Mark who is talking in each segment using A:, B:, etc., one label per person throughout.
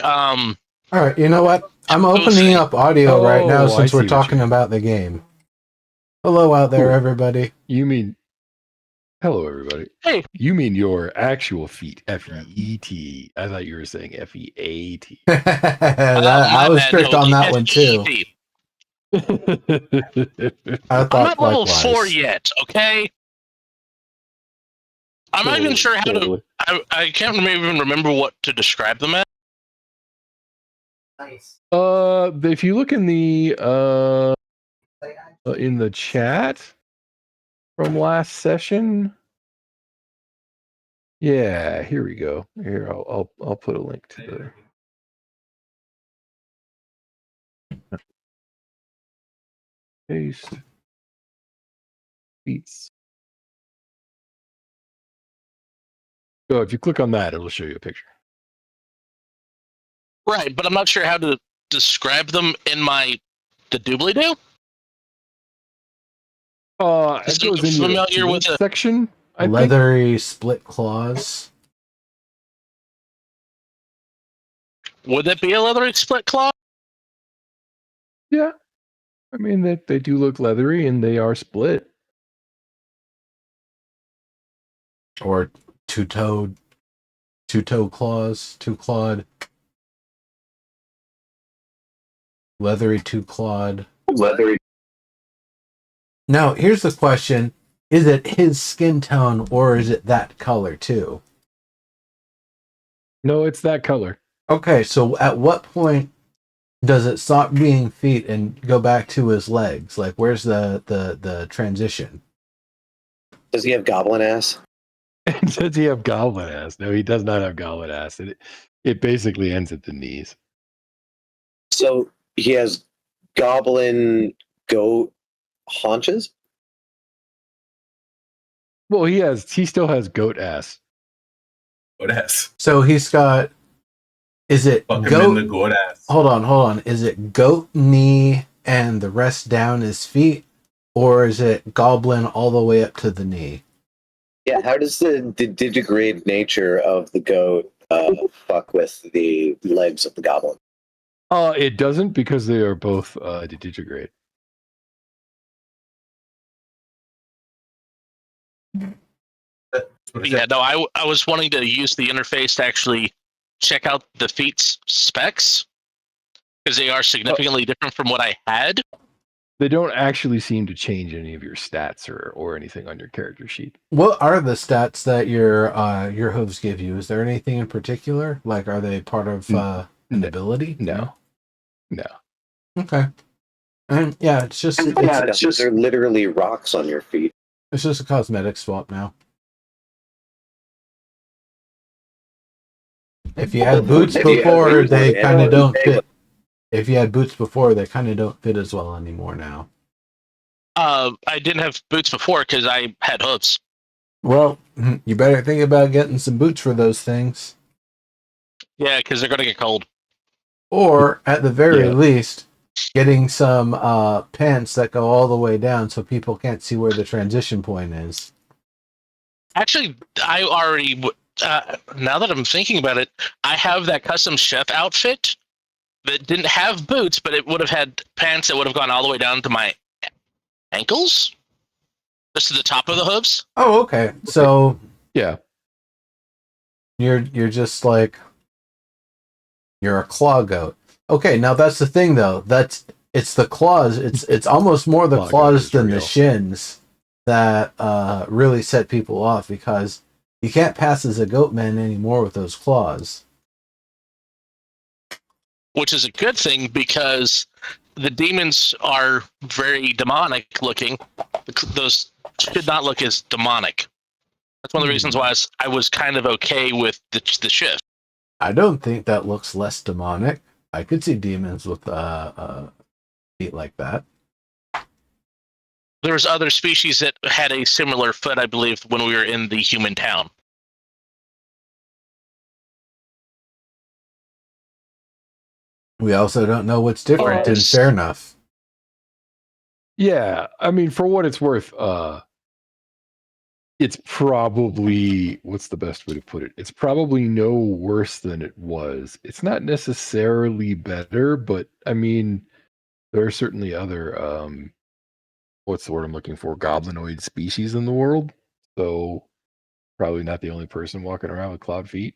A: All right, you know what? I'm opening up audio right now
B: Oh, I
A: since we're
B: see what you
A: talking
B: mean.
A: about the game. Hello out there,
B: Cool.
A: everybody.
B: You mean hello, everybody?
C: Hey,
B: You mean your actual feet? F-E-E-T. I thought you were saying F-E-A-T.
A: I
C: my
A: was
C: bad.
A: strict
C: No,
A: on
C: the
A: that one too.
C: FEET.
A: I
C: I'm
A: thought
C: not level 4
A: likewise.
C: yet, okay? I'm not even sure how to... I can't even remember what to describe them as.
A: Nice.
B: If you look in the chat from last session, yeah, here we go. Here, I'll put a link to the paste beats. So if you click on that, it'll show you a picture.
C: Right, but I'm not sure how to describe them in the doobly-doo.
B: It goes in your
C: familiar with the
B: section. I think.
A: Leathery split claws.
C: Would that be a leathery split claw?
B: Yeah, I mean they do look leathery and they are split.
A: Or two-toe claws, two-clawed. Leathery two-clawed.
C: Leathery.
A: Now, here's the question. Is it his skin tone or is it that color too?
B: No, it's that color.
A: Okay, so at what point does it stop being feet and go back to his legs? Like, where's the transition?
D: Does he have goblin ass?
B: Does he have goblin ass? No, he does not have goblin ass. It basically ends at the knees.
D: So he has goblin goat haunches?
B: Well, he still has goat ass.
E: Goat ass.
A: So he's got. Is it
E: Fuck him
A: goat?
E: in the goat ass.
A: Hold on. Is it goat knee and the rest down his feet, or is it goblin all the way up to the knee?
D: Yeah, how does the digigrade nature of the goat fuck with the legs of the goblin?
B: It doesn't because they are both digigrade.
C: Yeah, no, I was wanting to use the interface to actually check out the feat's specs because they are significantly different from what I had.
B: They don't actually seem to change any of your stats or anything on your character sheet.
A: What are the stats that your hooves give you? Is there anything in particular? Like, are they part of an ability?
B: No.
A: Okay. And yeah, it's just
D: They're literally rocks on your feet.
A: it's just a cosmetic swap now. If you had boots before, they kind of don't fit. If you had boots before, they kind of don't fit as well anymore now.
C: I didn't have boots before because I had hooves.
A: Well, you better think about getting some boots for those things.
C: Yeah, because they're going to get cold.
A: Or, at the very least, getting some pants that go all the way down so people can't see where the transition point is.
C: Actually, I already... now that I'm thinking about it, I have that custom chef outfit that didn't have boots, but it would have had pants that would have gone all the way down to my ankles? Just to the top of the hooves?
A: Oh, okay. So
B: Yeah.
A: you're just like you're a claw goat. Okay, now that's the thing though. It's the claws. It's almost more the
B: Claw goat
A: claws
B: is
A: than
B: real.
A: the shins that really set people off because you can't pass as a goat man anymore with those claws.
C: Which is a good thing because the demons are very demonic looking. Those should not look as demonic. That's one of the reasons why I was kind of okay with the shift.
A: I don't think that looks less demonic. I could see demons with feet like that.
C: There was other species that had a similar foot, I believe, when we were in the human town.
A: We also don't know what's different, and fair enough.
B: Yeah, I mean, for what it's worth, it's probably, what's the best way to put it? It's probably no worse than it was. It's not necessarily better, but I mean, there are certainly other what's the word I'm looking for? Goblinoid species in the world. So probably not the only person walking around with clawed feet.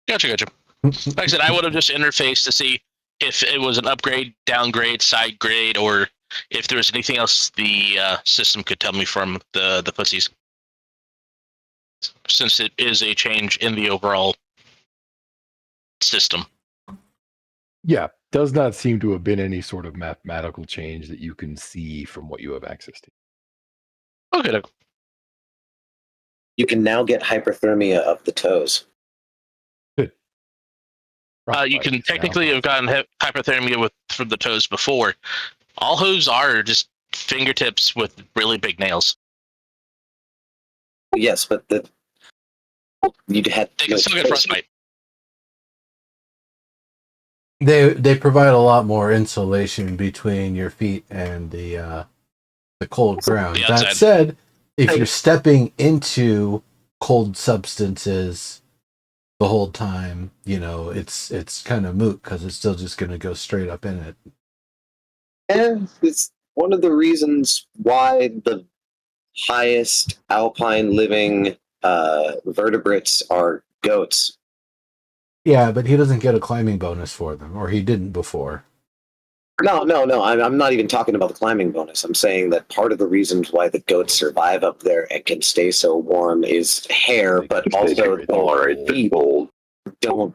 C: Gotcha. Like I said, I would have just interfaced to see if it was an upgrade, downgrade, side grade, or if there was anything else the system could tell me from the pussies. Since it is a change in the overall system.
B: Yeah, does not seem to have been any sort of mathematical change that you can see from what you have access to.
C: Okay.
D: You can now get hyperthermia of the toes.
C: You can technically have gotten hypothermia from the toes before. All hooves are just fingertips with really big nails.
D: Yes, but you'd had
C: They can still get frostbite.
A: They provide a lot more insulation between your feet and the cold ground.
C: The
A: That
C: outside.
A: said, if you're stepping into cold substances the whole time, it's kind of moot because it's still just going to go straight up in it.
D: And it's one of the reasons why the highest alpine living vertebrates are goats.
A: Yeah, but he doesn't get a climbing bonus for them, or he didn't before.
D: No. I'm not even talking about the climbing bonus. I'm saying that part of the reasons why the goats survive up there and can stay so warm is hair, but also their feet don't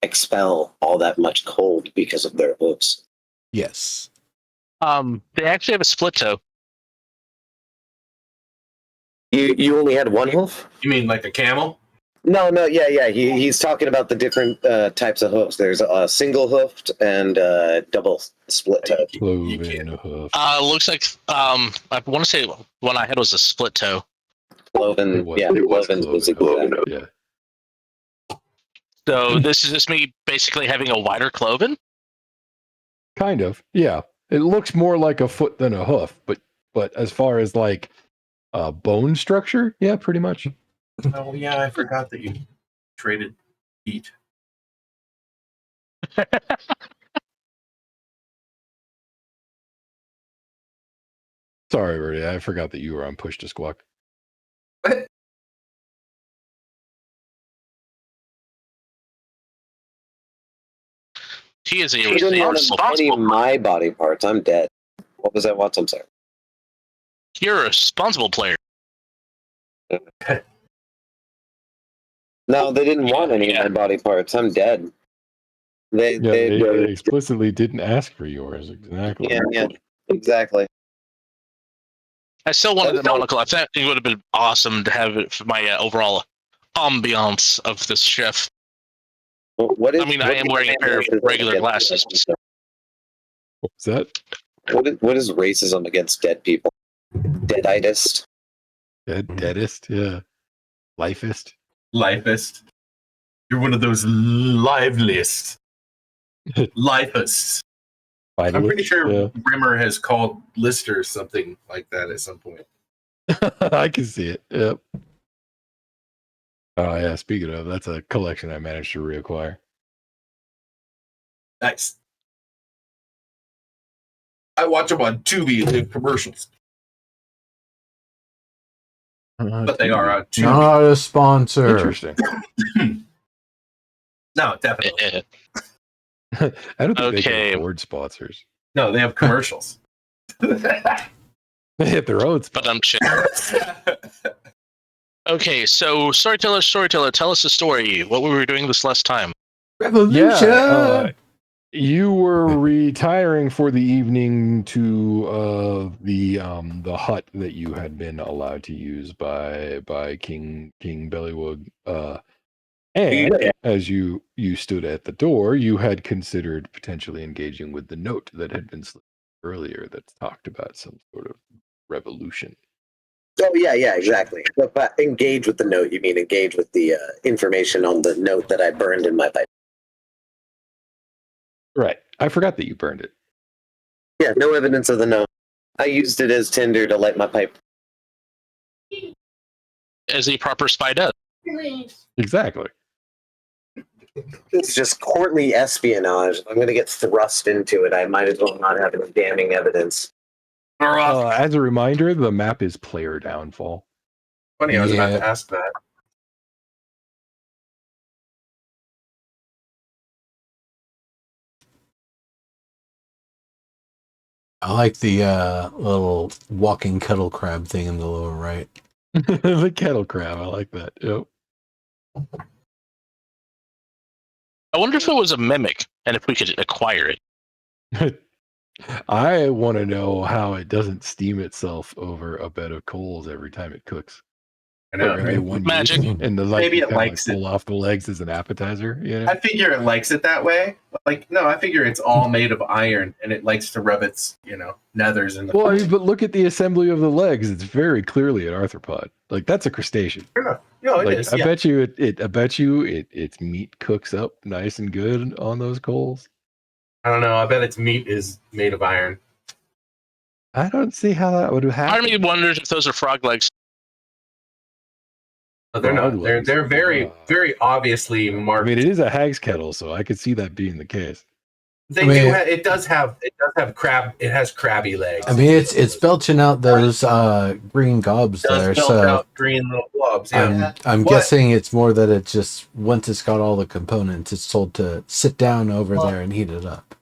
D: expel all that much cold because of their hooves.
A: Yes.
C: They actually have a split toe.
D: You only had one hoof?
E: You mean like a camel?
D: No, yeah. He's talking about the different types of hoofs. There's a single hoofed and double split toe.
B: Cloven hoof.
C: Looks like I want to say one I had was a split toe.
D: Cloven, Cloven was a
B: cloven.
D: good.
B: Yeah.
C: So this is just me basically having a wider cloven.
B: Kind of. Yeah. It looks more like a foot than a hoof, but as far as like bone structure, yeah, pretty much.
E: Oh yeah, I forgot that you traded feet.
B: Sorry, Bertie. I forgot that you were on push to squawk.
C: He is a
D: He didn't want any of my body parts. I'm dead. What was that, Watts? I'm sorry.
C: You're a responsible player.
D: No, they didn't want any of my body parts. I'm dead. They
B: explicitly didn't ask for yours. Exactly.
D: Yeah, exactly.
C: I still wanted the monocle. I thought it would have been awesome to have it for my overall ambiance of this chef.
D: What is,
C: I mean, I am wearing a pair of regular glasses.
B: What was that?
D: What is racism against dead people? Deaditist?
B: Deadest? Yeah. Lifest?
E: Lifest. You're one of those liveliest. Lifest. I'm pretty sure Brimmer has called Lister something like that at some point.
B: I can see it. Yep. Oh yeah, speaking of, that's a collection I managed to reacquire.
E: Nice. I watch them on Tubi in commercials. But they are on Tubi.
A: Not a sponsor.
B: Interesting.
E: No, definitely.
B: I don't think they can afford sponsors.
E: No, they have commercials.
B: They hit their own spot.
C: But I'm shit. Okay, so storyteller, tell us a story. What were we doing this last time?
A: Revolution.
B: Yeah, you were retiring for the evening to the hut that you had been allowed to use by King Bellywug. And as you stood at the door, you had considered potentially engaging with the note that had been slipped earlier that talked about some sort of revolution.
D: Oh, yeah, exactly. But by engage with the note, you mean engage with the information on the note that I burned in my pipe.
B: Right. I forgot that you burned it.
D: Yeah, no evidence of the note. I used it as tinder to light my pipe.
C: As a proper spy does.
B: Exactly.
D: It's just courtly espionage. If I'm going to get thrust into it, I might as well not have any damning evidence.
B: As a reminder, the map is player downfall.
E: Funny, I was about
A: Yeah.
E: to ask that.
A: I like the little walking kettle crab thing in the lower right.
B: The kettle crab, I like that. Yep.
C: I wonder if it was a mimic and if we could acquire it.
B: I want to know how it doesn't steam itself over a bed of coals every time it cooks.
E: I know,
B: Or maybe
E: right?
B: one
C: Magic.
B: use, and the
E: Maybe it
B: kind of
E: likes it.
B: pull off the legs as an appetizer. You know?
E: I figure it likes it that way. Like, no, I figure it's all made of iron and it likes to rub its, nethers in the.
B: Well, I mean, but look at the assembly of the legs. It's very clearly an arthropod. Like that's a crustacean.
E: No, it
B: Like
E: is.
B: I
E: Yeah.
B: bet you its meat cooks up nice and good on those coals.
E: I don't know. I bet its meat is made of iron.
B: I don't see how that would happen.
C: Part of me wonders if those are frog legs.
E: But they're not.
B: Frog
E: They're
B: legs.
E: very, very obviously
B: I
E: marked.
B: mean, it is a hag's kettle, so I could see that being the case.
E: It does have crab. It has crabby legs.
A: I mean, it's belching out those green gobs
E: It does
A: there,
E: belch
A: so
E: out green little blobs. Yeah.
A: I'm
E: What?
A: guessing it's more that it just once it's got all the components, it's told to sit down over there and heat it up.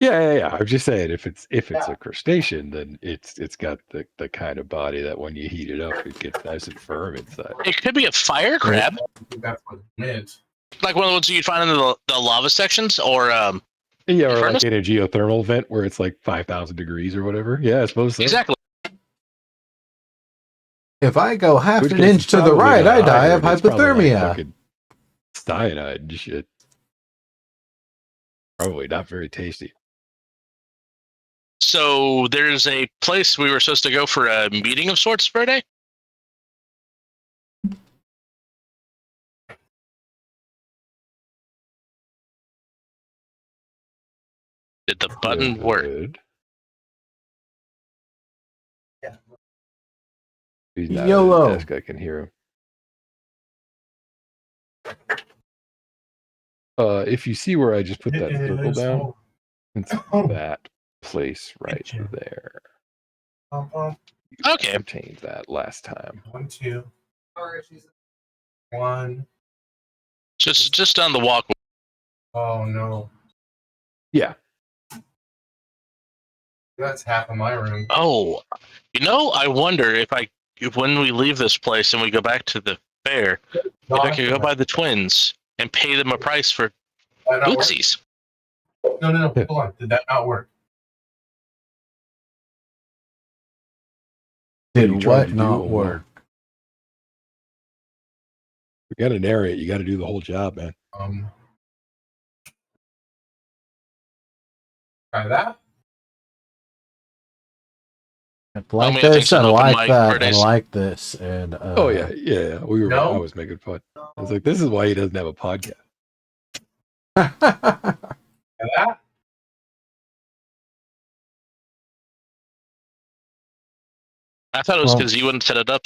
B: Yeah. I'm just saying, if it's a crustacean, then it's got the kind of body that when you heat it up, it gets nice and firm inside.
C: It could be a fire crab,
E: I think that's what it is.
C: like one of the ones you'd find in the lava sections, or
B: Yeah, or
C: furnace?
B: like in a geothermal vent where it's like 5,000 degrees or whatever. Yeah, I suppose so.
C: exactly.
A: If I go half
B: Which
A: an
B: case
A: inch
B: it's
A: to the
B: probably
A: right,
B: not
A: I die
B: iron,
A: of
B: it's probably like
A: hypothermia.
B: fucking cyanide and shit. Probably not very tasty.
C: So there's a place we were supposed to go for a meeting of sorts for a day. Did the button work?
B: Good.
E: Yeah.
B: He's not
A: YOLO.
B: at his desk. I can hear him. If you see where I just put that circle down, it's that place right there.
C: Okay.
B: I obtained that last time.
E: 1, 2. 1.
C: Just down the walkway.
E: Oh no,
B: Yeah.
E: that's half of my room.
C: Oh, I wonder if when we leave this place and we go back to the fair, if I could go by the twins and pay them a price for
E: Did that not work?
C: bootsies.
E: No. Hold on. Did that not work?
B: What are
A: Did
B: you trying
A: what
B: to
A: not
B: do, Omar?
A: work?
B: We got to narrate. You got to do the whole job, man.
E: Try that.
A: Like
C: many things
A: this and
C: on open
A: like
C: mic
A: that and
C: Fridays?
A: like this and
B: Oh yeah. We were.
E: No.
B: I was making fun. I was like, this is why he doesn't have a podcast.
E: Try that.
C: I thought it was
A: Well-
C: because you wouldn't set it up.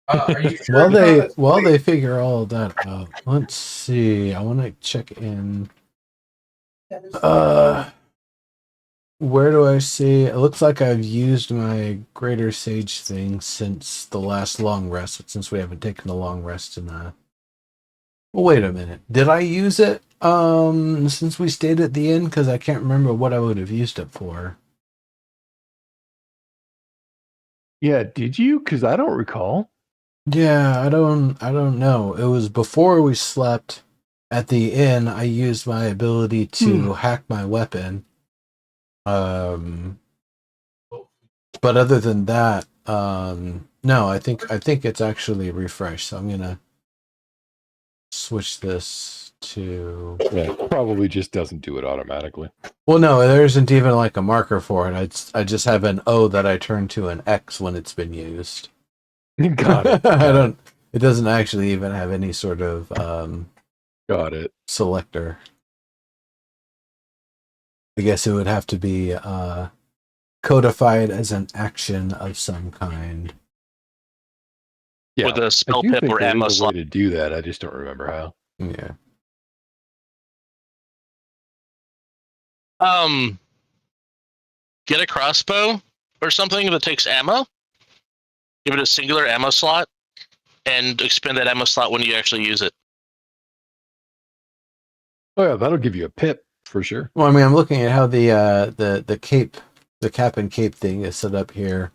E: Are you sure?
A: While
E: No, that's-
A: they figure all of that out, let's see. I want to check in. Where do I see? It looks like I've used my greater sage thing since the last long rest. But since we haven't taken a long rest in well, wait a minute. Did I use it since we stayed at the inn? Because I can't remember what I would have used it for.
B: Yeah, did you? Because I don't recall.
A: Yeah, I don't know. It was before we slept at the inn. I used my ability to hack my weapon. But other than that, no, I think it's actually refreshed. So I'm gonna switch this to.
B: Yeah, probably just doesn't do it automatically.
A: Well, no, there isn't even like a marker for it. I just have an O that I turn to an X when it's been used.
B: Got it.
A: I don't. It doesn't actually even have any sort of
B: Got it.
A: selector. I guess it would have to be codified as an action of some kind.
B: Yeah,
C: With a
B: I
C: spell
B: do
C: pip
B: think
C: or
B: there
C: ammo
B: is a way
C: slot.
B: to do that. I just don't remember how.
A: Yeah.
C: Get a crossbow or something that takes ammo. Give it a singular ammo slot, and expend that ammo slot when you actually use it.
B: Oh yeah, that'll give you a pip for sure.
A: Well, I mean, I'm looking at how the cape, the cap and cape thing is set up here,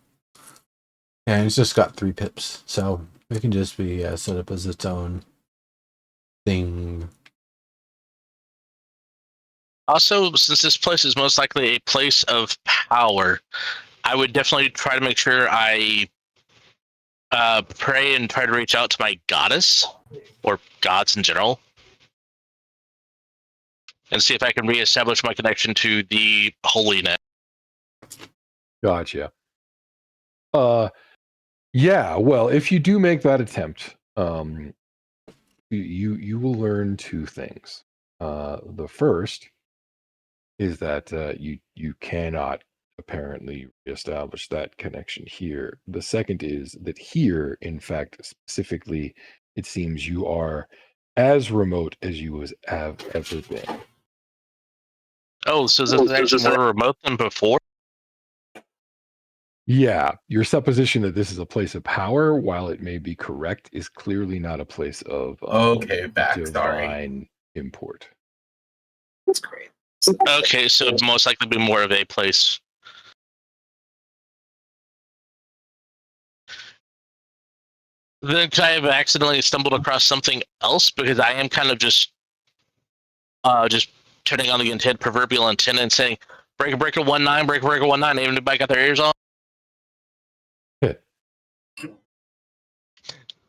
A: and it's just got 3 pips, so it can just be set up as its own thing.
C: Also, since this place is most likely a place of power, I would definitely try to make sure I pray and try to reach out to my goddess or gods in general, and see if I can reestablish my connection to the holiness.
B: Gotcha. Yeah. Well, if you do make that attempt, you will learn 2 things. The first is that you cannot apparently reestablish that connection here. The second is that here, in fact, specifically, it seems you are as remote as you have ever been.
C: Oh, so this is actually more remote than before?
B: Yeah, your supposition that this is a place of power, while it may be correct, is clearly not a place of
E: Okay, backstory.
B: divine import.
D: That's great.
C: Okay, so it'd most likely be more of a place. Then could I have accidentally stumbled across something else? Because I am kind of just turning on the intent, proverbial antenna, and saying, breaker, breaker, 1-9, breaker, breaker, 1-9, even if I got their ears on.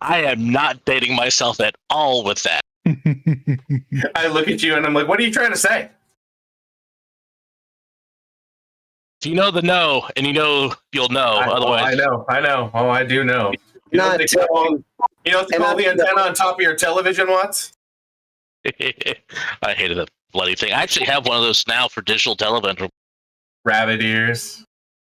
C: I am not dating myself at all with that.
E: I look at you and I'm like, what are you trying to say?
C: If you know the no, and you know you'll know. Otherwise,
E: I know. Oh, I do know. You know
D: Not
E: what they call,
D: telling.
E: you know what they
D: And
E: call
D: I-
E: the antenna on top of your television, Watts?
C: I hated that bloody thing. I actually have one of those now for digital television.
E: Rabbit ears.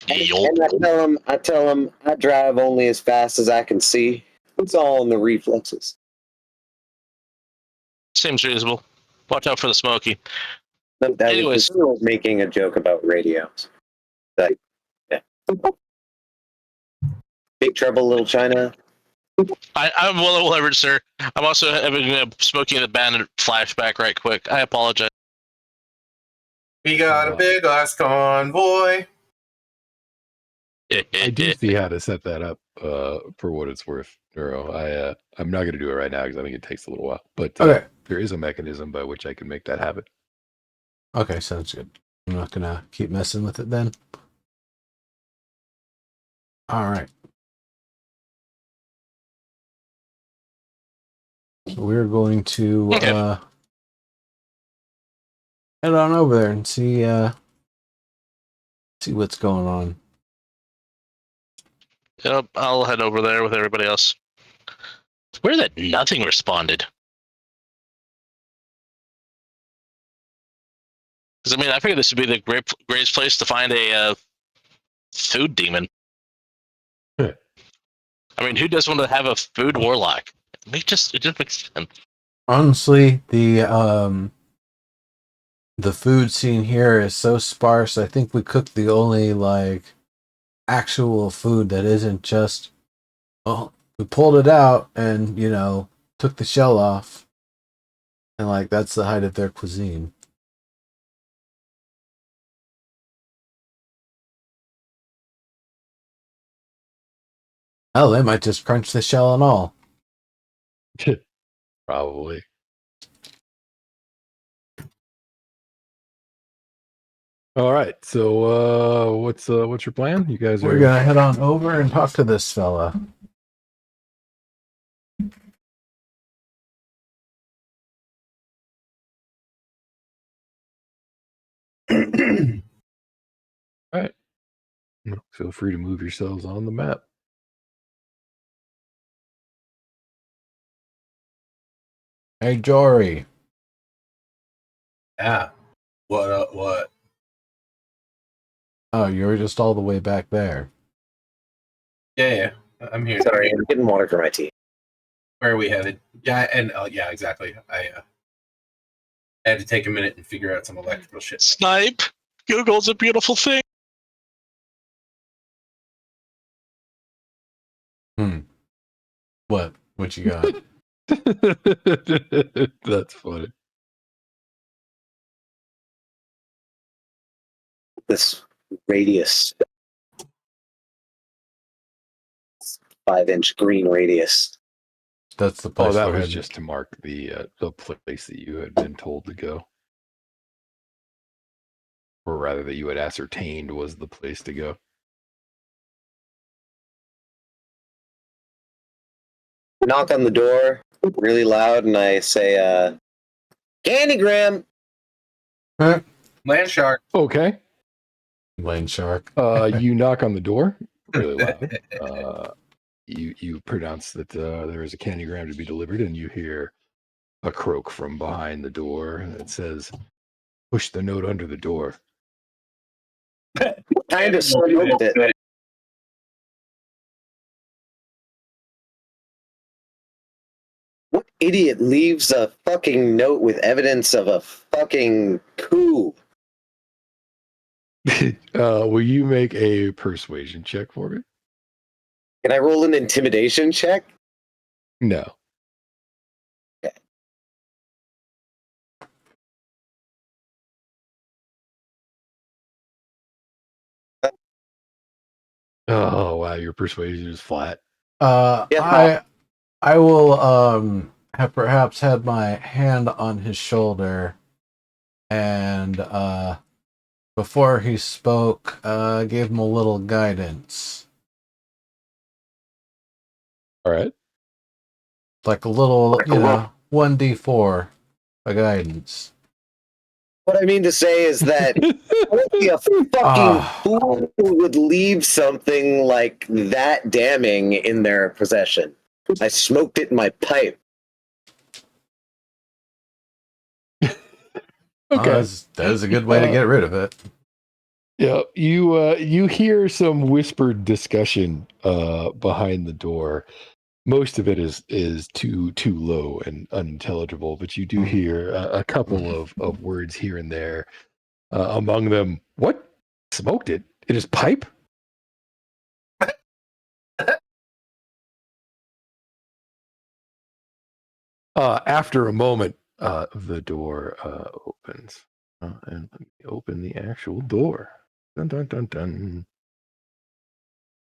C: Yelp.
D: And I tell them I drive only as fast as I can see. It's all in the reflexes.
C: Seems reasonable. Watch out for the smoky.
D: That
C: Anyways.
D: was just making a joke about radios. Like, yeah. Big Trouble, Little China.
C: I'm well aware, sir. I'm also having a Smokey and the Bandit flashback right quick. I apologize.
E: We got a big ass convoy.
B: I do see how to set that up for what it's worth, Neuro. I'm not going to do it right now because I think it takes a little while. But
A: Okay.
B: there is a mechanism by which I can make that happen.
A: Okay, sounds good. I'm not gonna keep messing with it then. All right. So we're going to
C: Okay.
A: head on over there and see what's going on.
C: Yep, I'll head over there with everybody else. It's weird that nothing responded. Because, I mean, I figured this would be the greatest place to find a food demon. I mean, who doesn't want to have a food warlock? It just makes sense.
A: Honestly, the food scene here is so sparse. I think we cooked the only like actual food that isn't just, well, we pulled it out and took the shell off, and like that's the height of their cuisine. Oh, they might just crunch the shell and all.
B: Probably. All right. So what's your plan? You guys
A: We're
B: are
A: gonna head on over and talk to this fella.
B: all right. Feel free to move yourselves on the map.
A: Hey, Jory.
E: Yeah. What?
A: Oh, you were just all the way back there.
E: Yeah, I'm here.
D: Sorry, I'm getting water for my tea.
E: Where are we headed? Yeah, and yeah, exactly. I had to take a minute and figure out some electrical shit.
C: Snipe. Google's a beautiful thing.
A: What? What you got?
B: That's funny.
D: This radius, 5-inch green radius.
A: That's the place.
B: Oh, that
A: we're
B: was
A: heading.
B: just to mark the place that you had been told to go, or rather, that you had ascertained was the place to go.
D: Knock on the door really loud, and I say, "Candygram."
E: Land shark.
B: Okay.
A: Land shark.
B: You knock on the door really loud. You pronounce that there is a candygram to be delivered, and you hear a croak from behind the door that says, "Push the note under the door."
D: Kind of smoked it. What idiot leaves a fucking note with evidence of a fucking coup?
B: Will you make a persuasion check for me?
D: Can I roll an intimidation check?
B: No. Oh wow, your persuasion is flat.
A: I will have perhaps had my hand on his shoulder, and before he spoke, gave him a little guidance,
B: All right.
A: like a little, 1d4 a guidance.
D: What I mean to say is that only a fucking fool would leave something like that damning in their possession. I smoked it in my pipe.
B: Okay.
A: That is a good way to get rid of it.
B: Yeah, you hear some whispered discussion behind the door. Most of it is too low and unintelligible, but you do hear a couple of words here and there. Among them, "What? Smoked it? It is pipe?" After a moment, the door opens, and let me open the actual door. Dun dun dun dun.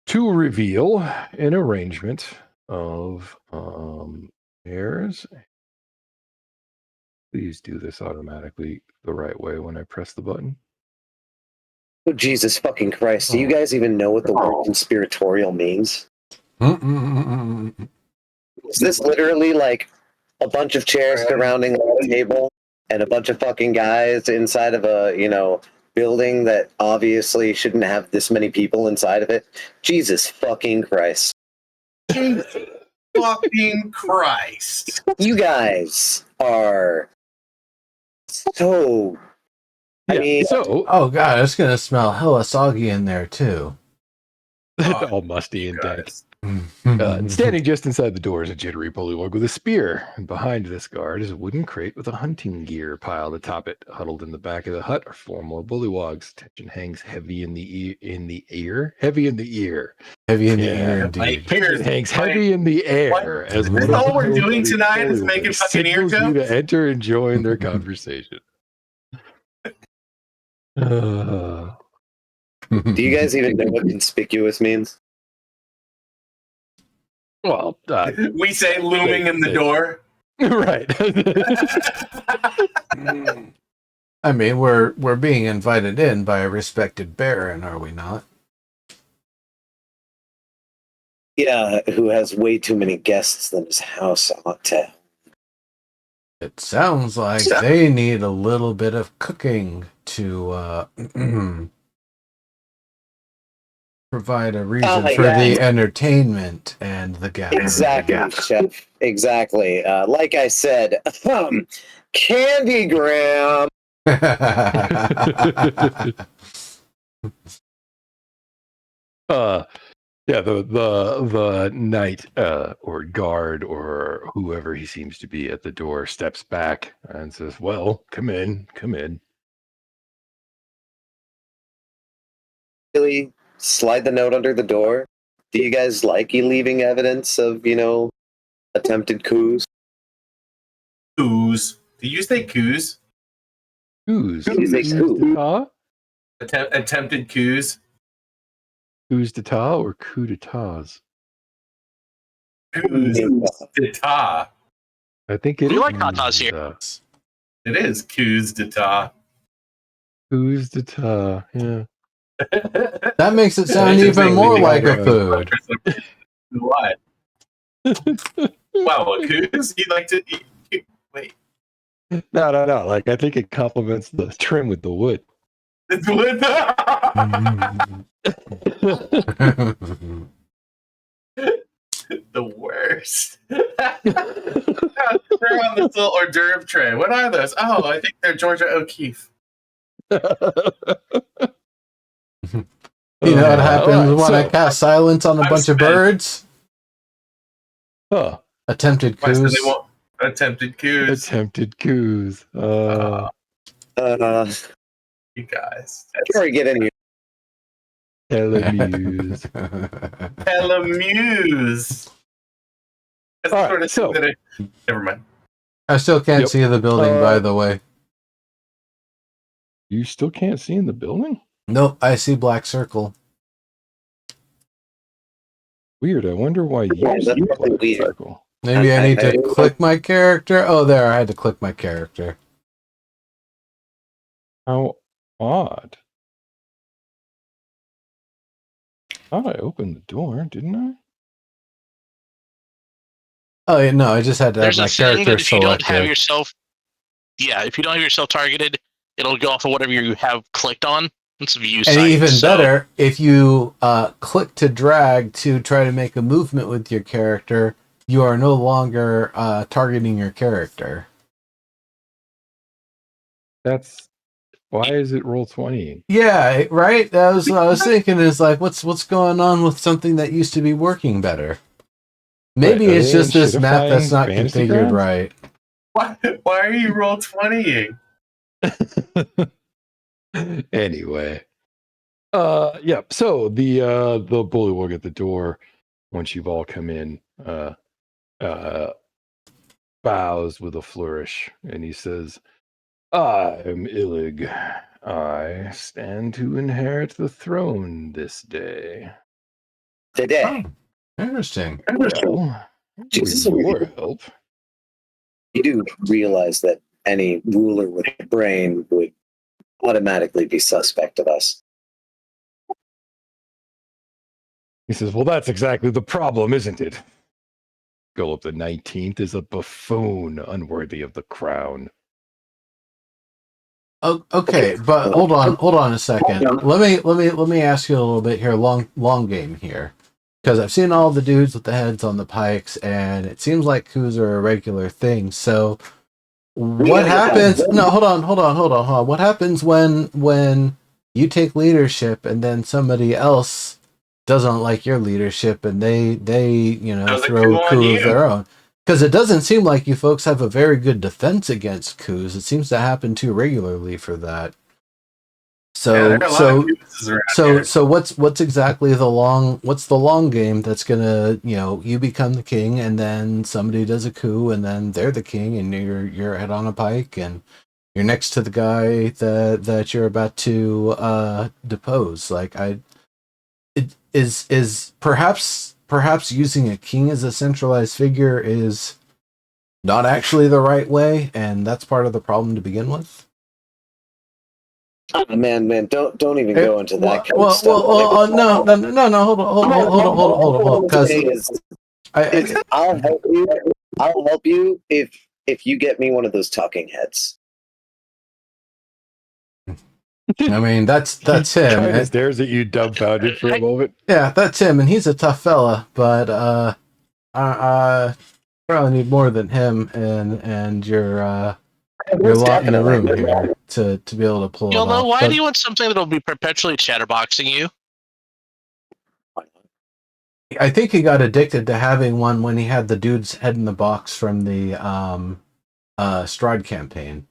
B: To reveal an arrangement of pairs. Please do this automatically the right way when I press the button.
D: Oh, Jesus fucking Christ. Do you guys even know what the word conspiratorial means? Is this literally like a bunch of chairs surrounding a table and a bunch of fucking guys inside of a, building that obviously shouldn't have this many people inside of it? Jesus fucking Christ.
E: Jesus fucking Christ.
D: You guys are so... I mean...
A: Oh god, it's gonna smell hella soggy in there too.
B: All musty and dank.
E: Christ.
B: Standing just inside the door is a jittery bullywug with a spear, and behind this guard is a wooden crate with a hunting gear piled atop it. Huddled in the back of the hut are 4 more bullywugs. Tension hangs heavy in the ear. Heavy in the ear.
A: Heavy in the ear, indeed.
B: It hangs heavy in the air. As
E: Is this all we're doing tonight is making fucking ear
B: signals you
E: jokes?
B: to enter and join their conversation.
D: Do you guys even know what conspicuous means?
B: Well,
E: We say looming in the door.
B: right.
A: I mean, we're being invited in by a respected baron, are we not?
D: Yeah, who has way too many guests than his house ought to.
A: It sounds like they need a little bit of cooking to provide a reason for the entertainment and the gathering.
D: Exactly, Chef. Exactly. Like I said, Candygram.
B: Yeah, the knight or guard or whoever he seems to be at the door steps back and says, "Well, come in, come in."
D: Really slide the note under the door. Do you guys like you leaving evidence of, attempted coups?
E: Coups. Did you say coups?
B: Who's
D: Coup.
B: d'etat?
E: Attempted coups?
B: Coups d'etat or coup d'etats?
E: Coups d'etat.
B: I think it
C: We
B: is.
C: like tatas here.
E: It is coups d'etat.
B: Coups d'etat. Yeah.
A: That makes it sound
E: It's
A: even
E: exactly
A: more
E: the
A: like a
E: opposite.
A: food.
E: What? Wow, a coups? You like to eat? Wait.
B: No. Like, I think it complements the trim with the wood.
E: It's what? The worst. They're on this little hors d'oeuvre tray. What are those? Oh, I think they're Georgia O'Keeffe.
A: You know what happens
B: Alright,
A: when I
B: so-
A: cast silence on a
E: I'm
A: bunch of
E: spent.
A: birds?
B: Huh.
A: Attempted
E: Why, so
A: coups.
E: they won't attempted coups.
B: Attempted coups.
E: You guys.
D: Sorry, get in here.
B: Telemuse.
E: Telemuse. That's the
B: All right,
E: sort of
B: so-
E: thing that never mind.
A: I still can't
B: Yep.
A: see the building, by the way.
B: You still can't see in the building?
A: Nope, I see black circle.
B: Weird. I wonder why you
D: Yeah, that's
B: see
D: probably
B: black
D: weird.
B: circle.
A: Maybe I need to
D: I-
A: click my character. Oh, there, I had to click my character.
B: How odd. I thought I opened the door, didn't I?
A: Oh, yeah, no, I just had to have
C: There's
A: my
C: a thing
A: character
C: that if you don't have
A: selected.
C: yourself, if you don't have yourself targeted, it'll go off of whatever you have clicked on. It's a view
A: And
C: site.
A: even
C: so
A: better, if you click to drag to try to make a movement with your character, you are no longer targeting your character.
B: That's why is it roll 20?
A: Yeah, right. That was what I was thinking. Is like, what's going on with something that used to be working better? Maybe
B: Right, are
A: it's
B: they
A: just this map that's
B: shittifying
A: not
B: Fantasy
A: configured
B: Grounds?
A: right.
E: Why are you roll 20ing?
B: Anyway. Yeah, so the bullywug at the door, once you've all come in, bows with a flourish, and he says, "I am Illig. I stand to inherit the throne this day.
D: Today.
A: Interesting.
B: Well,
D: Jesus,
B: with your help."
D: You do realize that any ruler with a brain would automatically be suspect of us.
B: He says, "Well, that's exactly the problem, isn't it? Philip the 19th is a buffoon unworthy of the crown."
A: Oh, okay, but hold on a second. Let me ask you a little bit here, long game here, because I've seen all the dudes with the heads on the pikes, and it seems like coups are a regular thing. So, what happens? No, hold on. What happens when you take leadership and then somebody else doesn't like your leadership and they
E: Throws a
A: throw
E: coup
A: a
E: on
A: coup of
E: you.
A: their own? Because it doesn't seem like you folks have a very good defense against coups. It seems to happen too regularly for that.
E: Yeah, there are a lot of coups around here.
A: So what's exactly the long game that's gonna, you become the king and then somebody does a coup and then they're the king and you're head on a pike and you're next to the guy that you're about to depose. Like it is perhaps using a king as a centralized figure is not actually the right way, and that's part of the problem to begin with.
D: Man, don't even go into that kind
A: Well,
D: of stuff.
A: no, hold on, because
D: I'll help you if you get me one of those talking heads.
A: I mean that's him.
B: Kind of stares at you dumbfounded for a moment.
A: Yeah, that's him, and he's a tough fella, but I probably need more than him and your lot in the room here to be able to pull it
C: Yolo,
A: off.
C: why
A: But
C: do you want something that'll be perpetually chatterboxing you?
A: I think he got addicted to having one when he had the dude's head in the box from the Stride campaign.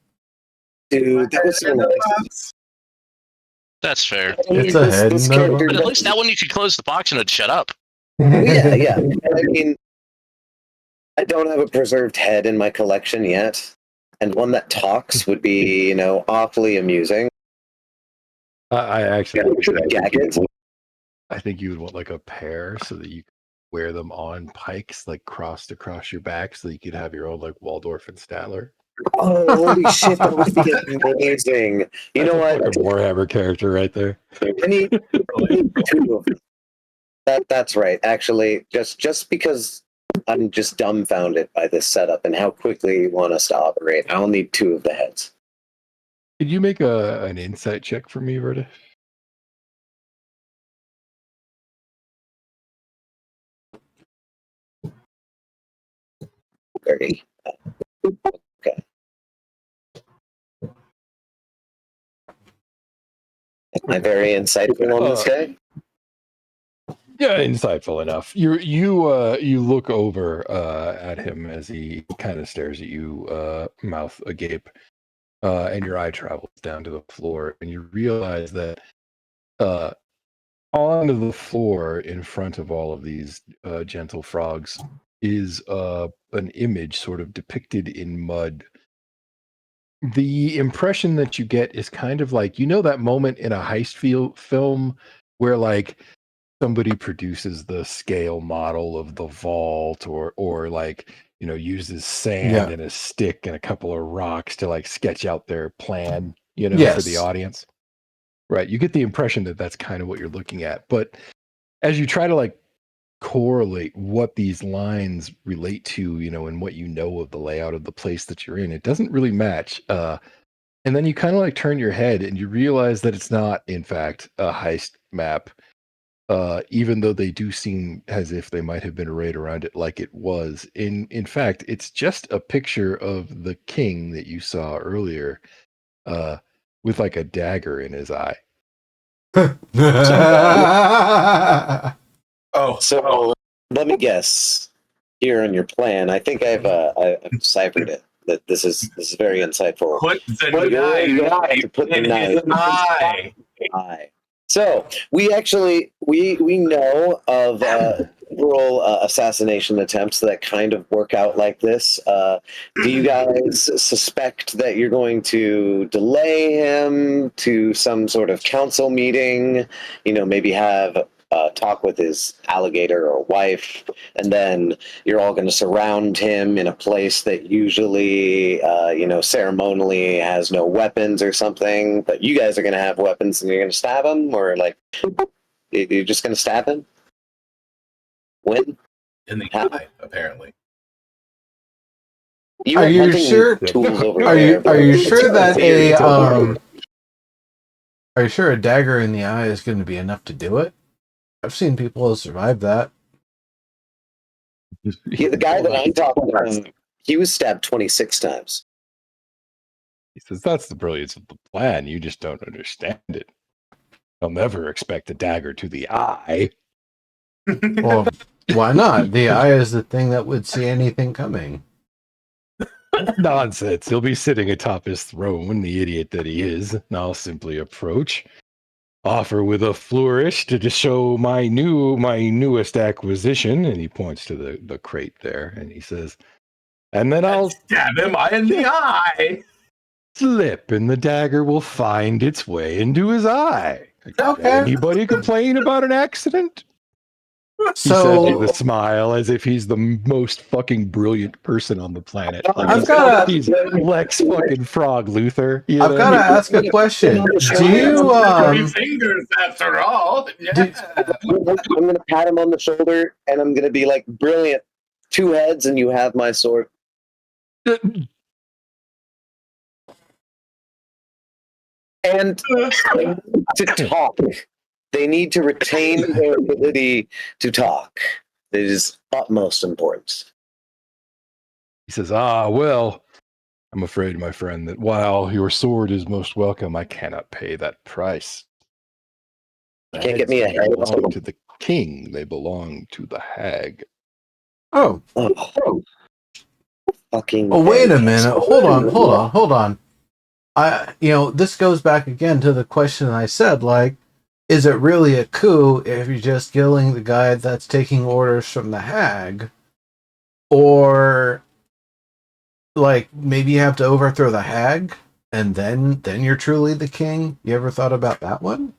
D: Dude, that was so nice.
C: That's fair.
A: It's a head
D: This
A: in the
D: character
C: But at
A: box.
C: least that one you could close the box and it'd shut up.
D: Yeah. I mean, I don't have a preserved head in my collection yet, and one that talks would be, awfully amusing.
B: I actually
D: Jacket.
B: I think you would want like a pair so that you could wear them on pikes, like crossed across your back, so you could have your own like Waldorf and Statler.
D: Oh, holy shit, that would be amazing. You know what?
B: Fucking Warhammer character right there.
D: I need two of them. That's right. Actually, just because I'm just dumbfounded by this setup and how quickly you want us to operate, I'll need two of the heads.
B: Could you make an insight check for me, Verta?
D: Okay. Am I very insightful on this guy?
B: Yeah, insightful enough. You look over at him as he kind of stares at you, mouth agape, and your eye travels down to the floor, and you realize that on the floor in front of all of these gentle frogs is an image sort of depicted in mud. The impression that you get is kind of like, that moment in a heist film where like somebody produces the scale model of the vault or like, uses sand and a stick and a couple of rocks to like sketch out their plan, for the audience. Right. You get the impression that that's kind of what you're looking at. But as you try to like correlate what these lines relate to, and what of the layout of the place that you're in, it doesn't really match. And then you kind of like turn your head and you realize that it's not, in fact, a heist map, even though they do seem as if they might have been arrayed around it like it was. In fact, it's just a picture of the king that you saw earlier, with like a dagger in his eye.
D: So let me guess. Here on your plan, I think I've deciphered it. That this is very insightful.
E: Put the knife in his eye.
D: So we actually we know of several assassination attempts that kind of work out like this. Do you guys suspect that you're going to delay him to some sort of council meeting? Maybe have talk with his alligator or wife, and then you're all going to surround him in a place that usually, ceremonially has no weapons or something, but you guys are going to have weapons and you're going to stab him, or like, you're just going to stab him? When?
E: In the eye, apparently.
A: Are you sure? Are you sure that are you sure a dagger in the eye is going to be enough to do it? I've seen people survive that.
D: The guy that I'm talking about, he was stabbed 26 times.
B: He says, that's the brilliance of the plan. You just don't understand it. They'll never expect a dagger to the eye.
A: Well, why not? The eye is the thing that would see anything coming.
B: Nonsense. He'll be sitting atop his throne, the idiot that he is. And I'll simply approach, offer with a flourish to show my newest acquisition, and he points to the crate there, and he says, and then I'll
E: stab him in the eye.
B: Slip, and the dagger will find its way into his eye.
A: Okay.
B: Anybody complain about an accident? He
A: So
B: says with a smile, as if he's the most fucking brilliant person on the planet. He's Lex fucking Frog Luthor.
A: I've got to ask a question. Do you
E: 3 fingers after all? Yeah.
D: I'm going to pat him on the shoulder and I'm going to be like, brilliant. 2 heads and you have my sword. And to talk. They need to retain their ability to talk. It is utmost importance.
B: He says, well, I'm afraid, my friend, that while your sword is most welcome, I cannot pay that price.
D: You can't get me a head.
B: king. They belong to the hag.
A: Oh,
D: Oh, fucking.
A: oh, wait a
D: egg.
A: minute. Hold on. This goes back again to the question I said, like, is it really a coup if you're just killing the guy that's taking orders from the hag? Or, like, maybe you have to overthrow the hag, and then you're truly the king? You ever thought about that one?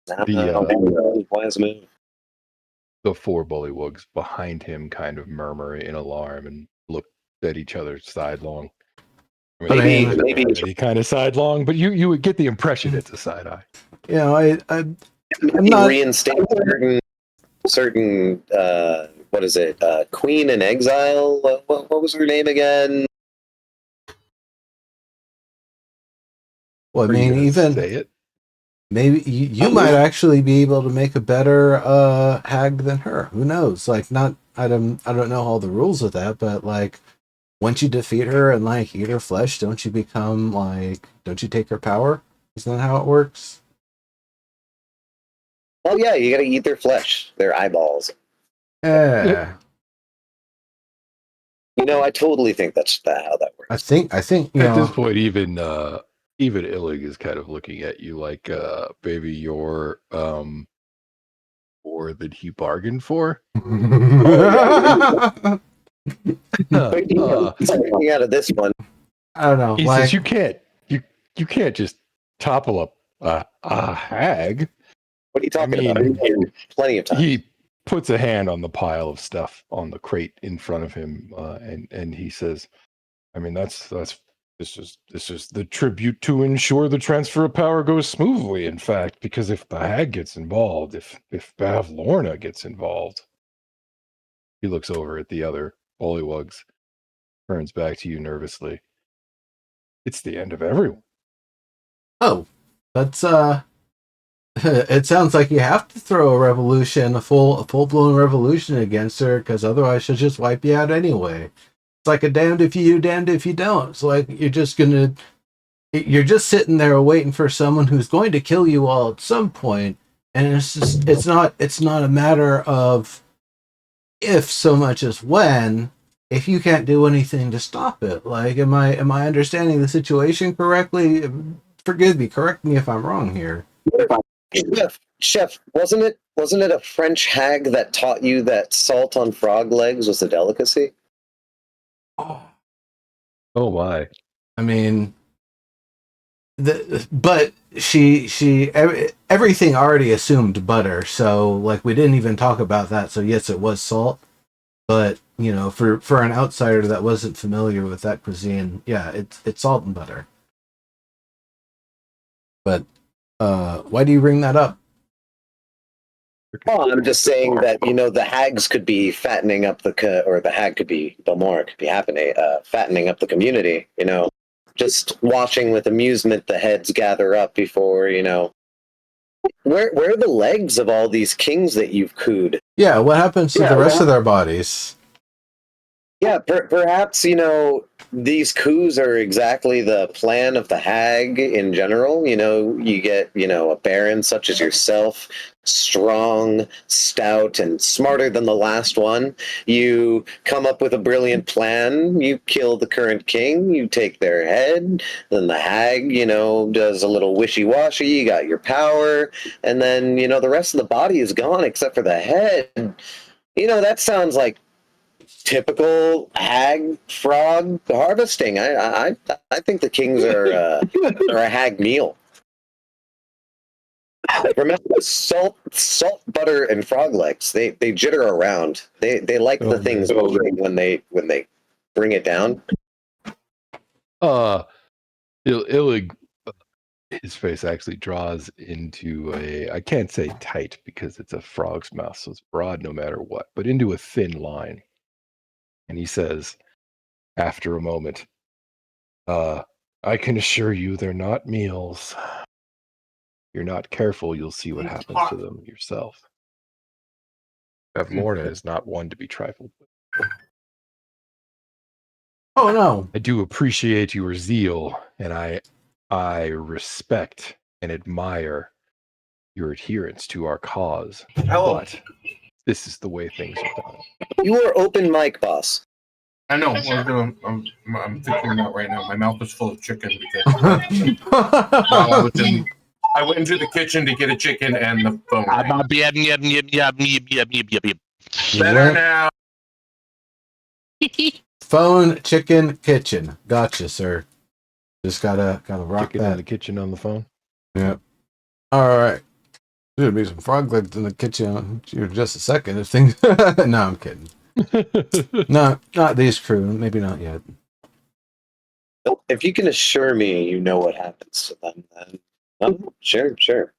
D: Wise move.
B: The four bullywugs behind him kind of murmur in alarm and look at each other sidelong.
A: But
D: Maybe
B: Any kind of sidelong, but you would get the impression it's a side eye.
A: I'm not.
D: reinstate certain what is it? Queen in exile. What was her name again?
A: Well, I
B: Are you
A: mean,
B: gonna
A: even
B: say it?
A: maybe you might actually be able to make a better hag than her. Who knows? Like, not I don't know all the rules of that, but like, once you defeat her and like eat her flesh, don't you take her power? Isn't that how it works?
D: Oh yeah, you gotta eat their flesh, their eyeballs.
A: Yeah,
D: I totally think that's how that works.
A: I think
B: At this point, even Illig is kind of looking at you like, baby, you're more than he bargained for.
D: Something out of this one.
A: I don't know.
B: He
A: Like,
B: says you can't just topple a hag.
D: What are you talking
B: I mean,
D: about? Plenty of time.
B: He puts a hand on the pile of stuff on the crate in front of him, and he says, "I mean, this is the tribute to ensure the transfer of power goes smoothly. In fact, because if the hag gets involved, if Bav Lorna gets involved," he looks over at the other bullywugs, turns back to you nervously. It's the end of everyone.
A: oh, that's it sounds like you have to throw a revolution, a full blown revolution against her, because otherwise she'll just wipe you out anyway. It's like a damned if you do, damned if you don't. It's like you're just sitting there waiting for someone who's going to kill you all at some point, and it's not a matter of if so much as when. If you can't do anything to stop it, like, am I understanding the situation correctly? Forgive me, correct me if I'm wrong here.
D: Chef, wasn't it a French hag that taught you that salt on frog legs was a delicacy?
A: Oh,
B: my!
A: I mean, but everything already assumed butter, so like we didn't even talk about that. So yes, it was salt, but for an outsider that wasn't familiar with that cuisine, yeah, it's salt and butter. But why do you bring that up?
D: Oh, I'm just saying that the hags could be fattening up or the hag could be Belmore could be happening, fattening up the community. Just watching with amusement the heads gather up before Where are the legs of all these kings that you've cooed?
A: Yeah, what happens to the rest of their bodies?
D: Yeah, perhaps these coups are exactly the plan of the hag in general. You get a baron such as yourself, strong, stout, and smarter than the last one. You come up with a brilliant plan. You kill the current king. You take their head. Then the hag, does a little wishy-washy. You got your power, and then the rest of the body is gone except for the head. That sounds like typical hag frog harvesting. I think the kings are a hag meal. Remember salt, butter, and frog legs. They jitter around. They like the things when they bring it down.
B: Illig, his face actually draws into I can't say tight because it's a frog's mouth, so it's broad no matter what, but into a thin line. And he says, after a moment, I can assure you they're not meals. If you're not careful, you'll see what happens to them yourself. Bav Lorna is not one to be trifled with.
A: Oh no.
B: I do appreciate your zeal, and I respect and admire your adherence to our cause,
E: Hello.
B: but this is the way things are done.
D: You are open mic, boss.
E: I know. I'm figuring it out right now. My mouth is full of chicken because I went into the kitchen to get a chicken and the phone rang. Better now.
A: Phone, chicken, kitchen. Gotcha, sir. Just gotta rock
B: Chicken in
A: that.
B: the kitchen on the phone.
A: Yep. All right. There'll be some frog legs in the kitchen in just a second. If things. No, I'm kidding. No, not these crew. Maybe not yet.
D: If you can assure me you know what happens to them, then sure.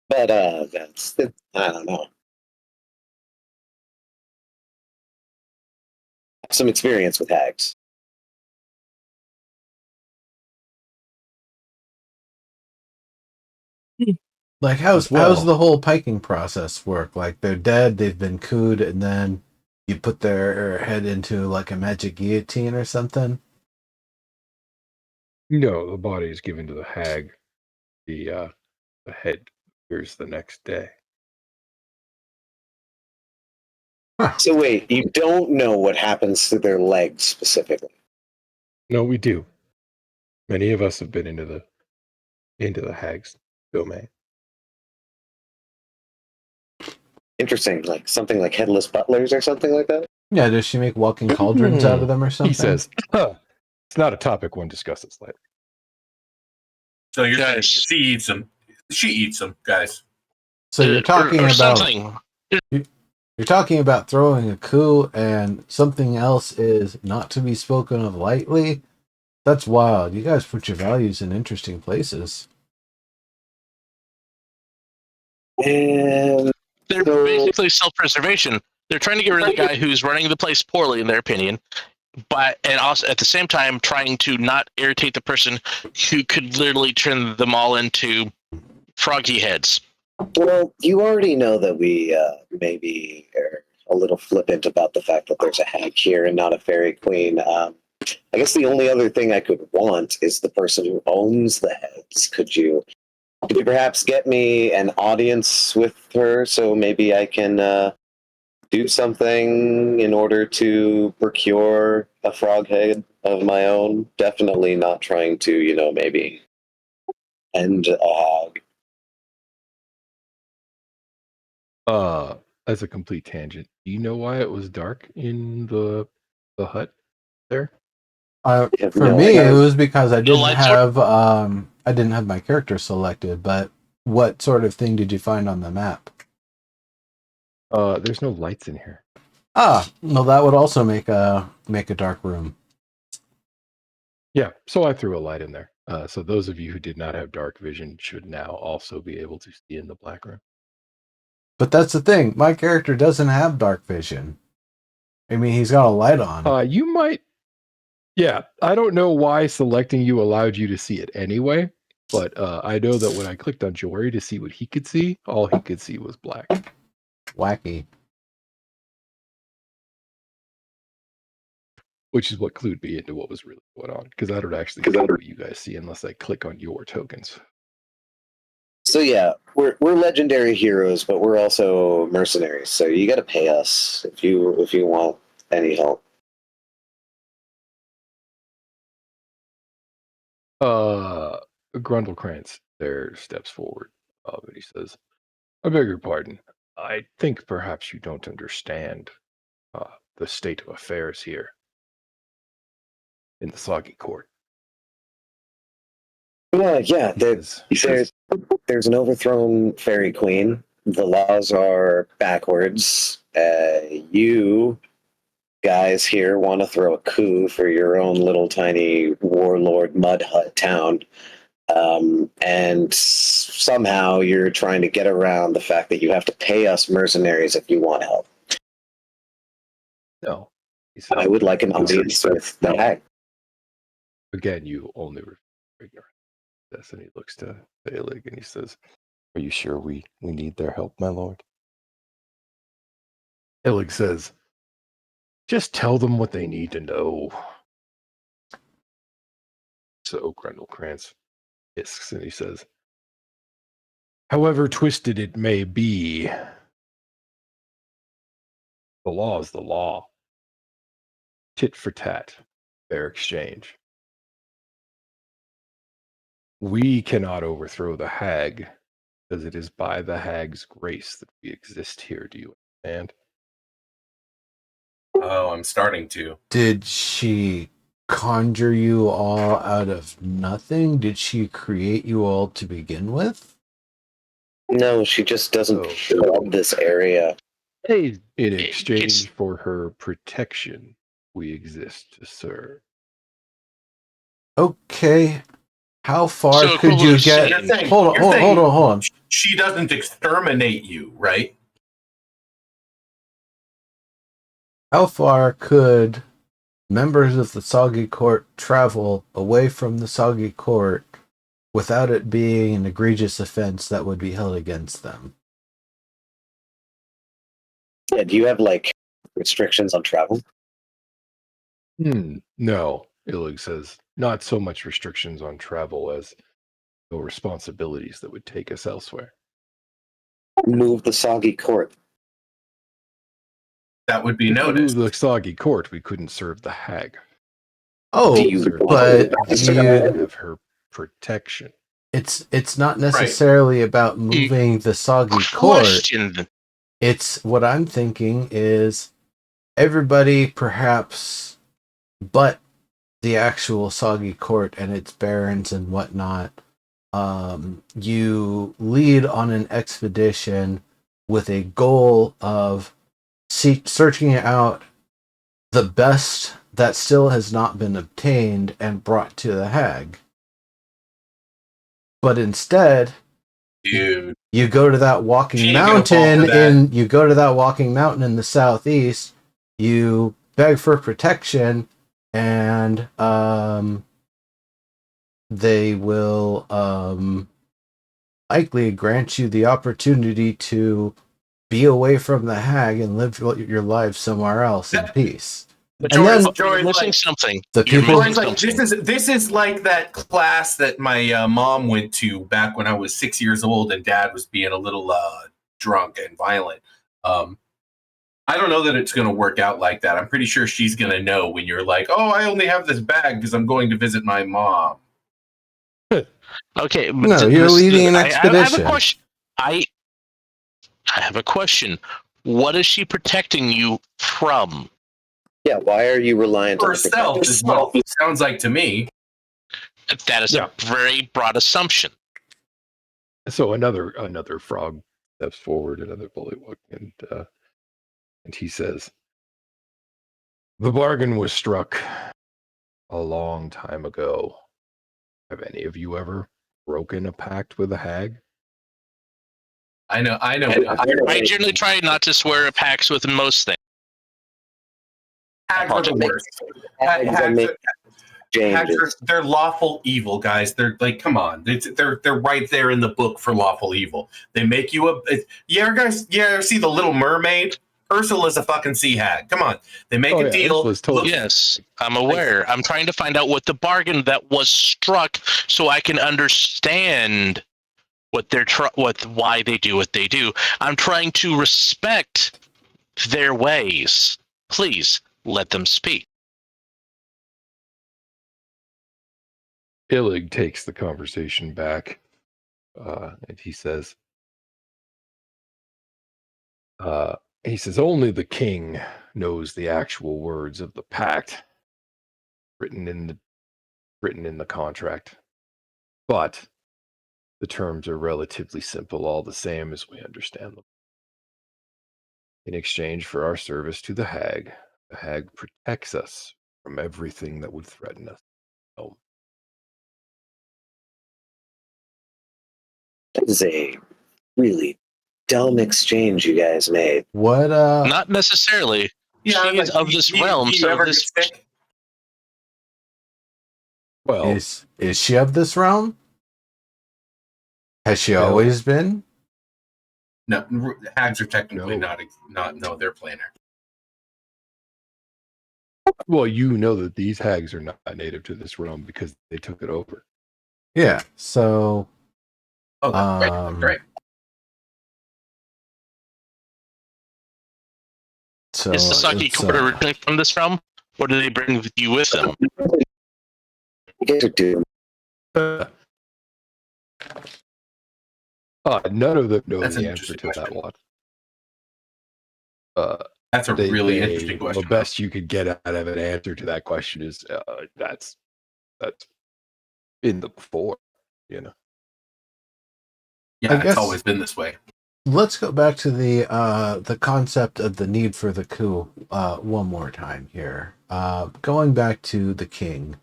D: But I don't know. I have some experience with hags.
A: Like, how's
B: Well.
A: the whole piking process work? Like, they're dead, they've been cooed, and then you put their head into like a magic guillotine or something.
B: No, the body is given to the hag. The head appears the next day.
D: So wait, you don't know what happens to their legs specifically?
B: No, we do. Many of us have been into the hag's domain.
D: Interesting, like something like headless butlers or something like that?
A: Yeah, does she make walking cauldrons out of them or something?
B: He says, it's not a topic one discusses later.
E: So you're saying
C: Guys.
E: she eats them. She eats them, guys.
A: So you're talking
C: or
A: about
C: something.
A: you're talking about throwing a coup, and something else is not to be spoken of lightly. That's wild. You guys put your values in interesting places.
D: And
C: They're
D: so,
C: basically self-preservation. They're trying to get rid of the guy who's running the place poorly, in their opinion, and also at the same time trying to not irritate the person who could literally turn them all into froggy heads.
D: well, you already know that we maybe are a little flippant about the fact that there's a hag here and not a fairy queen. I guess the only other thing I could want is the person who owns the heads. Could you perhaps get me an audience with her so maybe I can do something in order to procure a frog head of my own? Definitely not trying to, maybe end a hag.
B: As a complete tangent, do you know why it was dark in the hut there?
A: For
D: no
A: me,
D: idea.
A: it was because I didn't
C: light sword?
A: have my character selected. But what sort of thing did you find on the map?
B: There's no lights in here.
A: Ah, well, that would also make a dark room.
B: Yeah, so I threw a light in there. So those of you who did not have dark vision should now also be able to see in the black room.
A: But that's the thing. My character doesn't have dark vision. I mean, he's got a light on.
B: You might. Yeah, I don't know why selecting you allowed you to see it anyway, but I know that when I clicked on Jory to see what he could see, all he could see was black.
A: Wacky.
B: Which is what clued me into what was really going on, because I don't actually see what you guys see unless I click on your tokens.
D: So yeah, we're legendary heroes, but we're also mercenaries. So you got to pay us if you want any help.
B: Grundlecrantz there steps forward, and he says, "I beg your pardon. I think perhaps you don't understand the state of affairs here in the Soggy Court."
D: Yeah. There's an overthrown fairy queen. The laws are backwards. You guys here want to throw a coup for your own little tiny warlord mud hut town. And somehow you're trying to get around the fact that you have to pay us mercenaries if you want help.
B: No. He says,
D: I would like an audience with the hag.
B: again, you only ignorant. This, and he looks to Aelig and he says, "Are you sure we need their help, my lord?" Aelig says, "Just tell them what they need to know." So Grundlecrantz hisses and he says, However twisted it may be, the law is the law. Tit for tat, fair exchange. We cannot overthrow the hag, because it is by the hag's grace that we exist here. Do you understand?
E: Oh, I'm starting to.
A: Did she conjure you all out of nothing? Did she create you all to begin with?
D: No, she just doesn't love this area.
B: In exchange
C: It's-
B: for her protection, we exist to serve.
A: Okay. How far
C: So
A: could you
C: equivalent
A: get?
C: saying-
E: You're saying-
A: Hold
E: you're saying
A: on.
E: She doesn't exterminate you, right?
A: How far could members of the Soggy Court travel away from the Soggy Court without it being an egregious offense that would be held against them?
D: Yeah, do you have like restrictions on travel?
B: No, Illig says, not so much restrictions on travel as no responsibilities that would take us elsewhere.
D: Move the Soggy Court.
E: That would be
B: If we moved
E: noticed.
B: the Soggy Court, we couldn't serve the hag.
A: Oh,
D: Do you
B: Serve
A: but
B: the hag.
A: you-
B: We have her protection.
A: it's not necessarily about moving the Soggy Court.
C: Question.
A: It's what I'm thinking is everybody perhaps but the actual Soggy Court and its barons and whatnot, you lead on an expedition with a goal of searching out the best that still has not been obtained and brought to the hag. But instead,
E: Dude.
A: you go to that walking
E: She ain't gonna fall for
A: mountain
E: that.
A: in the southeast, you beg for protection, and they will likely grant you the opportunity to be away from the hag and live your life somewhere else in peace.
C: But
A: And then-
C: you're missing something.
A: The
C: You're
A: people-
C: missing
E: Like,
C: something.
E: this is like that class that my mom went to back when I was 6 years old and Dad was being a little drunk and violent. I don't know that it's going to work out like that. I'm pretty sure she's going to know when you're like, "Oh, I only have this bag because I'm going to visit my mom."
C: Okay, but
A: No, you're leading an
C: I have
A: expedition.
C: a question. I have a question. What is she protecting you from?
D: Yeah, why are you reliant on the
E: Herself
D: protector?
E: as well. Sounds like to me.
C: That is
B: Yeah.
C: a very broad assumption.
B: So another frog steps forward, another bullywug, and he says, "The bargain was struck a long time ago. Have any of you ever broken a pact with a hag?"
E: I know.
C: I generally try not to swear at pacts with most things.
E: Hags are the worst.
D: Hags that make
E: Hags
D: changes.
E: they're lawful evil, guys. They're like, come on, they're right there in the book for lawful evil. They make you guys. Yeah, see the Little Mermaid. Ursula's a fucking sea hag. Come on, they make a deal.
B: Ursula's totally-
C: Yes, I'm aware. I'm trying to find out what the bargain that was struck so I can understand what they're why they do what they do. I'm trying to respect their ways. Please let them speak.
B: Illig takes the conversation back, and he says, only the king knows the actual words of the pact written in the contract, but the terms are relatively simple, all the same as we understand them. In exchange for our service to the hag protects us from everything that would threaten us.
D: That is a really dumb exchange you guys made.
A: What
C: Not necessarily.
E: Yeah,
C: She
E: I'm
C: is of this realm,
E: Do you
C: so
E: ever
C: this-
E: get sick?
B: Well,
A: is she of this realm? Has she
B: No.
A: always been?
E: No, hags are technically
B: No.
E: not. They're planar.
B: well, you know that these hags are not native to this realm because they took it over.
A: Yeah. So
E: Oh, that's
A: Um,
E: right.
A: So
C: Is the Saki
A: it's,
C: court originally from this realm, or did they bring you with them?
D: You guys are doomed.
B: None of them know
E: That's an
B: the answer
E: interesting
B: to that
E: question.
B: one.
E: That's a really interesting question.
B: The best you could get out of an answer to that question is that's in the before, you know.
E: Yeah,
A: I guess-
E: it's always been this way.
A: let's go back to the concept of the need for the coup one more time here. Going back to the king,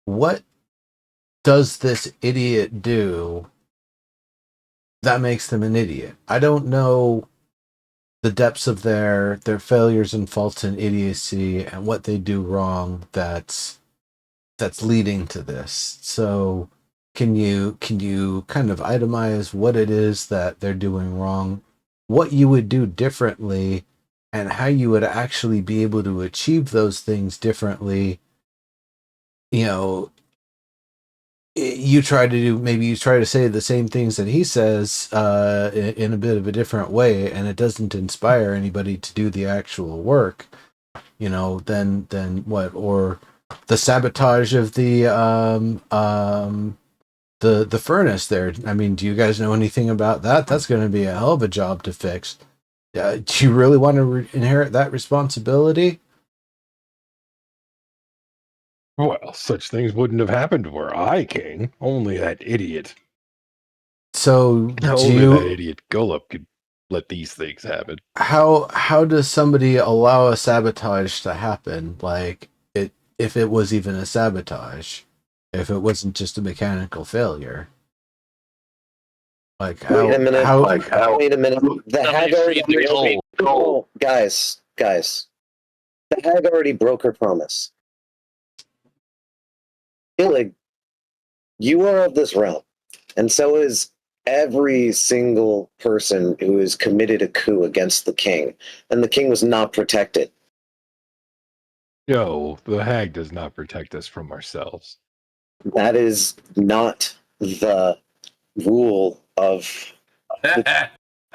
A: what does this idiot do that makes them an idiot? I don't know the depths of their failures and faults and idiocy and what they do wrong that's leading to this. So can you kind of itemize what it is that they're doing wrong, what you would do differently, and how you would actually be able to achieve those things differently? You know, you try to say the same things that he says in a bit of a different way, and it doesn't inspire anybody to do the actual work. You know, then what? Or the sabotage of the furnace there. I mean, do you guys know anything about that? That's going to be a hell of a job to fix. Do you really want to inherit that responsibility?
B: Well, such things wouldn't have happened were I king. Only that idiot.
A: So
B: Only that idiot Golub could let these things happen.
A: How does somebody allow a sabotage to happen? Like if it was even a sabotage, if it wasn't just a mechanical failure. Like how?
D: Wait a minute.
A: How?
D: Wait a minute. The hag already. Guys. The hag already broke her promise. Illig, you are of this realm, and so is every single person who has committed a coup against the king, and the king was not protected.
B: No, the hag does not protect us from ourselves.
D: That is not the rule of the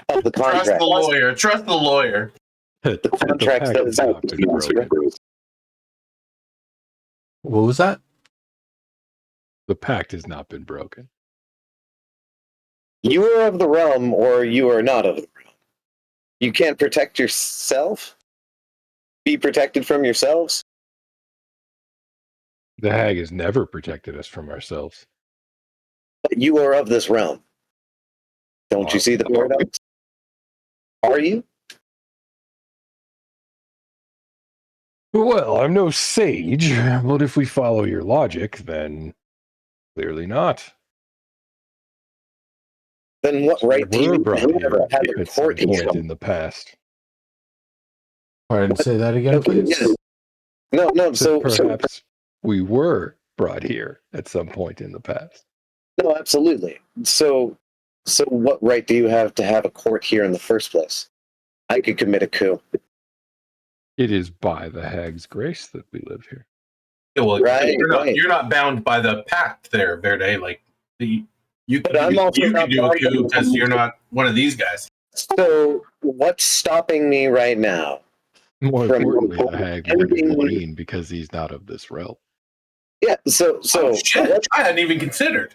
E: Trust
D: contract.
E: the lawyer. Trust the lawyer.
D: The contract
B: pact
D: says
B: has not been broken.
A: What was that?
B: The pact has not been broken.
D: You are of the realm, or you are not of the realm. You can't protect yourself? Be protected from yourselves?
B: The hag has never protected us from ourselves.
D: But you are of this realm. Don't you see the paradox? Are you?
B: Well, I'm no sage, but if we follow your logic, then clearly not.
D: Then what right do
B: We're
D: you
B: brought
D: have
B: here
D: to have a
B: at some
D: court here?
B: point in the past.
A: Pardon, say that again,
D: Okay,
A: please.
D: yes. No. So
B: Perhaps we were brought here at some point in the past.
D: no, absolutely. So what right do you have to have a court here in the first place? I could commit a coup.
B: It is by the hag's grace that we live here.
E: Yeah, well,
D: Right,
E: you're not bound by the pact there, Verde. Like you
D: But I'm also
E: can
D: not
E: do a
D: bound by
E: coup
D: the-
E: because you're not one of these guys.
D: So what's stopping me right now?
B: More
D: From
B: importantly, the hag would
D: ending-
B: intervene because he's not of this realm.
D: Yeah, so
E: Oh, shit, I hadn't even considered.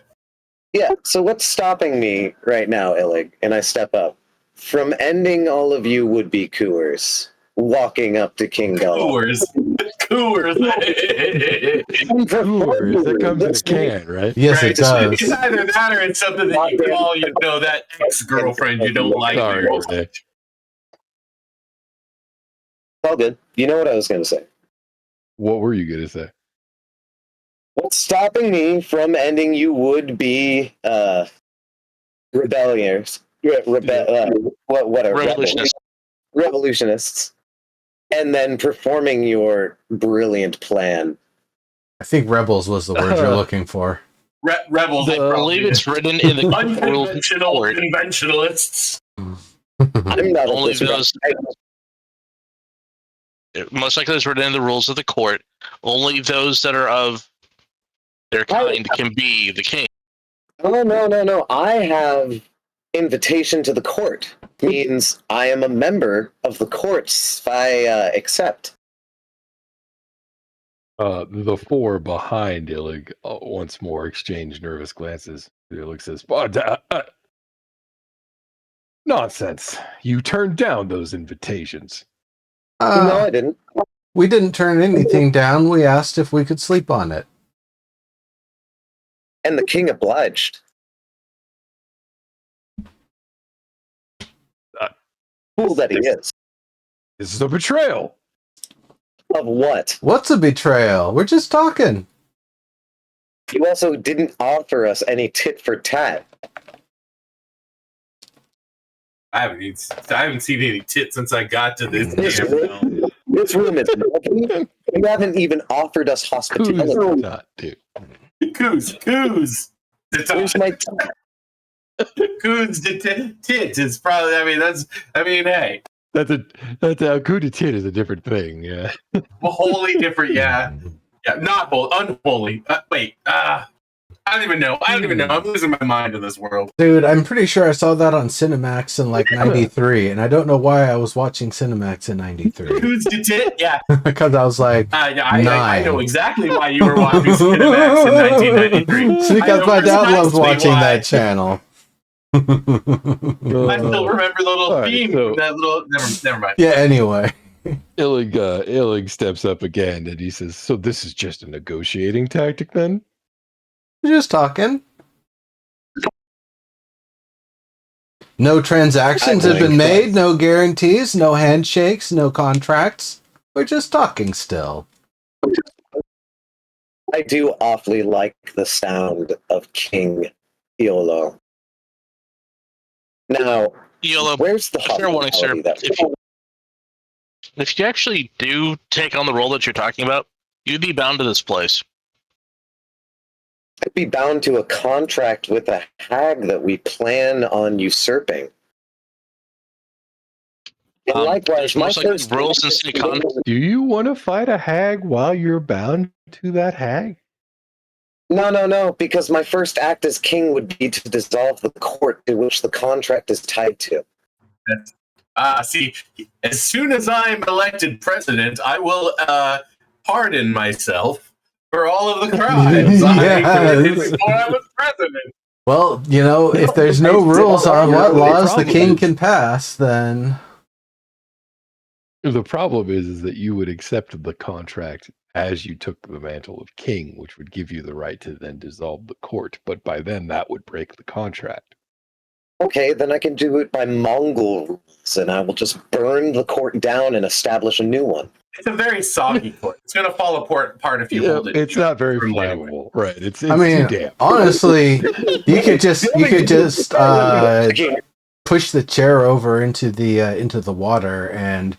D: yeah, so what's stopping me right now, Illig, and I step up, from ending all of you would-be cooers, walking up to King Golub.
E: Cooers.
B: Coolers, that comes in a can, right?
A: Yes,
E: Right?
A: it does.
E: It's either that or it's something that you call, that ex-girlfriend you don't like.
B: Sorry,
E: very
B: Verde.
E: much.
D: All good. You know what I was going to say.
B: What were you going to say?
D: What's stopping me from ending you would-be rebellions,
C: Revolutionists.
D: revolutionists, and then performing your brilliant plan?
A: I think rebels was the word you're looking for.
E: Rebels.
C: I believe it's written in the rules of the
E: unconventional
C: court.
E: conventionalists.
D: I'm not
C: Only
D: of this
C: those- Most likely it's written in the rules of the court. Only those that are of their kind can be the king.
D: No. I have Invitation to the court means I am a member of the courts if I accept.
B: The four behind Illig once more exchange nervous glances. Illig says, nonsense. You turned down those invitations.
D: No, I didn't.
A: We didn't turn anything down. We asked if we could sleep on it.
D: And the king obliged. Fool that he is.
B: This is a betrayal.
D: Of what?
A: What's a betrayal? We're just talking.
D: You also didn't offer us any tit for tat.
E: I haven't seen any tit since I got to this
D: This
E: damn
D: room, this room is lovely. You haven't even offered us hospitality.
B: Who's not, dude?
E: Coos.
D: Where's my tat?
E: Coos tit is probably. Hey,
B: That's a coup de tit is a different thing. Yeah.
E: wholly different. Yeah, not unholy. Wait, I don't even know. I'm losing my mind in this world.
A: Dude, I'm pretty sure I saw that on Cinemax in like 93, and I don't know why I was watching Cinemax in 93.
E: Coos tit, yeah.
A: Because I was like,
E: I know exactly why you were watching Cinemax in 1993.
A: It's because my dad loves watching that channel.
E: I still remember the little theme.
B: So,
E: That little. Never mind.
A: Yeah, anyway.
B: Illig steps up again and he says, so this is just a negotiating tactic then?
A: We're just talking. No transactions have been made, no guarantees, no handshakes, no contracts. We're just talking still.
D: I do awfully like the sound of King Iolo. Now,
C: Yolo,
D: where's the
C: fair warning, sir.
D: hospitality that
C: If you actually do take on the role that you're talking about, you'd be bound to this place.
D: I'd be bound to a contract with a hag that we plan on usurping? And likewise, my
C: most likely
D: first
C: rules and city conduct.
B: Do you want to fight a hag while you're bound to that hag?
D: No, because my first act as king would be to dissolve the court to which the contract is tied to.
E: See, as soon as I'm elected president, I will pardon myself for all of the crimes I committed before I was president.
A: Well, you know, if there's no rules on what laws the king can pass, then...
B: The problem is that you would accept the contract as you took the mantle of king, which would give you the right to then dissolve the court. But by then, that would break the contract.
D: Okay, then I can do it by Mongol rules, and I will just burn the court down and establish a new one.
E: It's a very soggy court. It's going to fall apart if you hold it.
B: It's not very flammable, right? It's too damp.
A: Honestly, you could just push the chair over into the water, and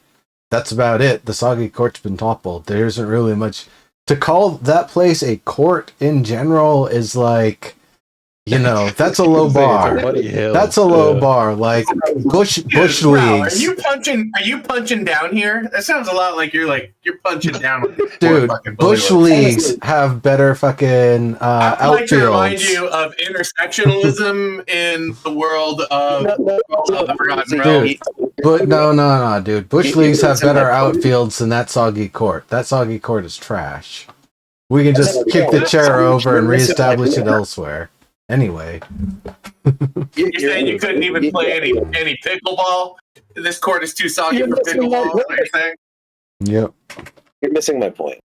A: that's about it. The soggy court's been toppled. There isn't really much to call that place a court in general. Is like, you know, that's a low bar. That's a low bar. Like bush leagues.
E: Are you punching down here? That sounds a lot like you're punching down.
A: Dude, bush leagues have better fucking
E: I'd like to remind
A: outfields.
E: you of intersectionalism in the world of the Forgotten Realms.
A: But no, dude. Bush leagues have better outfields than that soggy court. That soggy court is trash. We can just kick the chair over and reestablish it elsewhere. Anyway.
E: You're saying you couldn't even play any pickleball? This court is too soggy for pickleball, is what you're saying?
A: Yep.
D: You're missing my point.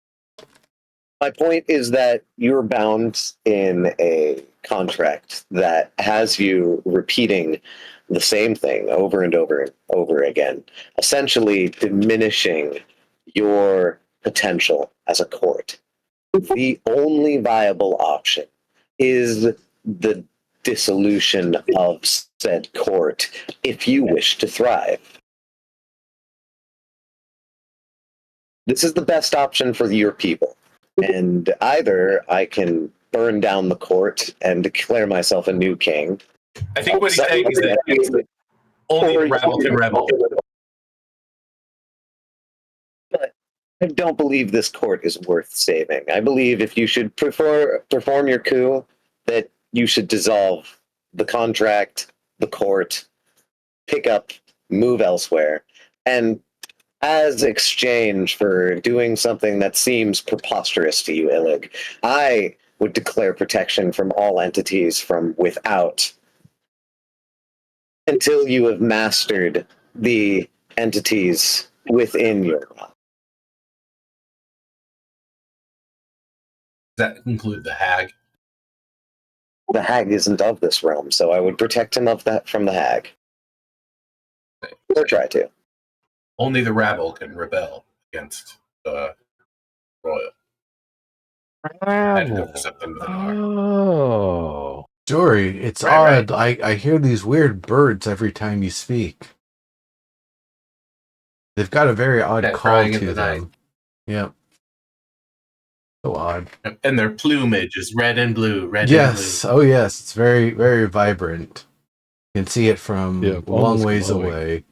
D: My point is that you're bound in a contract that has you repeating the same thing over and over and over again, essentially diminishing your potential as a court. The only viable option is the dissolution of said court if you wish to thrive. This is the best option for your people. And either I can burn down the court and declare myself a new king.
E: I think what he's saying is that it's only a rebel can rebel.
D: But I don't believe this court is worth saving. I believe if you should perform your coup, that you should dissolve the contract, the court, pick up, move elsewhere, and as exchange for doing something that seems preposterous to you, Illig, I would declare protection from all entities from without until you have mastered the entities within your realm.
E: Does that include the hag?
D: The hag isn't of this realm, so I would protect him of that from the hag. Or try to.
E: Only the rabble can rebel against the royal. I had to go for something with an R.
B: Oh.
A: Dory, it's
E: Right,
A: odd. I hear these weird birds every time you speak. They've got a very odd
E: That
A: call
E: crying in
A: to
E: the night.
A: them. Yep. So odd.
E: And their plumage is red and blue, red
A: Yes.
E: and blue.
A: Oh, yes. It's very, very vibrant. You can see it from
B: Yeah,
A: a long
B: almost
A: ways
B: glowing.
A: away.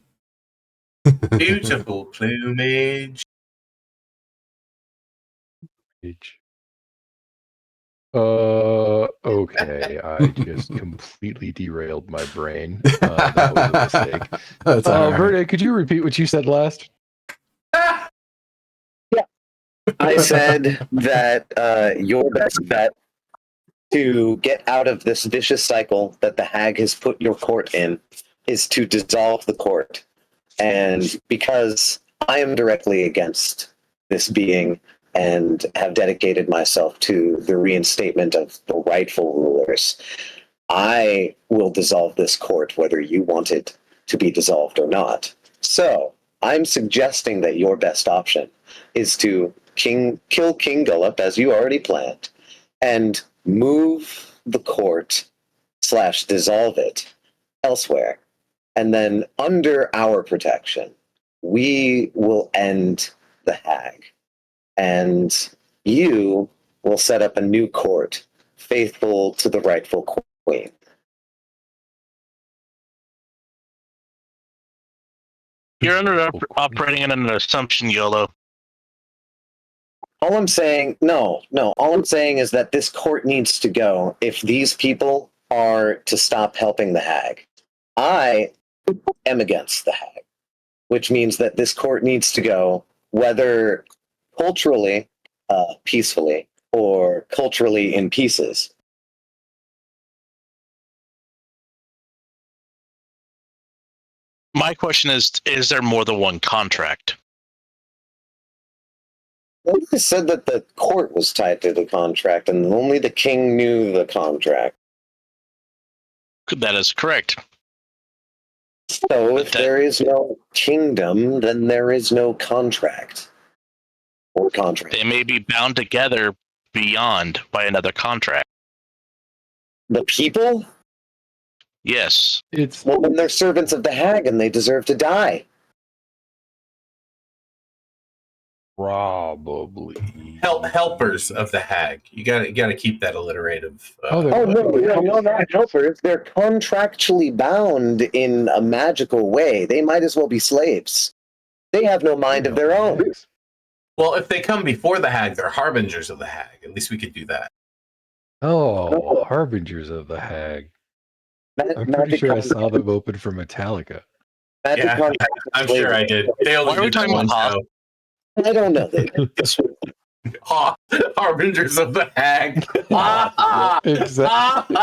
E: Beautiful plumage.
B: Okay. I just completely derailed my brain. That was a mistake.
A: That's all right.
B: Verde, could you repeat what you said last?
D: I said that your best bet to get out of this vicious cycle that the hag has put your court in is to dissolve the court. And because I am directly against this being and have dedicated myself to the reinstatement of the rightful rulers, I will dissolve this court whether you want it to be dissolved or not. So I'm suggesting that your best option is to kill King Gullop as you already planned and move the court / dissolve it elsewhere. And then under our protection, we will end the hag. And you will set up a new court faithful to the rightful queen.
C: You're operating in an assumption, YOLO.
D: All I'm saying, all I'm saying is that this court needs to go if these people are to stop helping the hag. I am against the hag, which means that this court needs to go, whether culturally, peacefully, or culturally in pieces.
C: My question is there more than one contract?
D: I said that the court was tied to the contract, and only the king knew the contract.
C: That is correct.
D: So if there is no kingdom, then there is no contract. Or contract.
C: They may be bound together beyond by another contract.
D: The people?
C: Yes.
D: Well, then they're servants of the hag, and they deserve to die.
B: Probably.
E: Helpers of the hag. You gotta keep that alliterative.
D: No, not helpers. They're contractually bound in a magical way. They might as well be slaves. They have no mind of their own.
E: Well, if they come before the hag, they're harbingers of the hag. At least we could do that.
B: Oh, harbingers of the hag. I'm pretty sure I saw them open for Metallica.
E: Yeah, I'm sure I did. They only did that one show.
D: I don't know.
E: Harbingers of the hag.
B: Exactly.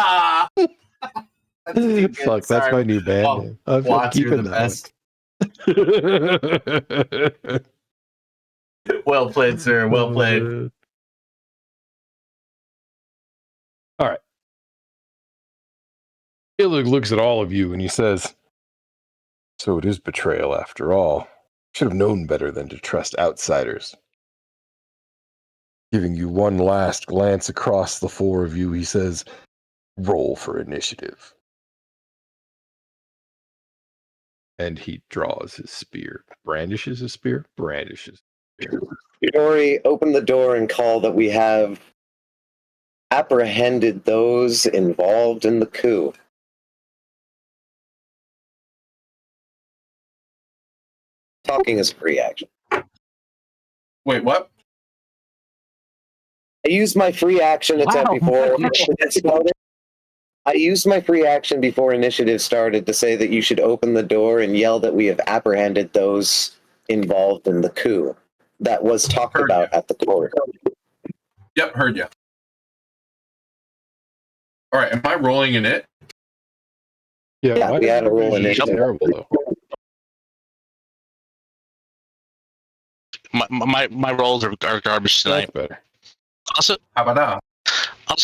B: Fuck, that's my new band name. I'm keeping that one.
E: Well played, sir. Well played.
B: All right. Illig looks at all of you and he says, "So it is betrayal after all. Should have known better than to trust outsiders." Giving you one last glance across the four of you, he says, "Roll for initiative." And he draws his spear. Brandishes his spear? Brandishes his spear.
D: Yori, open the door and call that we have apprehended those involved in the coup. Talking is a free action.
E: Wait, what?
D: I used my free action attack before. I used my free action before initiative started to say that you should open the door and yell that we have apprehended those involved in the coup that was talked
E: Heard
D: about
E: ya.
D: at the court.
E: Yep, heard you. All right, am I rolling in it?
D: Yeah,
B: why
D: we
B: does
D: had a roll
B: everybody
D: initiative.
B: terrible though?
C: My rolls are garbage tonight.
B: That's better.
C: Also,
E: How about that?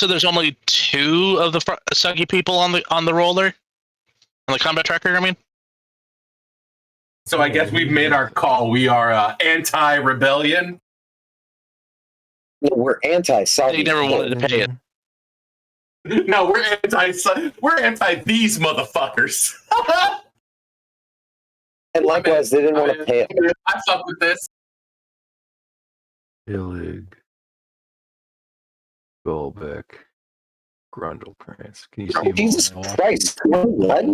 C: there's only 2 of the Suggy people on the roller, on the combat tracker. I mean,
E: So I guess we've made our call. We are anti-rebellion.
D: No, we're anti-Saudi.
C: they never wanted to pay it.
E: No, we're anti these motherfuckers.
D: And likewise, they didn't want to pay it.
E: I fuck with this.
B: Illig, Golbeck, Grundlekrantz. Can you see him?
D: Jesus
B: on that
D: Christ! What?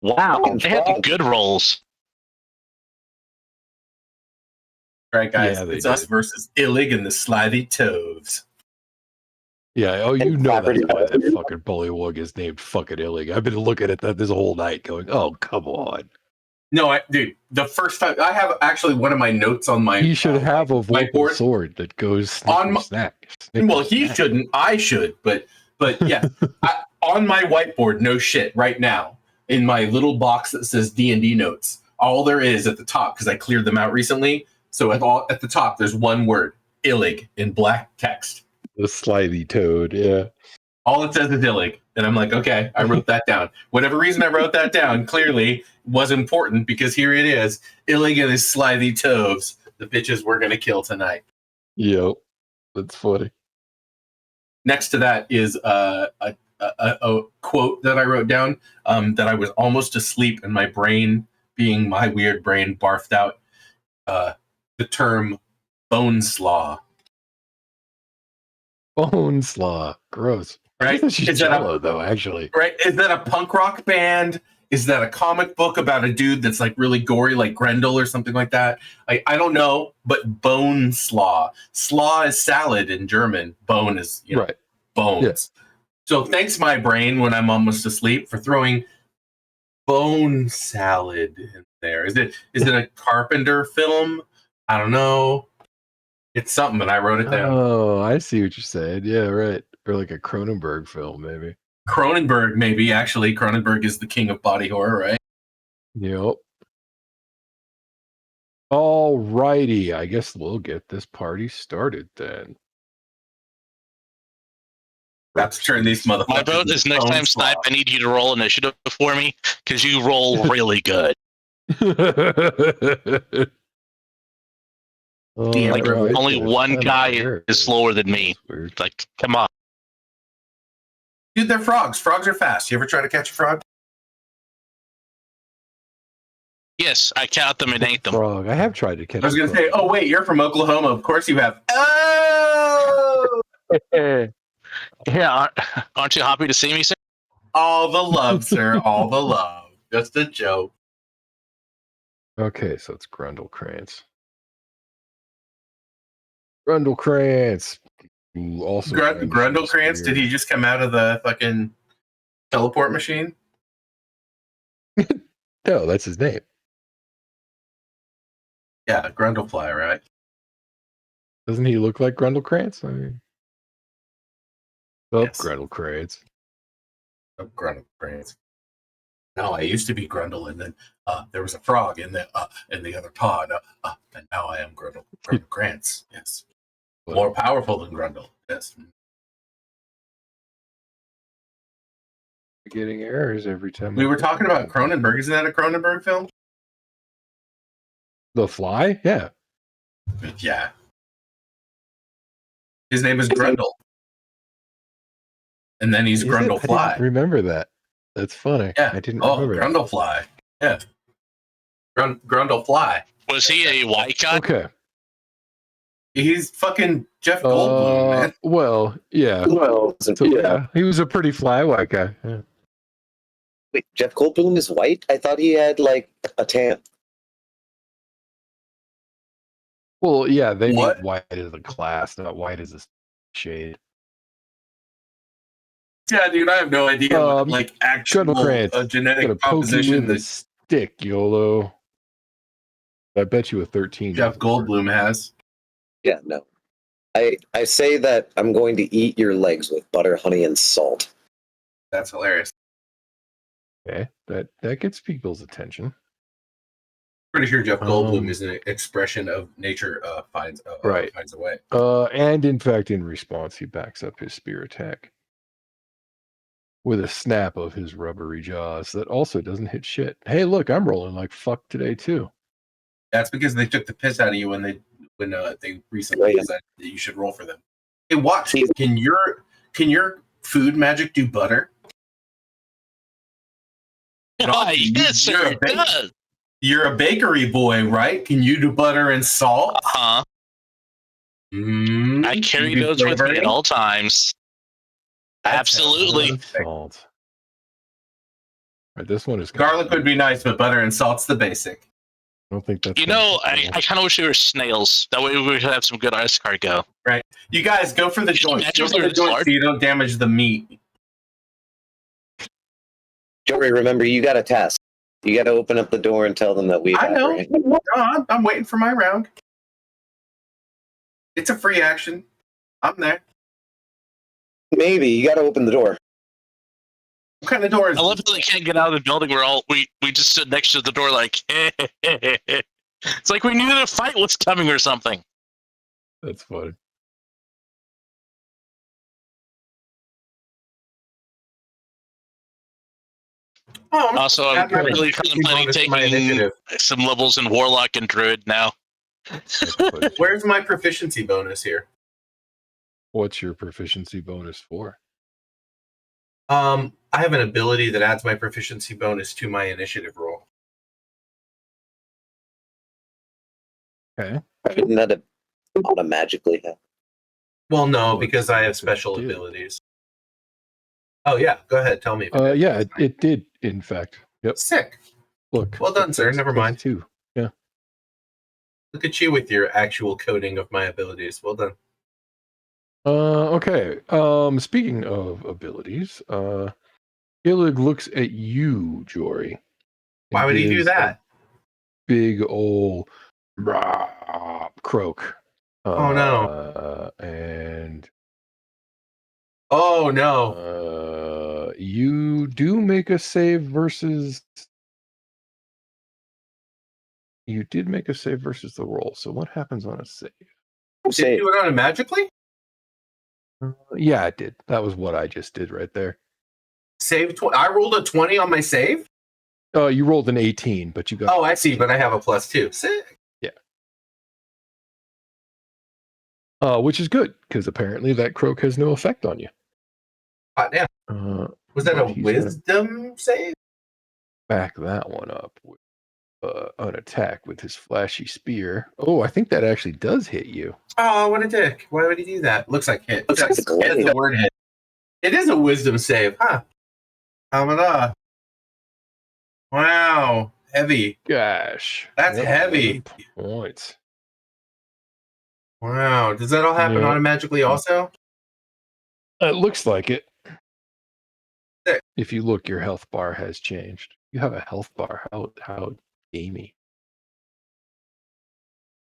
D: Wow.
C: They had some good rolls.
E: All right, guys,
B: Yeah, they
E: it's us
B: did.
E: versus Illig and the Slithy Toves.
B: Yeah, oh, you
D: And
B: know that's
D: Clapperton.
B: why that fucking bullywug is named fucking Illig. I've been looking at that this whole night going, oh, come on.
E: No, dude, the first time I have actually one of my notes on my.
B: He should have a vocal
E: whiteboard.
B: sword that goes
E: On my-
B: snack.
E: Well, he shouldn't. I should, but yeah, on my whiteboard, no shit, right now, in my little box that says D&D notes, all there is at the top, because I cleared them out recently. So at the top, there's one word, Illig, in black text.
B: The slithy toad, yeah.
E: All it says is Illig. And I'm like, okay, I wrote that down. Whatever reason I wrote that down clearly was important, because here it is. Illig and his slithy toves, the bitches we're going to kill tonight.
B: Yep. That's funny.
E: Next to that is a quote that I wrote down that I was almost asleep, and my brain, being my weird brain, barfed out the term bone slaw.
B: Bone slaw. Gross.
E: Right?
B: She's
E: Is that
B: jello, though, actually.
E: right? Is that a punk rock band? Is that a comic book about a dude that's like really gory, like Grendel or something like that? I don't know, but bone slaw. Slaw is salad in German. Bone is
B: Right.
E: bones.
B: Yeah.
E: So thanks, my brain, when I'm almost asleep, for throwing bone salad in there. Is it a Carpenter film? I don't know. It's something, and I wrote it down.
B: Oh, I see what you're saying. Yeah, right. Or like a Cronenberg film, maybe.
E: Cronenberg, maybe. Actually, Cronenberg is the king of body horror, right?
B: Yep. All righty. I guess we'll get this party started then.
E: Got to turn these motherfuckers.
C: My vote is next
E: bone
C: time,
E: slaw.
C: Snipe, I need you to roll initiative for me, because you roll really good.
E: Damn,
C: Like,
E: right,
C: only one guy is slower than me.
B: That's weird.
C: Like, come on.
E: Dude, they're frogs. Frogs are fast. You ever try to catch a frog?
C: Yes, I count them and ate them.
B: Frog. I have tried to catch
E: I was
B: a
E: going to
B: frog.
E: say, oh, wait, you're from Oklahoma. Of course you have. Oh!
C: Yeah, aren't you happy to see me, sir?
E: All the love, sir. All the love. Just a joke.
B: Okay, so it's Grundlekrantz. Grundlekrantz. Who also
E: Grundlekrantz, did he just come out of the fucking teleport machine?
B: No, that's his name.
E: Yeah, Grundlefly, right?
B: Doesn't he look like Grundlekrantz? I mean,
E: Yes.
B: Grundlekrantz.
E: Oh, Grundlekrantz. No, I used to be Grundle, and then there was a frog in the other pod, and now I am Grundlekrantz. Yes, more powerful than Grundle. Yes.
B: Getting errors every time.
E: We were talking about Cronenberg. Isn't that a Cronenberg film?
B: The Fly? Yeah.
E: Yeah. His name is Grundle. And then he's
B: Is it? I
E: Grundlefly.
B: didn't remember that. That's funny.
E: Yeah.
B: I didn't
E: Oh,
B: remember that.
E: Grundlefly. Yeah. Grundlefly.
C: Was he a white guy?
B: Okay.
E: He's fucking Jeff Goldblum, man.
B: Well, yeah.
D: Well,
B: So, yeah. He was a pretty fly white guy. Yeah.
D: wait, Jeff Goldblum is white? I thought he had like a tan.
B: Well, yeah, they
E: What?
B: mean white as a class, not white as a shade.
E: Yeah, dude, I have no idea what, like, actual
B: Shuttlecrantz,
E: genetic
B: gonna poke you
E: composition
B: with a
E: that
B: stick, YOLO. I bet you a 13.
E: Jeff Goldblum has.
D: Yeah, no. I say that I'm going to eat your legs with butter, honey, and salt.
E: That's hilarious.
B: Okay, that gets people's attention.
E: Pretty sure Jeff Goldblum is an expression of nature finds a way.
B: And in fact, in response, he backs up his spear attack with a snap of his rubbery jaws that also doesn't hit shit. Hey, look, I'm rolling like fuck today too.
E: That's because they took the piss out of you when they recently decided that you should roll for them. Hey, watch. Can your food magic do butter?
C: Yes, sir, it does.
E: You're a bakery boy, right? Can you do butter and salt?
C: Uh-huh. I carry those with me at all times. Absolutely.
B: Salt. Right, this one is
E: garlic would be nice, but butter and salt's the basic.
B: I don't think that's.
C: You know, I kind of wish we were snails. That way we would have some good escargot.
E: Right. You guys go for the joints. Go for the joints so you don't damage the meat.
D: Jory, remember, you got a task. You got to open up the door and tell them that we.
E: I know. I'm waiting for my round. It's a free action. I'm there.
D: Maybe you got to open the door.
E: What kind of door is?
C: I love that they can't get out of the building. We just stood next to the door like. It's like we knew that a fight was coming or something.
B: That's funny.
C: Also, I'm really contemplating taking some levels in Warlock and Druid now.
E: Where's my proficiency bonus here?
B: What's your proficiency bonus for?
E: I have an ability that adds my proficiency bonus to my initiative roll.
B: Okay.
D: Isn't that automatically happen?
E: Well, no, because I have special abilities. Oh, yeah. Go ahead. Tell me.
B: Yeah, it did, in fact. Yep.
E: Sick.
B: Look.
E: Well done, sir. Never mind.
B: Too. Yeah.
E: Look at you with your actual coding of my abilities. Well done.
B: Okay. Speaking of abilities, Illig looks at you, Jory.
E: Why would he do that?
B: Big ol' croak.
E: Oh no.
B: And
E: oh no.
B: You do make a save versus. You did make a save versus the roll. So what happens on a save?
E: Did you do it automatically?
B: Yeah, it did. That was what I just did right there.
E: Save 20. I rolled a 20 on my save?
B: Oh, you rolled an 18, but you got.
E: Oh, I see. But I have a +2. Sick.
B: Yeah. Which is good because apparently that croak has no effect on you.
E: Yeah. Was that a wisdom save?
B: Back that one up with an attack with his flashy spear. Oh, I think that actually does hit you.
E: Oh, what a dick. Why would he do that? Looks like hit. Looks like the word hit. It is a wisdom save, huh? Hamada. Wow. Heavy.
B: Gosh.
E: That's heavy.
B: Points.
E: Wow. Does that all happen automatically also?
B: It looks like it.
E: Sick.
B: If you look, your health bar has changed. You have a health bar. How gamey.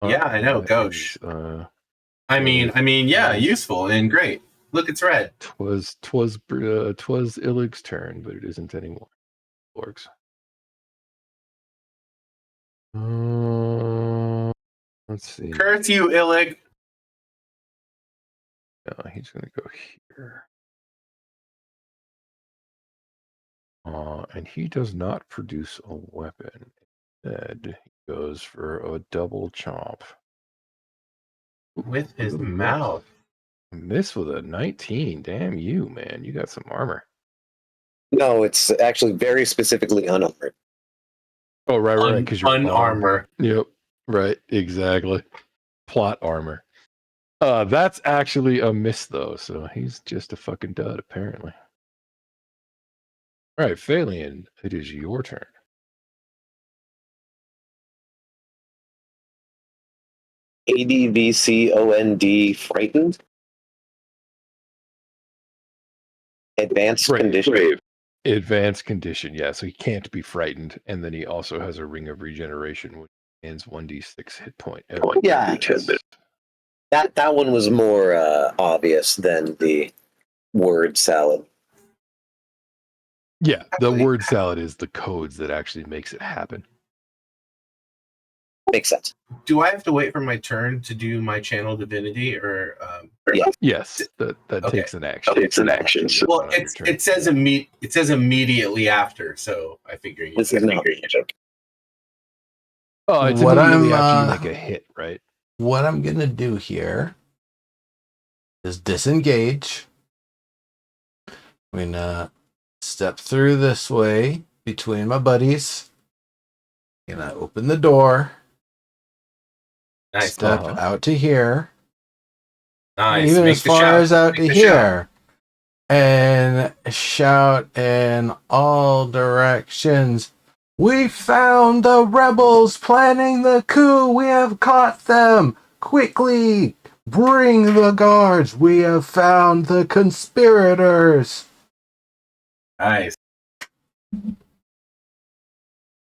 E: Yeah, I know. Gosh. I mean, yeah, useful and great. Look, it's red.
B: Twas Illig's turn, but it isn't anymore. Orcs. Let's see.
E: Curse you, Illig.
B: No, he's gonna go here. And he does not produce a weapon. Instead, he goes for a double chomp.
E: With his mouth.
B: Miss with a 19. Damn you, man. You got some armor.
D: No, it's actually very specifically unarmored.
B: Oh, right. Because you're
E: unarmored.
B: Yep. Right. Exactly. Plot armor. That's actually a miss, though. So he's just a fucking dud, apparently. All right, Faerly, it is your turn.
D: ADVCOND frightened? Advanced
B: Brave.
D: condition.
B: Advanced condition, yeah. So he can't be frightened, and then he also has a ring of regeneration, which gains 1d6 hit point.
D: Yeah, that one was more obvious than the word salad.
B: Yeah, the
E: Actually-
B: word salad is the codes that actually makes it happen.
D: Makes sense.
E: Do I have to wait for my turn to do my channel divinity, or
B: Yes, that
E: Okay.
B: takes an action.
F: It's an action.
B: So
E: well,
B: on your
E: it
B: turn.
E: says it says immediately after, so I figure you.
D: This is not.
B: Oh, it's
A: What
B: immediately
A: I'm,
B: after you make a hit, right?
A: What I'm gonna do here is disengage. I'm gonna step through this way between my buddies. Gonna open the door.
E: Nice,
A: Step
B: Uh-huh.
A: out to here.
E: nice.
A: Even
E: Make
A: as
E: the
A: far
E: shout.
A: as out
E: Make
A: to
E: the shout.
A: here. And shout in all directions. We found the rebels planning the coup. We have caught them. Quickly, bring the guards. We have found the conspirators.
E: Nice.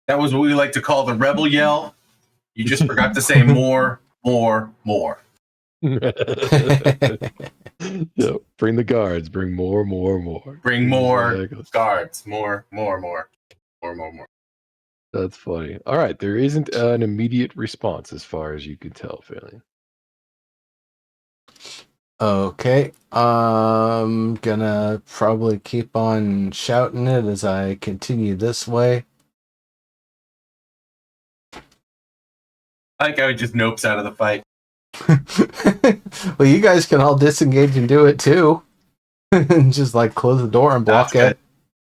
E: That was what we like to call the rebel yell. You just forgot to say more, more, more.
B: Yep. Bring the guards. Bring more.
E: Bring more
B: Exactly.
E: guards. More.
B: That's funny. All right, there isn't an immediate response as far as you can tell, Faerly.
A: Okay, gonna probably keep on shouting it as I continue this way.
E: I like how he just nopes out of the fight.
A: Well, you guys can all disengage and do it too. And just like close the door and block
E: That's
A: it.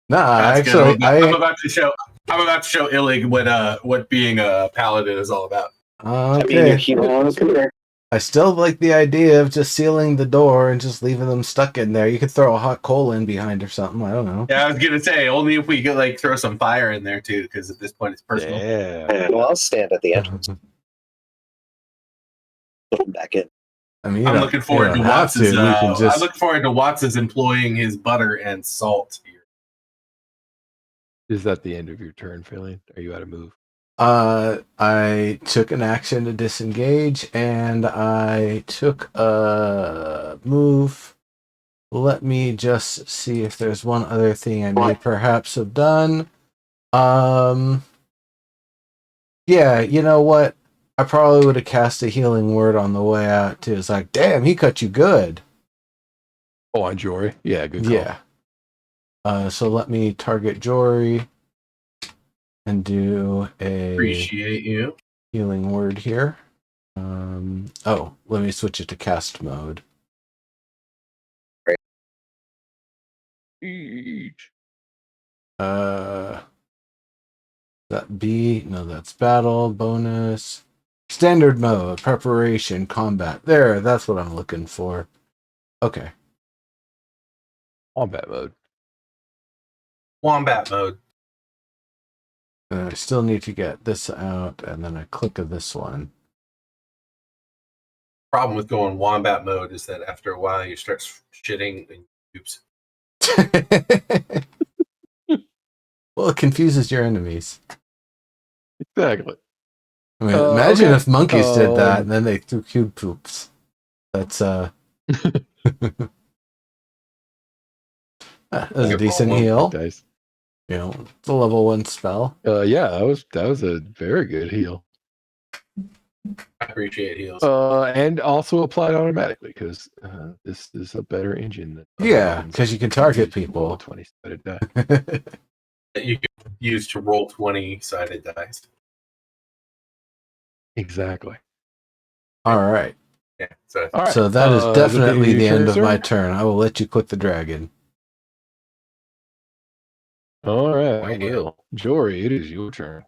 A: Nah,
E: That's
A: actually,
E: good. I'm about to show Illig what being a paladin is all about.
A: okay.
D: Come
A: I still like the idea of just sealing the door and just leaving them stuck in there. You could throw a hot coal in behind or something. I don't know.
E: Yeah, I was gonna say only if we could like throw some fire in there too, because at this point it's personal.
B: Yeah.
D: Well, I'll stand at the entrance. Put him back in.
A: I mean,
E: I'm looking forward to Watts's.
A: We can just.
E: I look forward to Watts's employing his butter and salt here.
B: Is that the end of your turn, Faerly? Are you out of move?
A: I took an action to disengage, and I took a move. Let me just see if there's one other thing I may perhaps have done. Yeah, you know what? I probably would have cast a healing word on the way out too. It's like, damn, he cut you good.
B: Oh, on Jory? Yeah, good call.
A: Yeah. So let me target Jory and do a
E: Appreciate you.
A: healing word here. Let me switch it to cast mode. That B, no, that's battle, bonus, standard mode, preparation, combat. There, that's what I'm looking for. Okay.
B: Combat mode.
E: Wombat mode.
A: I still need to get this out, and then I click of this one.
E: Problem with going wombat mode is that after a while you start shitting and oops.
A: Well, it confuses your enemies.
B: Exactly.
A: I mean, imagine
B: okay.
A: if monkeys did that, and then they threw cube poops. That's that was a decent heal.
B: Dice.
A: You know, it's a level 1 spell.
B: Yeah, that was a very good heal.
E: I appreciate heals.
B: And also applied automatically because this is a better engine than
A: Yeah, because you can target
B: roll
A: people.
B: 20-sided die.
E: That you can use to roll 20-sided dice.
B: Exactly.
A: All right.
E: Yeah. So
B: All right.
A: So that is definitely the end of my
B: turn.
A: turn. I will let you click the dragon.
B: All right, I
E: Right.
B: will. Jory, it is your turn.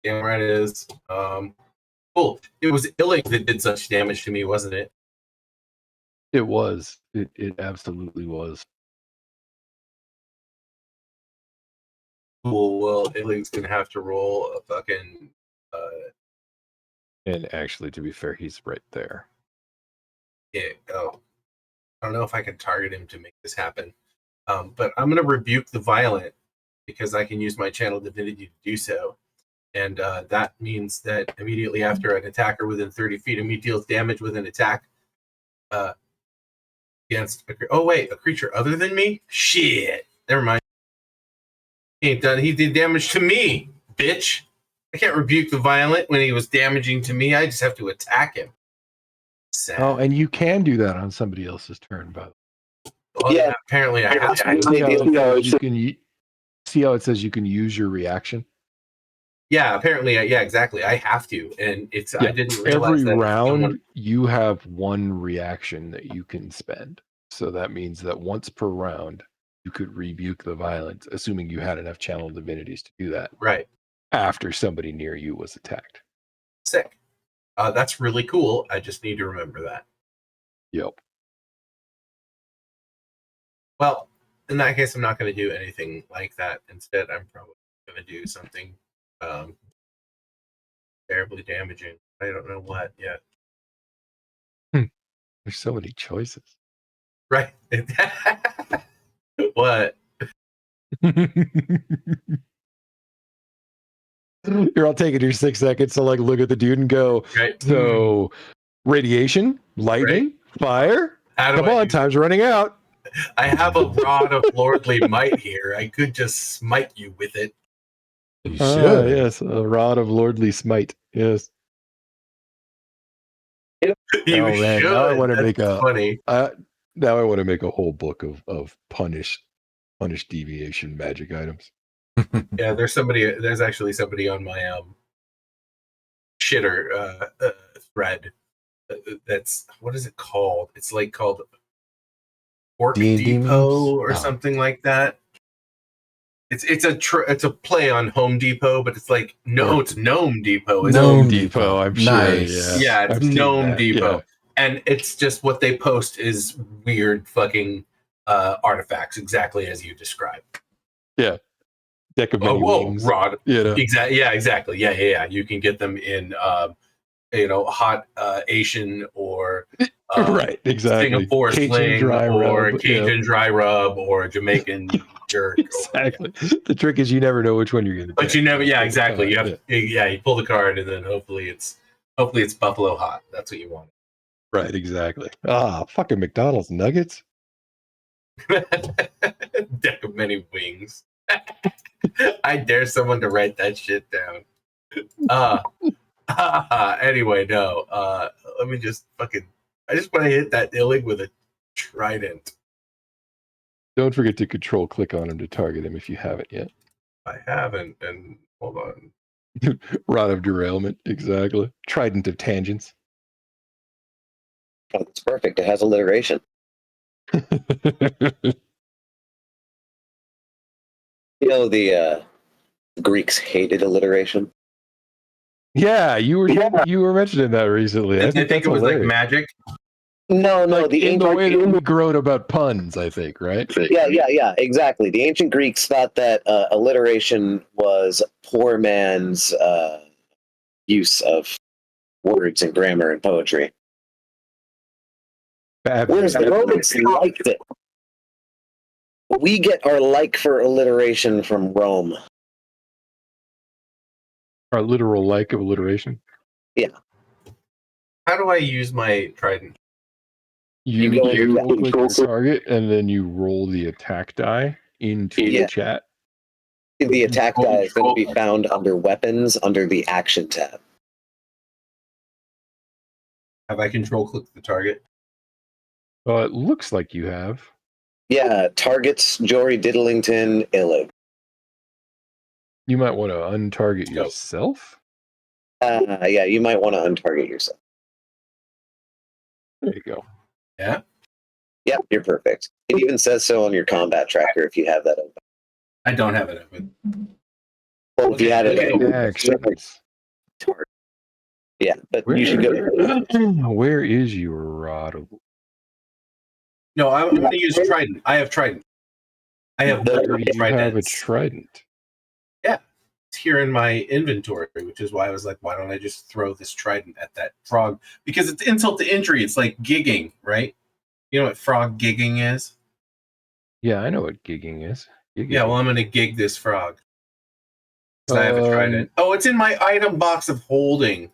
E: damn right it is. Cool. It was Illig that did such damage to me, wasn't it?
B: It was. It absolutely was.
E: Cool. Well, Illig's gonna have to roll a fucking
B: And actually, to be fair, he's right there.
E: yeah. Oh. I don't know if I can target him to make this happen. But I'm going to rebuke the violent because I can use my channel divinity to do so. And that means that immediately after an attacker within 30 feet of me deals damage with an attack against a creature other than me? Shit. Never mind. He ain't done. He did damage to me, bitch. I can't rebuke the violent when he was damaging to me. I just have to attack him. Sad.
B: Oh, and you can do that on somebody else's turn, by the way.
E: Well, yeah, apparently I have to.
B: See how it says you can use your reaction?
E: Yeah, apparently, yeah, exactly. I have to, and it's. I didn't realize
B: every
E: that
B: round you have one reaction that you can spend. So that means that once per round, you could rebuke the violence, assuming you had enough channel divinities to do that.
E: Right.
B: After somebody near you was attacked.
E: Sick. That's really cool. I just need to remember that.
B: Yep.
E: Well, in that case, I'm not going to do anything like that. Instead, I'm probably going to do something terribly damaging. I don't know what yet.
B: There's so many choices.
E: Right. What?
B: You're all taking your 6 seconds to like look at the dude and go,
E: Right.
B: So radiation, lightning, fire. Come on, time's running out.
E: I have a rod of lordly might here. I could just smite you with it.
A: You should.
B: Yes, a rod of lordly smite. Yes.
E: You
B: man,
E: should.
B: now I want to
E: That's
B: make a
E: funny.
B: now I want to make a whole book of punish deviation magic items.
E: Yeah, there's actually somebody on my shitter thread that's, what is it called? It's like called Orc Depot or something like that. It's a play on Home Depot, but it's like it's Gnome Depot.
B: Gnome Depot, I'm sure.
A: Nice.
E: Yeah, it's Gnome Depot.
B: Yeah.
E: And it's just what they post is weird fucking artifacts, exactly as you described.
B: Yeah. Deck of many wings.
E: Rod.
B: Exactly.
E: Yeah, exactly. Yeah. You can get them in hot Asian or
B: right, exactly.
E: Singapore
B: Cajun
E: sling
B: dry
E: or
B: rub,
E: Cajun dry rub or Jamaican jerk.
B: Exactly. The trick is you never know which one you're going to.
E: But you never. Yeah, exactly. You pull the card and then hopefully it's buffalo hot. That's what you want.
B: Right, exactly. Fucking McDonald's nuggets.
E: Deck of many wings. I dare someone to write that shit down. Anyway, no. Let me just I just want to hit that illig with a trident.
B: Don't forget to click on him to target him if you haven't yet.
E: I haven't, and hold on.
B: Rod of derailment, exactly. Trident of tangents.
D: Oh, that's perfect. It has alliteration. You know, the Greeks hated alliteration.
B: Yeah, you were mentioning that recently.
E: I think it was hilarious. Like magic.
D: No,
B: like
D: the
B: in the way that we grown about puns, I think, right?
D: Yeah, exactly. The ancient Greeks thought that alliteration was poor man's use of words and grammar and poetry. Whereas the Romans liked it. We get our like for alliteration from Rome.
B: Our literal like of alliteration?
D: Yeah.
E: How do I use my trident?
B: You click your target and then you roll the attack die into the chat.
D: The attack die is going to be found under weapons under the action tab.
E: Have I control clicked the target?
B: It looks like you have.
D: Yeah, targets Jory Diddlington Illig.
B: You might want to untarget yourself.
D: Yeah, you might want to untarget yourself.
B: There you go.
E: Yeah?
D: Yeah, you're perfect. It even says so on your combat tracker if you have that open.
E: I don't have it open.
D: Well, if you had it open. Yeah, but you should go.
B: Where is your rod of...
E: No, I'm going to use trident. I have trident. I have
B: You have a trident.
E: Yeah. It's here in my inventory, which is why I was like, why don't I just throw this trident at that frog? Because it's insult to injury. It's like gigging, right? You know what frog gigging is?
B: Yeah, I know what gigging is.
E: Yeah, well, I'm going to gig this frog. I haven't tried it. Oh, it's in my item box of holding.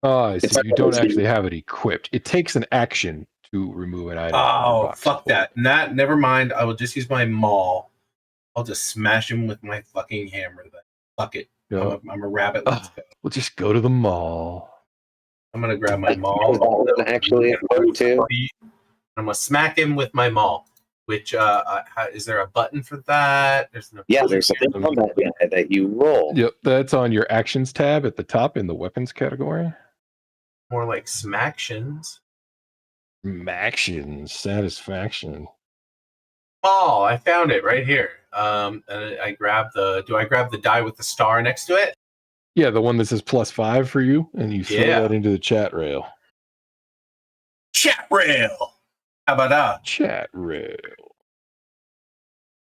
B: Oh, I see. You don't actually have it equipped. It takes an action to remove an item. From your
E: Oh,
B: box
E: fuck that. Never mind. I will just use my maul. I'll just smash him with my fucking hammer. Then. Fuck it.
B: Yep.
E: I'm a rabbit. Let's go.
B: We'll just go to the mall.
E: I'm going to grab my maul.
D: Actually, too.
E: I'm going to smack him with my maul. Which, is there a button for that? There's no.
D: Yeah, there's a thing on that guy that you roll.
B: Yep, that's on your actions tab at the top in the weapons category.
E: More like smactions.
B: Actions, satisfaction.
E: Oh, I found it right here. And I grab the. Do I grab the die with the star next to it?
B: Yeah, the one that says +5 for you, and you throw
E: Yeah.
B: that into the chat rail.
E: Chat rail. How about that?
B: Chat rail.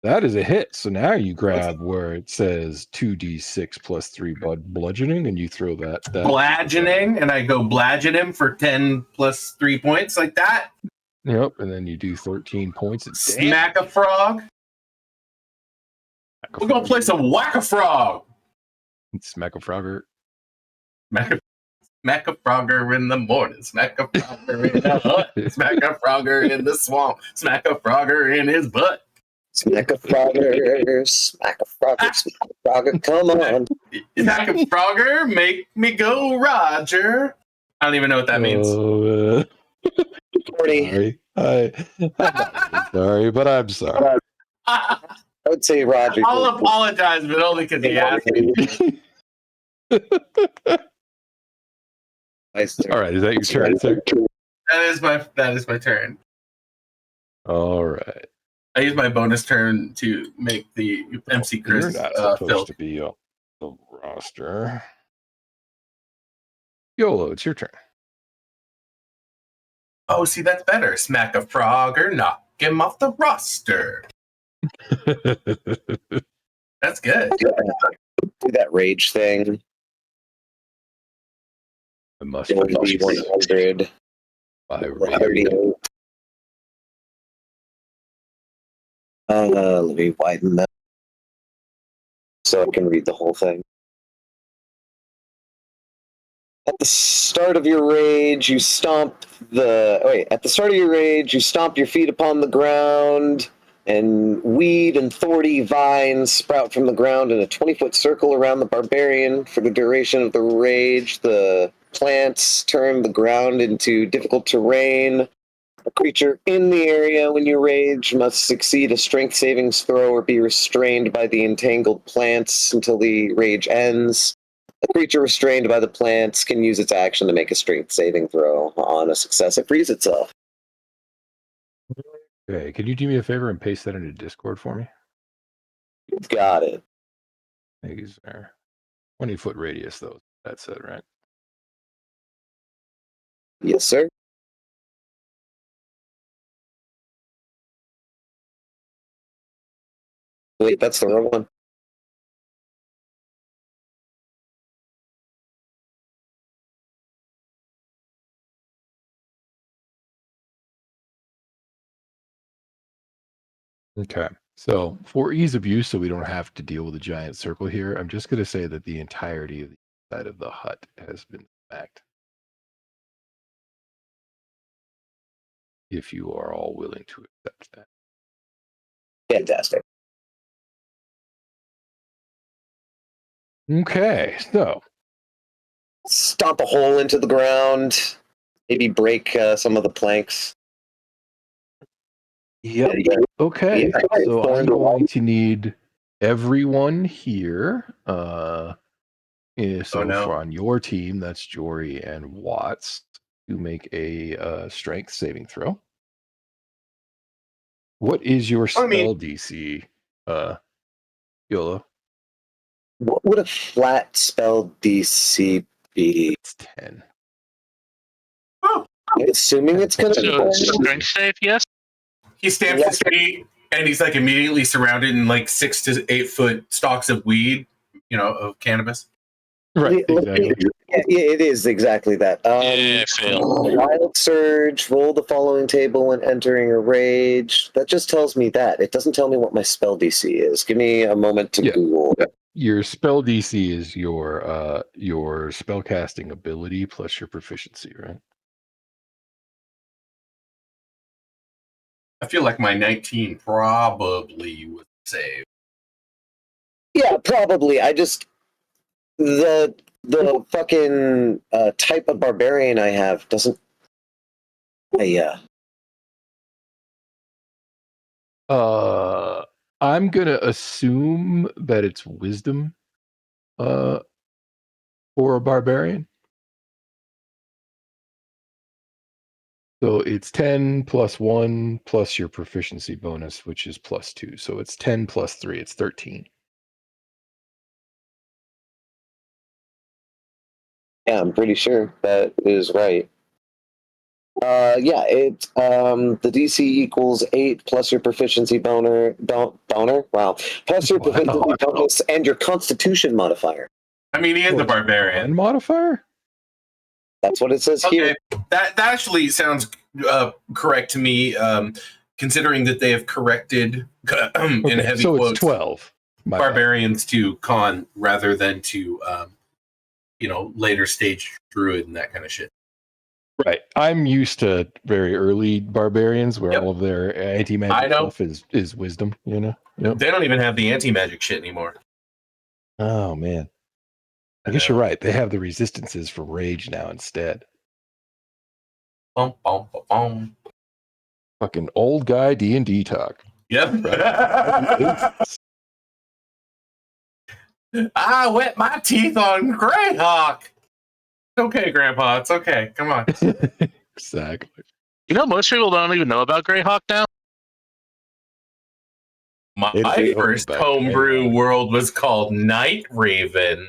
B: That is a hit. So now you grab where it says 2d6 plus 3 bludgeoning, and you throw that.
E: Bludgeoning, and I go bludgeon him for 10 plus 3 points like that.
B: Yep, and then you do 13 points.
E: Smack a frog. We're gonna play some whack a frog.
B: Smack a frogger.
E: Smack a frogger in the morning. Smack a frogger in the hut. Smack a frogger in the swamp. Smack a frogger in his butt.
D: Smack a frogger, smack a frogger, smack a frogger, come on.
E: Smack a frogger, make me go, Roger. I don't even know what that means.
B: Sorry. I'm not sorry, but I'm sorry.
D: I would say Roger.
E: I'll apologize, but only because he asked me.
B: All right, is that your turn, sir?
E: That is my turn.
B: All right.
E: I use my bonus turn to make the MC Chris
B: You're not supposed
E: fill.
B: to be on the roster. YOLO, it's your turn.
E: Oh, see, that's better. Smack a frogger, knock him off the roster. That's good.
D: Do that rage thing.
B: I must
D: It would be 100.
B: by
D: 30. Let me widen that so I can read the whole thing. At the start of your rage, you stomp At the start of your rage, you stomp your feet upon the ground, and weed and thorny vines sprout from the ground in a 20-foot circle around the barbarian. For the duration of the rage, the plants turn the ground into difficult terrain. A creature in the area when you rage must succeed a strength savings throw or be restrained by the entangled plants until the rage ends. A creature restrained by the plants can use its action to make a strength saving throw. On a success, it frees itself.
B: Okay, can you do me a favor and paste that into Discord for me?
D: Got it.
B: Thank you, sir. 20-foot radius, though. That's it, right?
D: Yes, sir. Wait, that's the wrong one.
B: Okay. So for ease of use, so we don't have to deal with a giant circle here, I'm just going to say that the entirety of the side of the hut has been smacked. If you are all willing to accept that.
D: Fantastic.
B: Okay, so
D: Stomp a hole into the ground. Maybe break some of the planks.
B: yep. Okay, so I'm going to need everyone here. So for on your team, that's Jory and Watts, to make a strength saving throw. What is your spell DC, YOLO?
D: What would a flat spell DC be?
B: It's 10.
E: Oh.
D: I'm assuming it's going to
C: So,
D: be
C: strength save, yes?
E: He stamps his feet, and he's like immediately surrounded in like 6 to 8 foot stalks of weed, of cannabis.
B: Right, exactly.
D: Yeah, it is exactly that.
C: Yeah, fail.
D: Wild Surge, roll the following table when entering a rage. That just tells me that. It doesn't tell me what my spell DC is. Give me a moment to
B: Yeah.
D: Google.
B: Your spell DC is your spellcasting ability plus your proficiency, right?
E: I feel like my 19 probably would save.
D: Yeah, probably. I just the fucking type of barbarian I have doesn't.
B: I'm gonna assume that it's wisdom, for a barbarian. So it's 10 plus 1 plus your proficiency bonus, which is plus 2. So it's 10 plus 3. It's 13.
D: Yeah, I'm pretty sure that is right. Yeah, the DC equals 8 plus your proficiency boner. Wow, plus your proficiency bonus and your Constitution modifier.
E: I mean, he is a barbarian.
B: One modifier?
D: That's what it says here.
E: That actually sounds correct to me, considering that they have corrected in heavy
B: so
E: quotes
B: it's 12.
E: Barbarians to con rather than to later stage druid and that kind of shit.
B: Right. I'm used to very early barbarians where
E: Yep.
B: all of their anti-magic stuff is wisdom, you know? Yep.
E: They don't even have the anti-magic shit anymore.
B: Oh, man. I guess you're right. They have the resistances for rage now instead.
E: Bum, bum, bum, bum.
B: Fucking old guy D&D talk.
E: Yep. I wet my teeth on Greyhawk. Okay, Grandpa. It's okay. Come on.
B: Exactly.
C: You know, most people don't even know about Greyhawk now.
E: My first homebrew world was called Night Raven.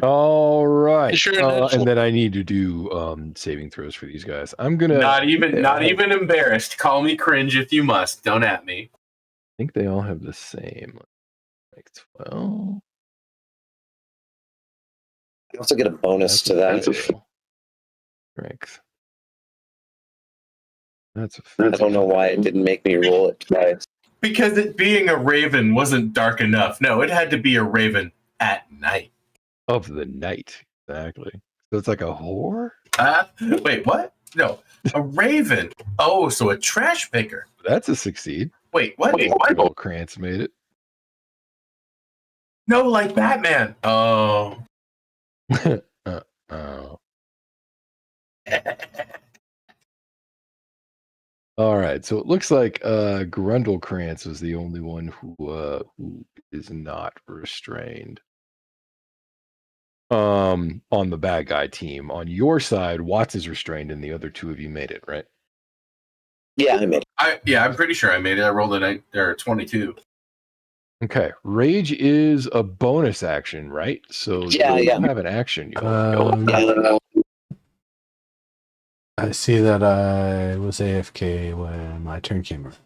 B: All right.
C: Sure
B: and then I need to do saving throws for these guys. I'm gonna
E: not even embarrassed. Call me cringe if you must. Don't at me.
B: I think they all have the same. Like 12.
D: You also get a bonus to that.
B: Strength. That's
D: I don't know why it didn't make me roll it twice.
E: Because it being a raven wasn't dark enough. No, it had to be a raven at night.
B: Of the night, exactly. So it's like a whore?
E: Wait, what? No, a raven. Oh, so a trash picker.
B: That's a succeed.
E: Wait, what?
B: Old Krantz made it.
E: No, like Batman. Oh.
B: Oh. All right, so it looks like Grundlekrantz was the only one who is not restrained. On the bad guy team. On your side, Watts is restrained, and the other two of you made it, right?
D: Yeah, I made it.
E: I'm pretty sure I made it. I rolled a 22.
B: Okay, rage is a bonus action, right? So you don't have an action.
A: I see that I was AFK when my turn came around.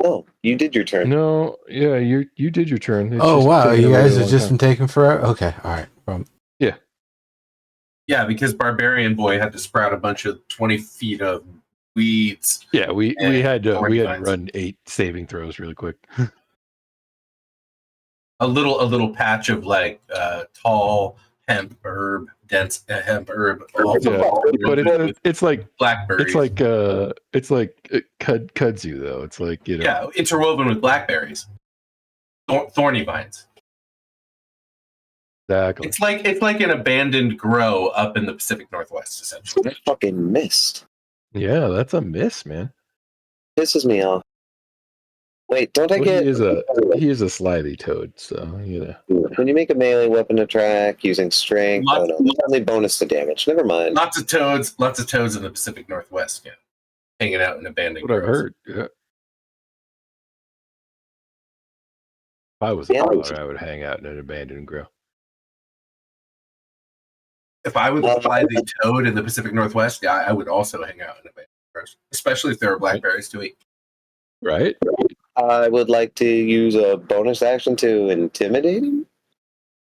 D: Oh, you did your turn.
B: No, yeah, you did your turn. It's
A: Oh
B: just
A: wow,
B: taking
A: you
B: a
A: guys
B: really
A: have
B: long
A: just
B: time.
A: been taking forever. Okay, all right.
E: Yeah, because Barbarian Boy had to sprout a bunch of 20 feet of weeds.
B: Yeah, we had to
E: vines.
B: run 8 saving throws really quick.
E: A little patch of like tall hemp herb, dense hemp herb.
B: But it's like
E: blackberries.
B: It's like kudzu though. It's like
E: Yeah, interwoven with blackberries, thorny vines.
B: Exactly.
E: It's like an abandoned grow up in the Pacific Northwest, essentially.
D: I fucking missed.
B: Yeah, that's a miss, man.
D: Pisses me off. Wait, don't I get?
B: He is a slimy toad, so
D: When you make a melee weapon attack using strength, it's only bonus to damage. Never mind.
E: Lots of toads in the Pacific Northwest, yeah, hanging out in abandoned
B: what I've
E: grows.
B: heard. Yeah. If I was a father, I would hang out in an abandoned grow.
E: If I was to fly the toad in the Pacific Northwest, I would also hang out in abandoned grows, especially if there were blackberries to eat.
B: Right?
D: I would like to use a bonus action to intimidate him.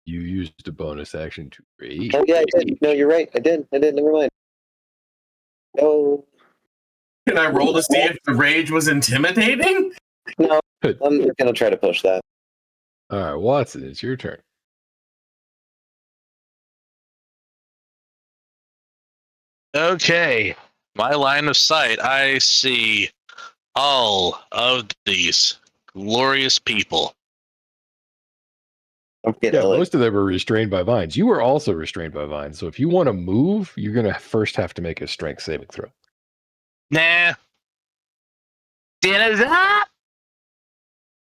B: You used a bonus action to rage.
D: Oh yeah, I did. No, you're right. I did. Never mind. No,
E: Can I roll to see if the rage was intimidating?
D: no. I'm not gonna try to push that.
B: All right, Watson, it's your turn.
C: Okay. My line of sight, I see all of these glorious people.
D: Don't forget
B: Yeah,
D: Illig.
B: most of them are restrained by vines. You were also restrained by vines. So if you want to move, you're going to first have to make a strength saving throw.
C: Nah. Dinner's up!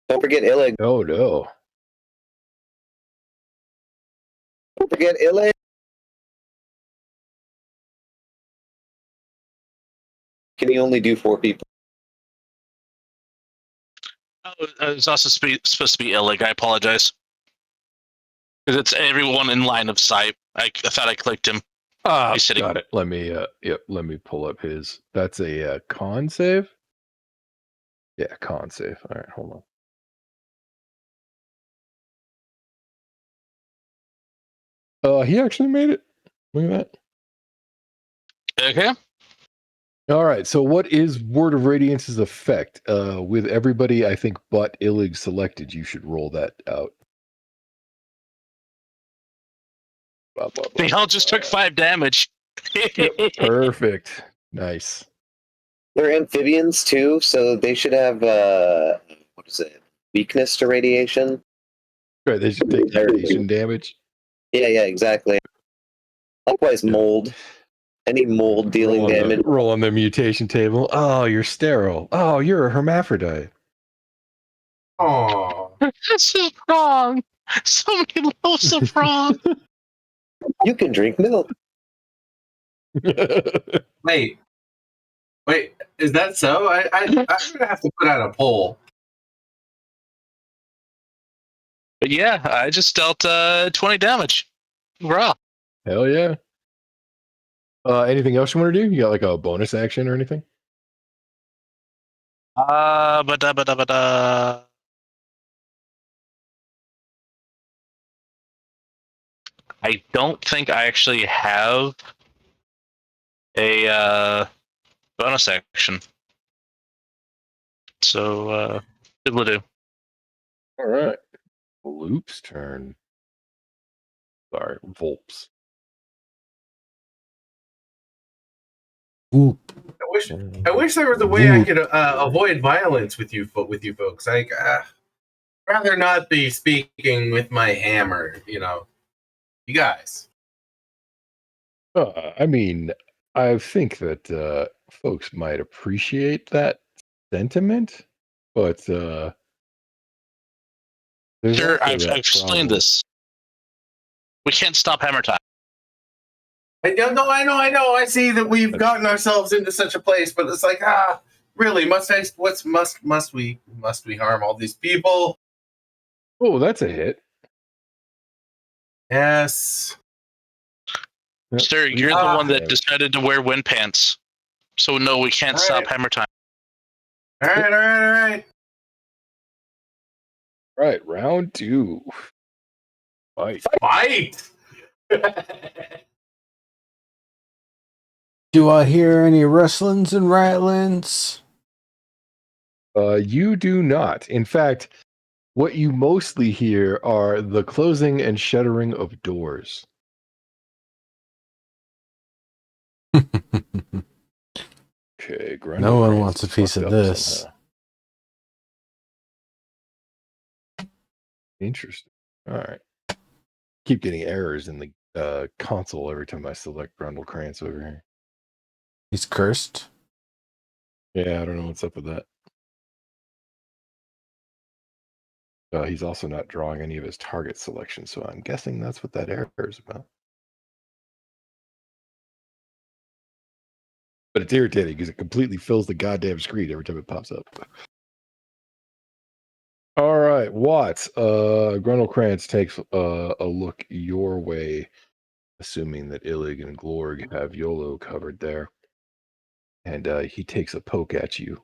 D: Don't forget Illig.
B: Oh, no.
D: Don't forget Illig. Can he only do 4 people?
C: Oh, it's also supposed to be Illig. I apologize. Because it's everyone in line of sight. I thought I clicked him.
B: Ah,
C: He's sitting.
B: got it. Let me pull up his. That's a con save? Yeah, con save. All right, hold on. He actually made it. Look at that.
C: Okay.
B: All right, so what is Word of Radiance's effect? With everybody, I think, but Illig selected, you should roll that out. Blah, blah, blah,
C: They all just took 5 damage.
B: Yep, perfect. Nice.
D: They're amphibians too, so they should have what is it? Weakness to radiation.
B: Right, they should take radiation damage.
D: Yeah, exactly. Likewise,
B: Yeah.
D: mold. Any mold dealing damage.
B: Roll on the mutation table. Oh, you're sterile. Oh, you're a hermaphrodite.
E: Oh,
C: This is wrong. So many loaves of wrong.
D: You can drink milk.
E: wait, is that so? I'm gonna have to put out a poll.
C: But yeah, I just dealt 20 damage. Raw.
B: Hell yeah. Anything else you want to do? You got like a bonus action or anything?
C: But I don't think I actually have a bonus action. So, good to do.
B: All right. Loop's turn. Sorry, Volp's.
A: Oop.
E: I wish there was a way I could avoid violence with you folks. Like, rather not be speaking with my hammer. You guys.
B: I mean, I think that folks might appreciate that sentiment, but there's
C: Sure,
B: also
C: I've
B: that
C: explained
B: problem.
C: this. We can't stop hammer time.
E: I know. I see that we've gotten ourselves into such a place, but it's like, really, must we harm all these people?
B: Oh, that's a hit.
E: Yes.
B: Yep.
C: Sir, you're the one that decided to wear wind pants. So no, we can't stop hammer time.
E: All right.
B: Right, round 2.
E: Fight.
A: Do I hear any rustlings and rattlings?
B: You do not. In fact, what you mostly hear are the closing and shuttering of doors. Okay,
A: No one wants a piece of this.
B: Somehow. Interesting. All right. Keep getting errors in the console every time I select Grundle Krantz over here.
A: He's cursed.
B: Yeah, I don't know what's up with that. He's also not drawing any of his target selections, so I'm guessing that's what that error is about. But it's irritating because it completely fills the goddamn screen every time it pops up. All right, Watts. Grundle Krantz takes a look your way, assuming that Illig and Glorg have YOLO covered there. And he takes a poke at you.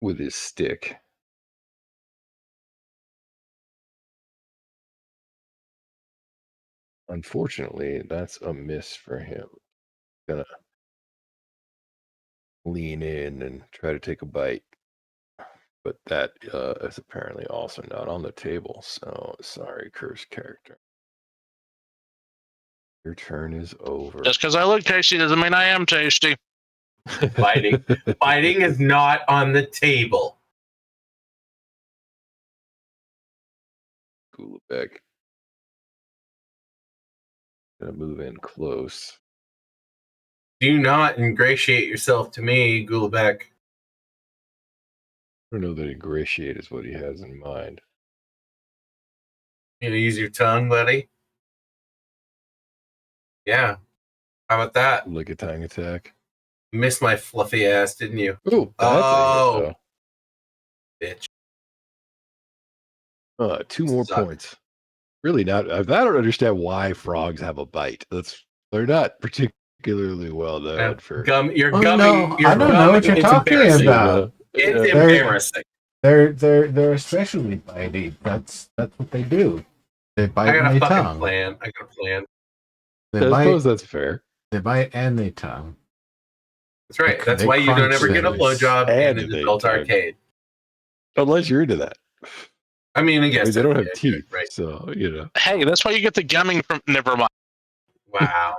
B: with his stick. Unfortunately, that's a miss for him. Gonna lean in and try to take a bite. But that is apparently also not on the table. So sorry, cursed character. Your turn is over.
C: Just because I look tasty doesn't mean I am tasty.
E: Fighting. Fighting is not on the table.
B: Gulabek. Gonna move in close.
E: Do not ingratiate yourself to me, Gulabek.
B: I don't know that ingratiate is what he has in mind.
E: You gonna use your tongue, buddy? Yeah. How about that?
B: Lick a tongue attack.
E: Missed my fluffy ass, didn't you?
B: Oh, that's a
E: bitch.
B: hit, though. 2 more
E: Suck.
B: points. Really not. I don't understand why frogs have a bite. They're not particularly well known for.
E: You're
A: Oh,
E: gumming.
A: no,
E: You're
A: I don't know what you're
E: it's
A: talking
E: embarrassing.
A: about.
E: It's
B: Yeah.
E: embarrassing.
A: They're especially bitey. That's what they do. They
E: I
A: bite
E: got
A: and
E: a
A: they
E: fucking
A: tongue.
E: plan. I got a plan.
A: They
B: I
A: bite.
B: suppose that's fair.
A: They bite and they tongue.
E: That's right.
A: They-
E: That's
A: they
E: why you don't
A: crunch
E: ever get a
A: things.
E: blowjob in
B: And
E: an
B: they
E: adult
B: tongue.
E: arcade.
B: Unless you're into that.
E: I mean, I guess
B: They don't
E: yeah,
B: have teeth,
E: right.
B: so you know.
C: Hey, that's why you get the gumming from. Never mind.
E: Wow.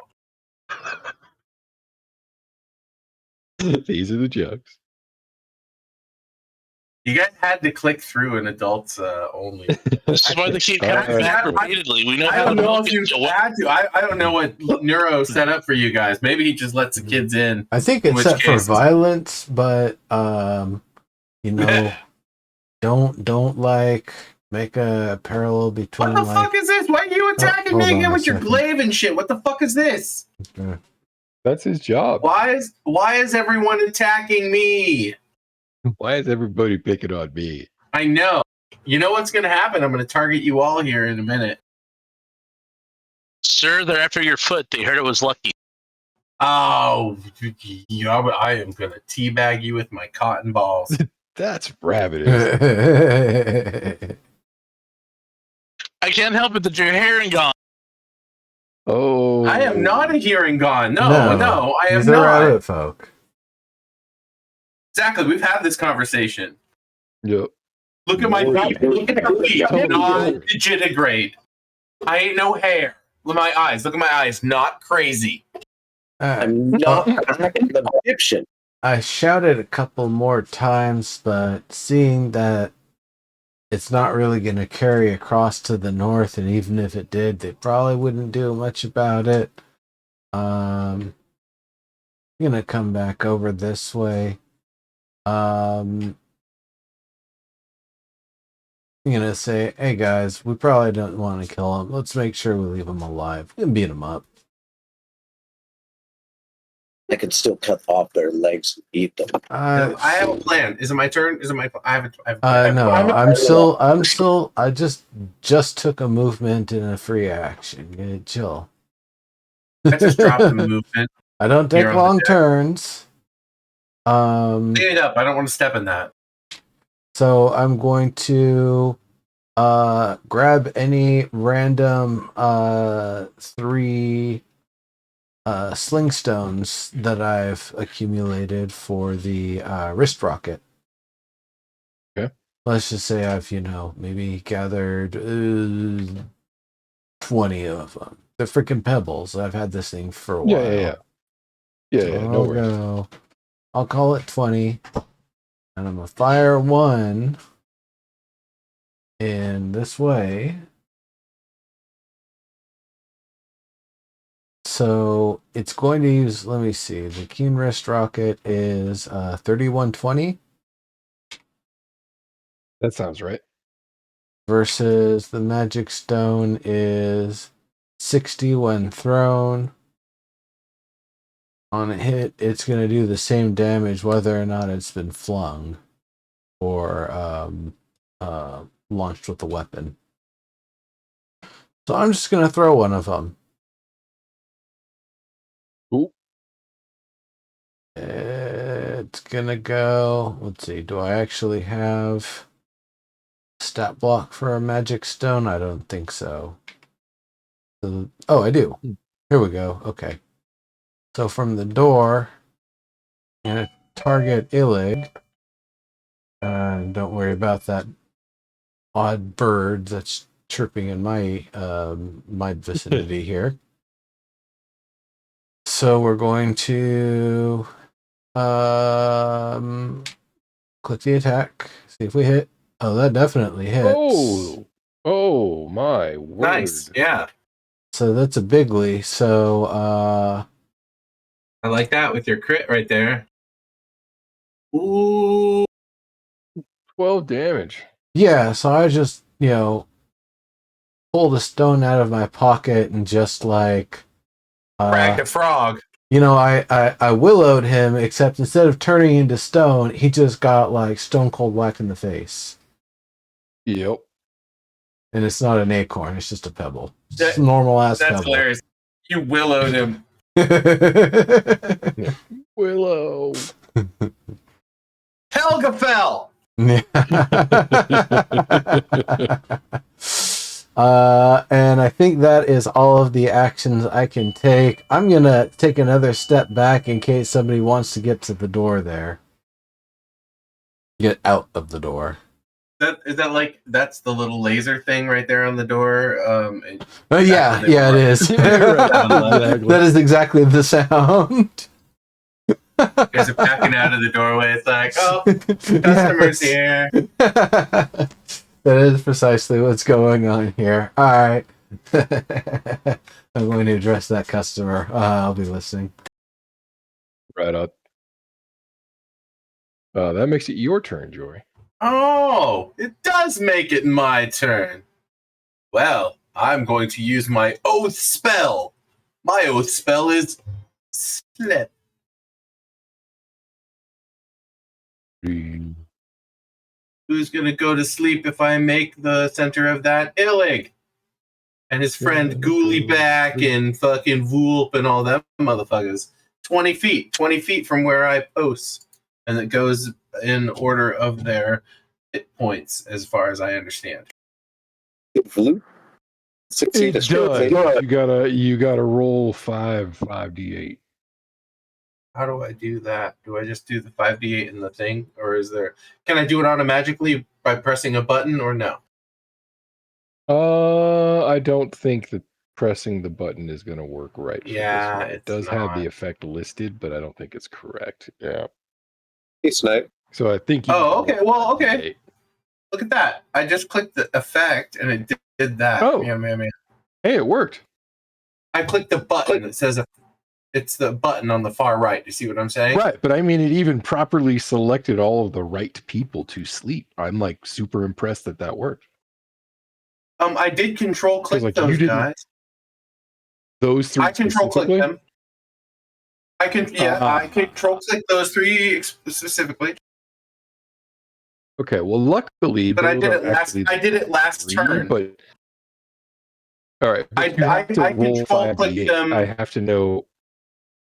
B: These are the jokes.
E: You guys had to click through an adults only.
C: This is why they keep
B: I-
C: coming back
E: I-
C: repeatedly. We know
E: I
C: how
E: don't
C: to
E: know
C: book
E: if you
C: it.
E: had to. I don't know what Neuro set up for you guys. Maybe he just lets the kids in.
A: I think
E: In
A: it's
E: which
A: set for
E: case-
A: violence, but you know, don't like make a parallel between
E: What the
A: like.
E: fuck is this? Why are you attacking
A: hold
E: me
A: on
E: again
A: a
E: with your
A: second.
E: glaive and shit? What the fuck is this?
B: That's his job.
E: Why is everyone attacking me?
B: Why is everybody picking on me?
E: I know. You know what's gonna happen? I'm gonna target you all here in a minute.
C: Sir, they're after your foot. They heard it was lucky.
E: Oh, yeah, I am gonna teabag you with my cotton balls.
B: That's rabbit.
C: I can't help it that you're hearing gone.
B: Oh,
E: I am not a hearing gone. No, I am
A: These are
E: not.
A: rabbit folk.
E: Exactly. We've had this conversation.
B: Yep.
E: Look at my feet. Look at the feet.
B: Totally
E: Not
B: different.
E: digitigrade. I ain't no hair. Look at my eyes. Look at my eyes. Not crazy.
D: I'm not the Egyptian.
A: I shouted a couple more times, but seeing that it's not really going to carry across to the north, and even if it did, they probably wouldn't do much about it. I'm gonna come back over this way. I'm gonna say, hey guys, we probably don't want to kill him. Let's make sure we leave him alive. We can beat him up.
D: I can still cut off their legs and eat them.
E: I have a plan. Is it my turn? Is it my? I have a.
A: No, I'm still. I just took a movement and a free action. Yeah, chill.
E: I just dropped the movement.
A: I don't take
E: You're on the
A: long
E: deck.
A: turns.
E: Stand it up. I don't want to step in that.
A: So I'm going to grab any random 3 sling stones that I've accumulated for the wrist rocket.
B: Okay.
A: Let's just say I've, maybe gathered 20 of them. They're freaking pebbles. I've had this thing for a while.
B: Yeah, no worries.
A: I'll call it 20. And I'm going to fire 1 in this way. So it's going to use, let me see, the keen wrist rocket is 3120
B: That sounds right.
A: versus the magic stone is 60 when thrown. On a hit, it's going to do the same damage whether or not it's been flung or launched with a weapon. So I'm just going to throw one of them.
B: Ooh.
A: it's gonna go. Let's see. Do I actually have stat block for a magic stone? I don't think so. Oh, I do. Here we go. Okay. So from the door, I'm gonna target Illig. Don't worry about that odd bird that's chirping in my my vicinity here. So we're going to click the attack. See if we hit. Oh, that definitely hits.
B: Oh my word!
E: Nice. Yeah.
A: So that's a bigly. So
E: I like that with your crit right there. Ooh.
B: 12 damage.
A: yeah. So I just pulled a stone out of my pocket and just like
E: Fragged a frog.
A: I willowed him, except instead of turning into stone, he just got like stone cold whack in the face.
B: Yep.
A: And it's not an acorn; it's just a pebble. Just normal ass
E: That's
A: pebble.
E: hilarious. You willowed him.
B: Willow.
E: Helga fell.
A: And I think that is all of the actions I can take. I'm gonna take another step back in case somebody wants to get to the door there. Get out of the door.
E: Is that like that's the little laser thing right there on the door?
A: Oh yeah, it is. That is exactly the sound.
E: You guys are backing out of the doorway. It's like, oh, customers here.
A: That is precisely what's going on here. All right. I'm going to address that customer. I'll be listening.
B: Right up. That makes it your turn, Jory.
E: Oh, it does make it my turn. Well, I'm going to use my oath spell. My oath spell is slip. Who's going to go to sleep if I make the center of that Illig? And his friend Ghoulie Back and fucking Voolp and all them motherfuckers. 20 feet. 20 feet from where I post. And it goes in order of their hit points, as far as I understand.
D: Succeed.
B: It does. You gotta roll 5d8.
E: How do I do that? Do I just do the 5d8 in the thing? Or can I do it automatically by pressing a button or no?
B: I don't think that pressing the button is going to work right for this one. It does have the effect listed, but I don't think it's correct. Yeah.
D: Hey, Snipe.
B: So I think
E: okay. Well, okay. Look at that. I just clicked the effect and it did that.
B: Oh.
E: Yeah.
B: Hey, it worked.
E: I clicked the button. It says it's the button on the far right. You see what I'm saying?
B: Right, but I mean, it even properly selected all of the right people to sleep. I'm like super impressed that worked.
E: I did control click those guys.
B: Those three.
E: I control click them. I control click those three specifically.
B: Okay, well, luckily,
E: but I did it last turn.
B: But all right, but
E: I control click them.
B: I have to know.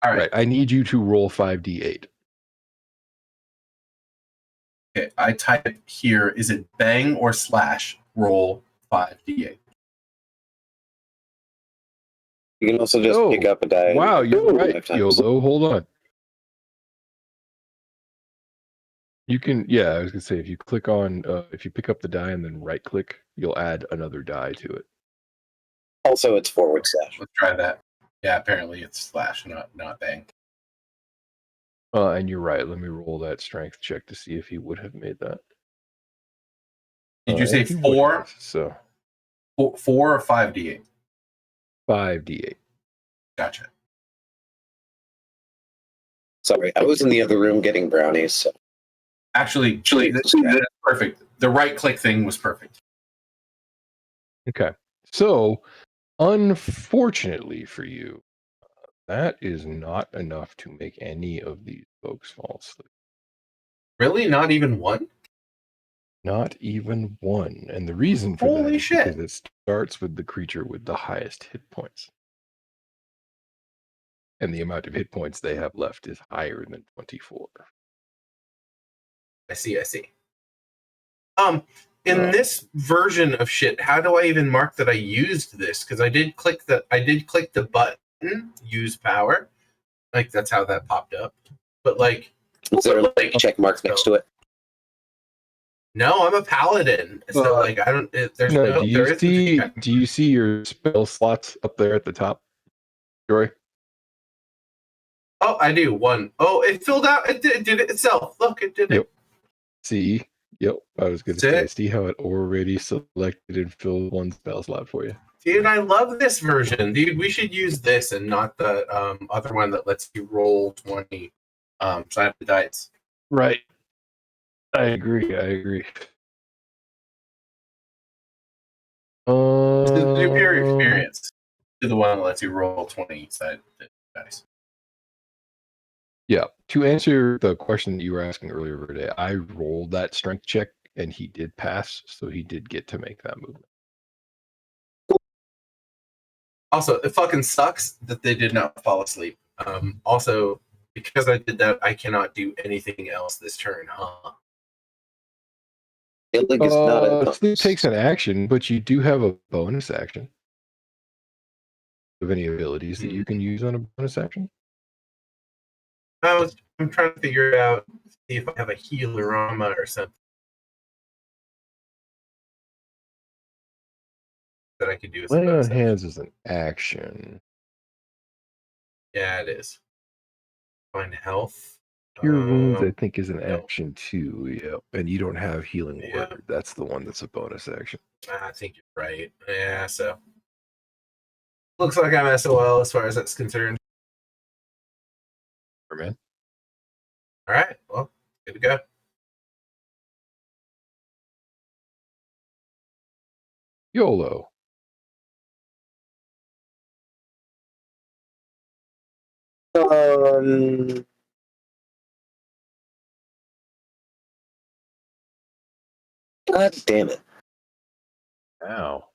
B: All right, I need you to roll 5d8.
E: Okay, I type here. Is it bang or slash? Roll 5d8.
D: You can also just pick up a die.
B: Wow, you're right, YOLO. Hold on. You can, I was gonna say, if you click on, if you pick up the die and then right click, you'll add another die to it.
D: Also, it's /.
E: Let's try that. Yeah, apparently it's slash, not bang.
B: And you're right. Let me roll that strength check to see if he would have made that.
E: Did you say 4?
B: So
E: 4 or 5d8?
B: 5d8.
E: Gotcha.
D: Sorry, I was in the other room getting brownies. So.
E: Actually, that's perfect. The right click thing was perfect.
B: Okay. So, unfortunately for you, that is not enough to make any of these folks fall asleep.
E: Really? Not even one?
B: Not even one. And the reason for that is because it starts with the creature with the highest hit points. And the amount of hit points they have left is higher than 24.
E: I see. In this version of shit, how do I even mark that I used this? Because I did click the button, use power. Like that's how that popped up. But like,
D: is there like check marks next to it?
E: No, I'm a paladin, so like I don't. There's
B: No,
E: no.
B: do
E: There
B: you
E: isn't
B: see?
E: a check.
B: Do you see your spell slots up there at the top, Joy?
E: Oh, I do one. Oh, it filled out. It did it itself. Look, it did
B: Yep.
E: it.
B: See? Yep. I was going to
E: That's
B: say,
E: it.
B: see how it already selected and filled one spell slot for you.
E: Dude, I love this version. Dude, we should use this and not the other one that lets you roll 20 side the dice.
B: Right. I agree.
E: It's the superior experience to the one that lets you roll 20 side the dice.
B: Yeah. To answer the question that you were asking earlier today, I rolled that strength check and he did pass, so he did get to make that movement.
E: Also, it fucking sucks that they did not fall asleep. Also, because I did that, I cannot do anything else this turn, huh?
B: Sleep takes an action, but you do have a bonus action. Of any abilities that you can use on a bonus action?
E: I'm trying to figure out, see if I have a healerama or something that I could do.
B: Laying on hands is an action.
E: Yeah, it is. Find health.
B: Cure wounds, I think, is an action too. Yep. And you don't have healing word. That's the one that's a bonus action.
E: I think you're right. Yeah, so looks like I'm SOL as far as that's concerned.
B: Man.
E: All right, well, good to go.
B: YOLO.
D: God damn it.
B: Ow.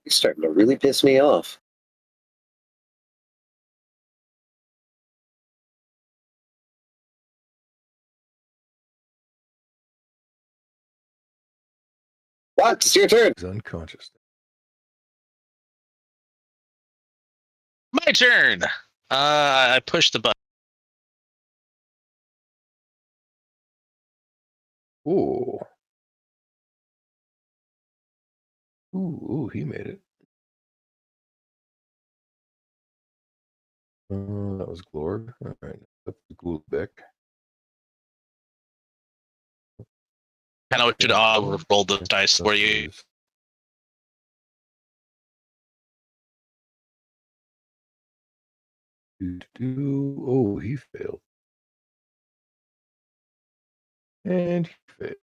D: You're starting to really piss me off. What? It's your turn.
B: He's unconscious.
C: My turn. I pushed the button.
B: Ooh. Ooh, he made it. That was Glorg. All right. That's the Ghoulbeck.
C: Kind of should roll the dice for you.
B: Oh, he failed. And he failed.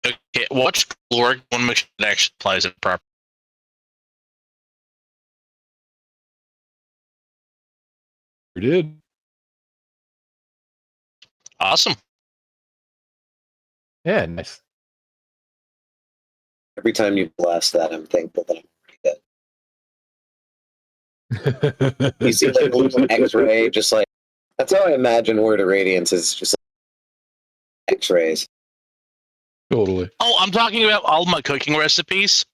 C: Okay, watch Glorg. Want to make sure it actually applies it properly.
B: We did.
C: Awesome.
B: Yeah, nice.
D: Every time you blast that, I'm thankful that I'm already dead. You see like a little X-ray, just like that's how I imagine Word of Radiance is, just like X-rays.
B: Totally.
C: Oh, I'm talking about all my cooking recipes.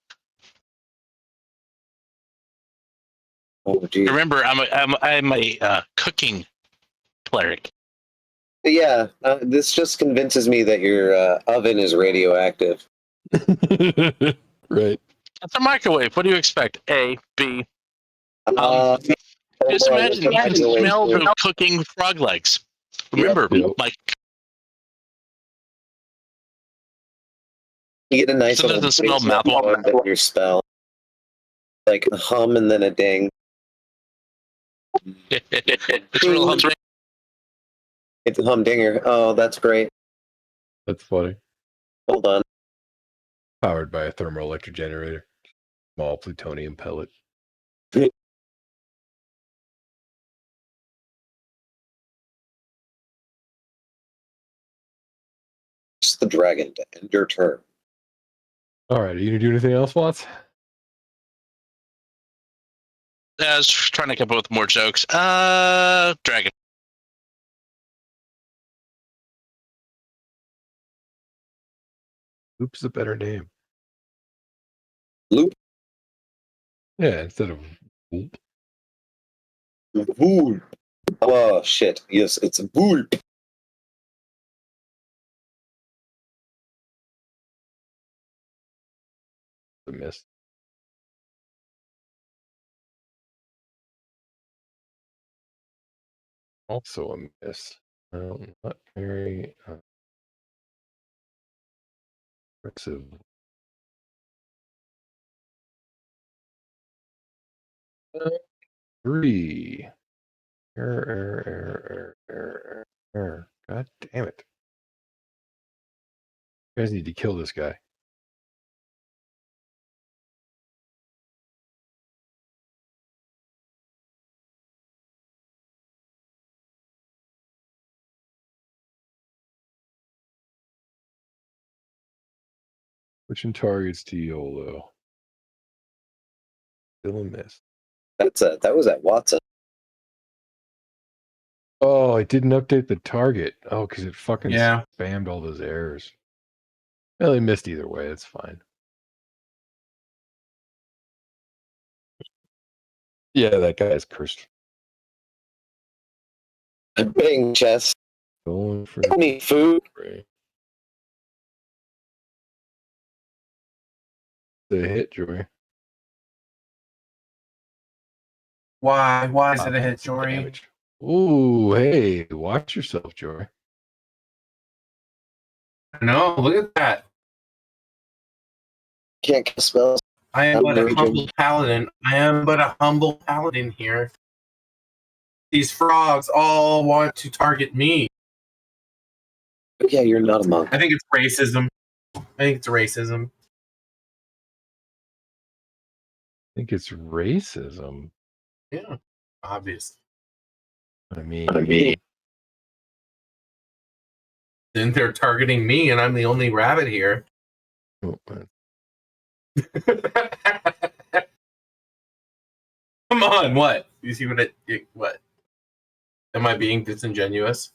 D: Oh, geez.
C: Remember, I'm a cooking cleric.
D: Yeah, this just convinces me that your oven is radioactive.
B: Right.
C: It's a microwave. What do you expect? A, B. Just
D: boy,
C: imagine you can smell the cooking frog legs. Remember,
B: Yep.
C: like
D: you get a nice
C: so
D: little
C: doesn't smell mouthwater.
D: of your spell, like a hum and then a ding.
C: It's real humping.
D: It's a humdinger. Oh, that's great.
B: That's funny.
D: Hold on.
B: Powered by a thermoelectric generator. Small plutonium pellet.
D: It's the dragon to end your turn.
B: All right. Are you going to do anything else, Watts?
C: I was trying to come up with more jokes. Dragon.
B: Loop's a better name.
D: Loop.
B: Yeah, instead of Loop.
D: Vool. Oh shit! Yes, it's Vool.
B: The mist. Also a miss. Not very aggressive. Three. Error. God damn it. You guys need to kill this guy. Switching targets to YOLO. Still a miss.
D: That was at Watson.
B: Oh, it didn't update the target. Oh, because it fucking
E: Yeah.
B: spammed all those errors. Well, he missed either way. It's fine. Yeah, that guy is cursed.
D: I'm playing chess.
B: Going for
D: I need food.
B: the hit, Joy.
E: Why? Why is it a hit, Jory?
B: Damage. Ooh, hey, watch yourself, Joy.
E: No, look at that.
D: Can't cast spells.
E: I am but a
D: Raging.
E: humble paladin. I am but a humble paladin here. These frogs all want to target me.
D: Yeah, you're not a monk.
E: I think it's racism. I think it's racism.
B: I think it's racism.
E: Yeah, obviously.
B: I mean,
E: Then they're targeting me, and I'm the only rabbit here.
B: oh,
E: Come on, what? You see what what? Am I being disingenuous?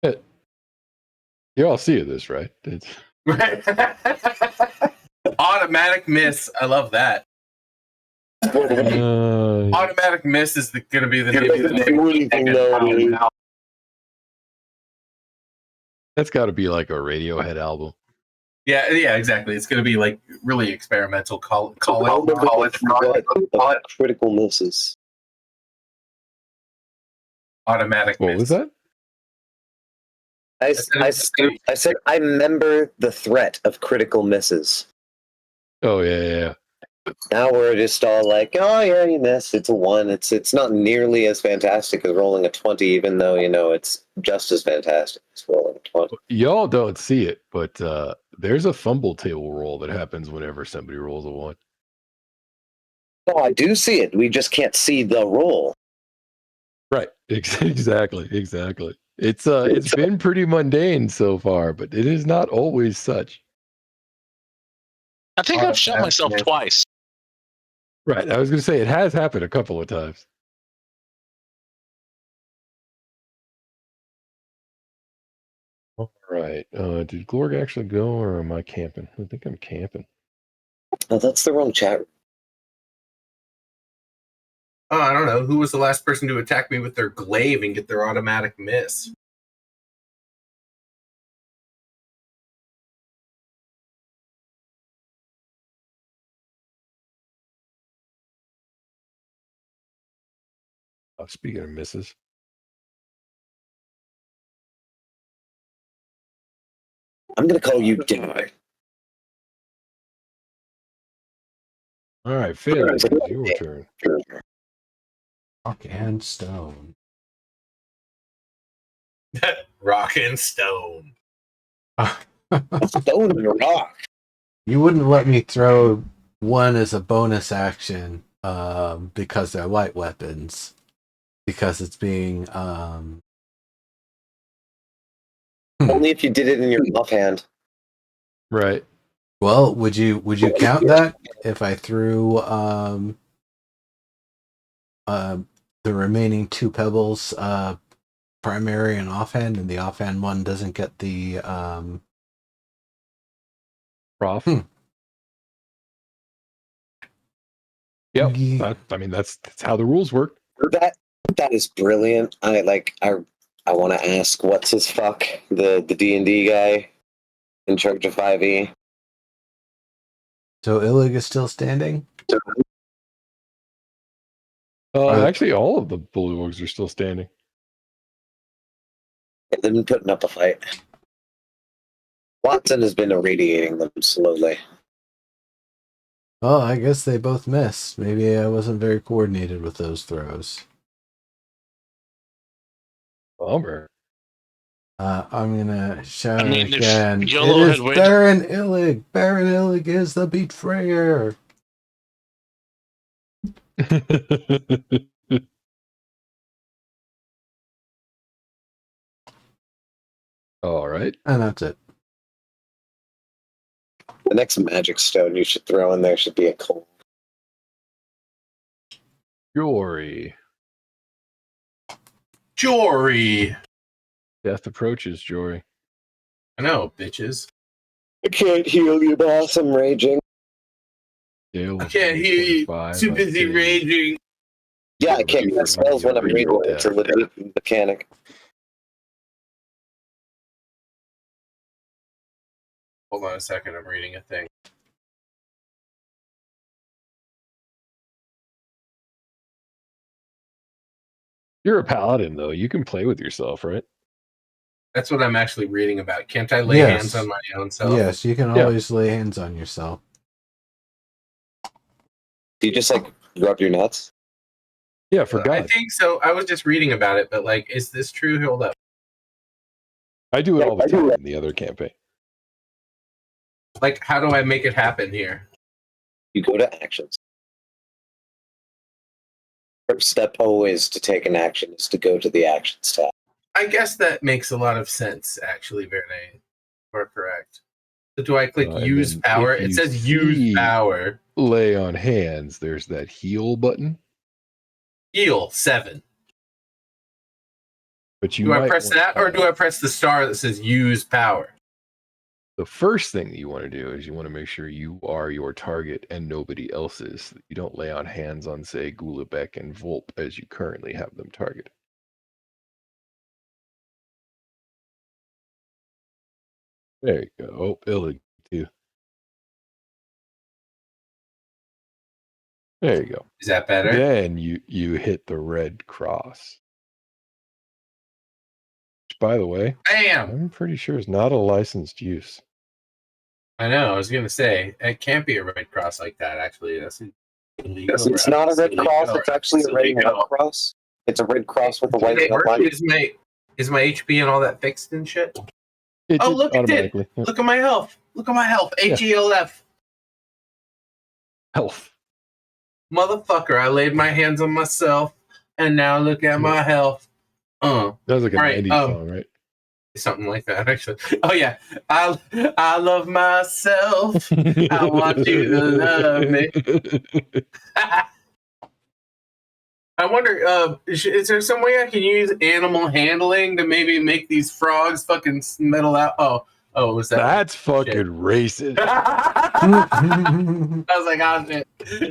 B: you all see this, right? It's,
E: Automatic miss. I love that. Automatic miss is going to be the name of the name.
B: that's got to be like a Radiohead album.
E: Yeah, exactly. It's going to be like really experimental college
D: Critical misses.
E: automatic
B: What
E: miss.
B: was that?
D: I said I remember the threat of critical misses.
B: Oh yeah.
D: Now we're just all like, oh yeah, you miss. It's a 1. It's not nearly as fantastic as rolling a 20, even though it's just as fantastic as rolling a 20.
B: Y'all don't see it, but there's a fumble table roll that happens whenever somebody rolls a 1.
D: No, I do see it. We just can't see the roll.
B: Right. Exactly. It's been pretty mundane so far, but it is not always such.
C: I think I've shot myself twice.
B: Right. I was going to say it has happened a couple of times. All right. Did Glorg actually go, or am I camping? I think I'm camping.
D: Oh, that's the wrong chat.
E: Oh, I don't know. Who was the last person to attack me with their glaive and get their automatic miss?
B: Speaking of misses.
D: I'm going to call you Die.
B: All right, faerly, it's your turn.
A: Rock and stone.
E: Rock and stone.
D: Stone and rock.
A: You wouldn't let me throw 1 as a bonus action because they're light weapons. Because it's being
D: Only if you did it in your offhand.
B: Right.
A: Well, would you count that if I threw the remaining 2 pebbles, primary and offhand, and the offhand one doesn't get the
B: Prof.
A: Hmm.
B: Yep. That's how the rules work.
D: That is brilliant. I want to ask what's his fuck, the D&D guy in charge of 5e.
A: So Illig is still standing?
B: Actually, all of the bullywugs are still standing.
D: They've been putting up a fight. Watson has been irradiating them slowly.
A: Well, I guess they both missed. Maybe I wasn't very coordinated with those throws.
B: Bummer.
A: I'm gonna shout
C: I mean, if
A: again.
C: YOLO
A: It
C: had
A: is
C: waited-
A: Baron Illig. Baron Illig is the betrayer.
B: All right.
A: And that's it.
D: The next magic stone you should throw in there should be a cold.
B: Jory.
E: Jory.
B: Death approaches, Jory.
E: I know, bitches.
D: I can't heal you, boss. I'm raging.
B: Gale
E: I
B: of
E: can't hear you.
B: 25,
E: Too
B: I'd
E: busy
B: say.
E: raging.
D: Yeah, I can't cast spells when I'm raging. It's a legit mechanic.
E: Hold on a second. I'm reading a thing.
B: You're a paladin, though. You can play with yourself, right?
E: That's what I'm actually reading about. Can't I lay
A: Yes.
E: hands on my own self?
A: Yes, you can
B: Yeah.
A: always lay hands on yourself.
D: Do you just rub your nuts?
B: Yeah, for
E: I
B: God.
E: think so. I was just reading about it, but is this true? Hold up.
B: I do it all the time in the other campaign.
E: How do I make it happen here?
D: You go to actions. First step always to take an action is to go to the actions tab.
E: I guess that makes a lot of sense, actually, Verne. You're correct. So do I click
B: And
E: use
B: then
E: power?
B: if
E: It
B: you
E: says
B: see-
E: use power.
B: Lay on hands. There's that heal button.
E: Heal 7.
B: But you
E: Do I
B: might
E: press
B: want-
E: that or do I press the star that says use power?
B: The first thing that you want to do is you want to make sure you are your target and nobody else's. You don't lay on hands on, say, Gulabek and Volp as you currently have them targeted. There you go. Oh, Illig too. There you go.
E: Is that better?
B: Then you hit the red cross. Which, by the way,
E: Bam!
B: I'm pretty sure is not a licensed use.
E: I know. I was gonna say it can't be a red cross like that. Actually, that's illegal.
D: It's not a red cross. It's actually a red
E: illegal.
D: cross. It's a red cross with a white
E: Hey,
D: outline.
E: is my HP and all that fixed and shit?
B: It
E: Oh,
B: did
E: look, it did.
B: automatically. Yep.
E: Look at my health. Look at my health.
B: Yeah.
E: HELF.
B: Health.
E: Motherfucker, I laid my hands on myself, and now look at my health.
B: That was like a
E: Right,
B: 90s song, right?
E: Something like that, actually. Oh, yeah. I love myself. I want you to love me. I wonder, is there some way I can use animal handling to maybe make these frogs fucking metal out? Oh, was that?
B: That's fucking racist.
E: I was like, oh shit,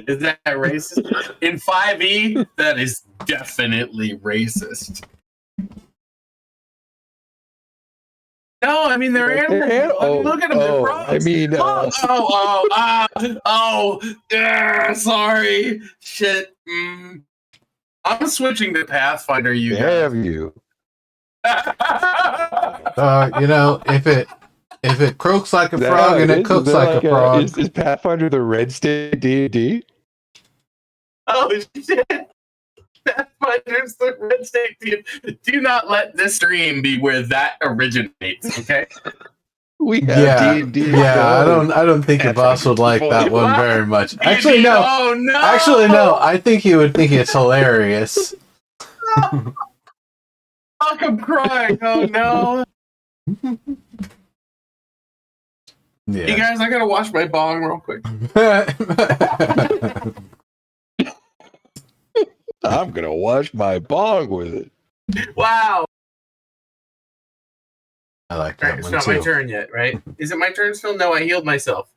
E: is that racist? In 5e, that is definitely racist. No, I mean they're animals. Look at them, they're frogs.
B: I mean,
E: yeah, sorry, shit. I'm switching to Pathfinder. You guys.
B: damn you.
A: If it croaks like a frog and it cooks like a frog.
B: Is Pathfinder the red state D&D?
E: Oh shit! Pathfinder's the red state. Do not let this stream be where that originates. Okay.
B: We have D&D.
A: I don't think the boss would like that one very much. Actually, no.
E: Oh no!
A: Actually, no. I think he would think it's hilarious.
E: Fuck! I'm crying. Oh no!
A: Yeah.
E: Hey guys, I gotta wash my bong real quick.
B: I'm gonna wash my bong with it.
E: Wow.
A: I like
E: All
A: that
E: right, it's
A: one
E: not
A: too.
E: my turn yet, right? Is it my turn still? No, I healed myself.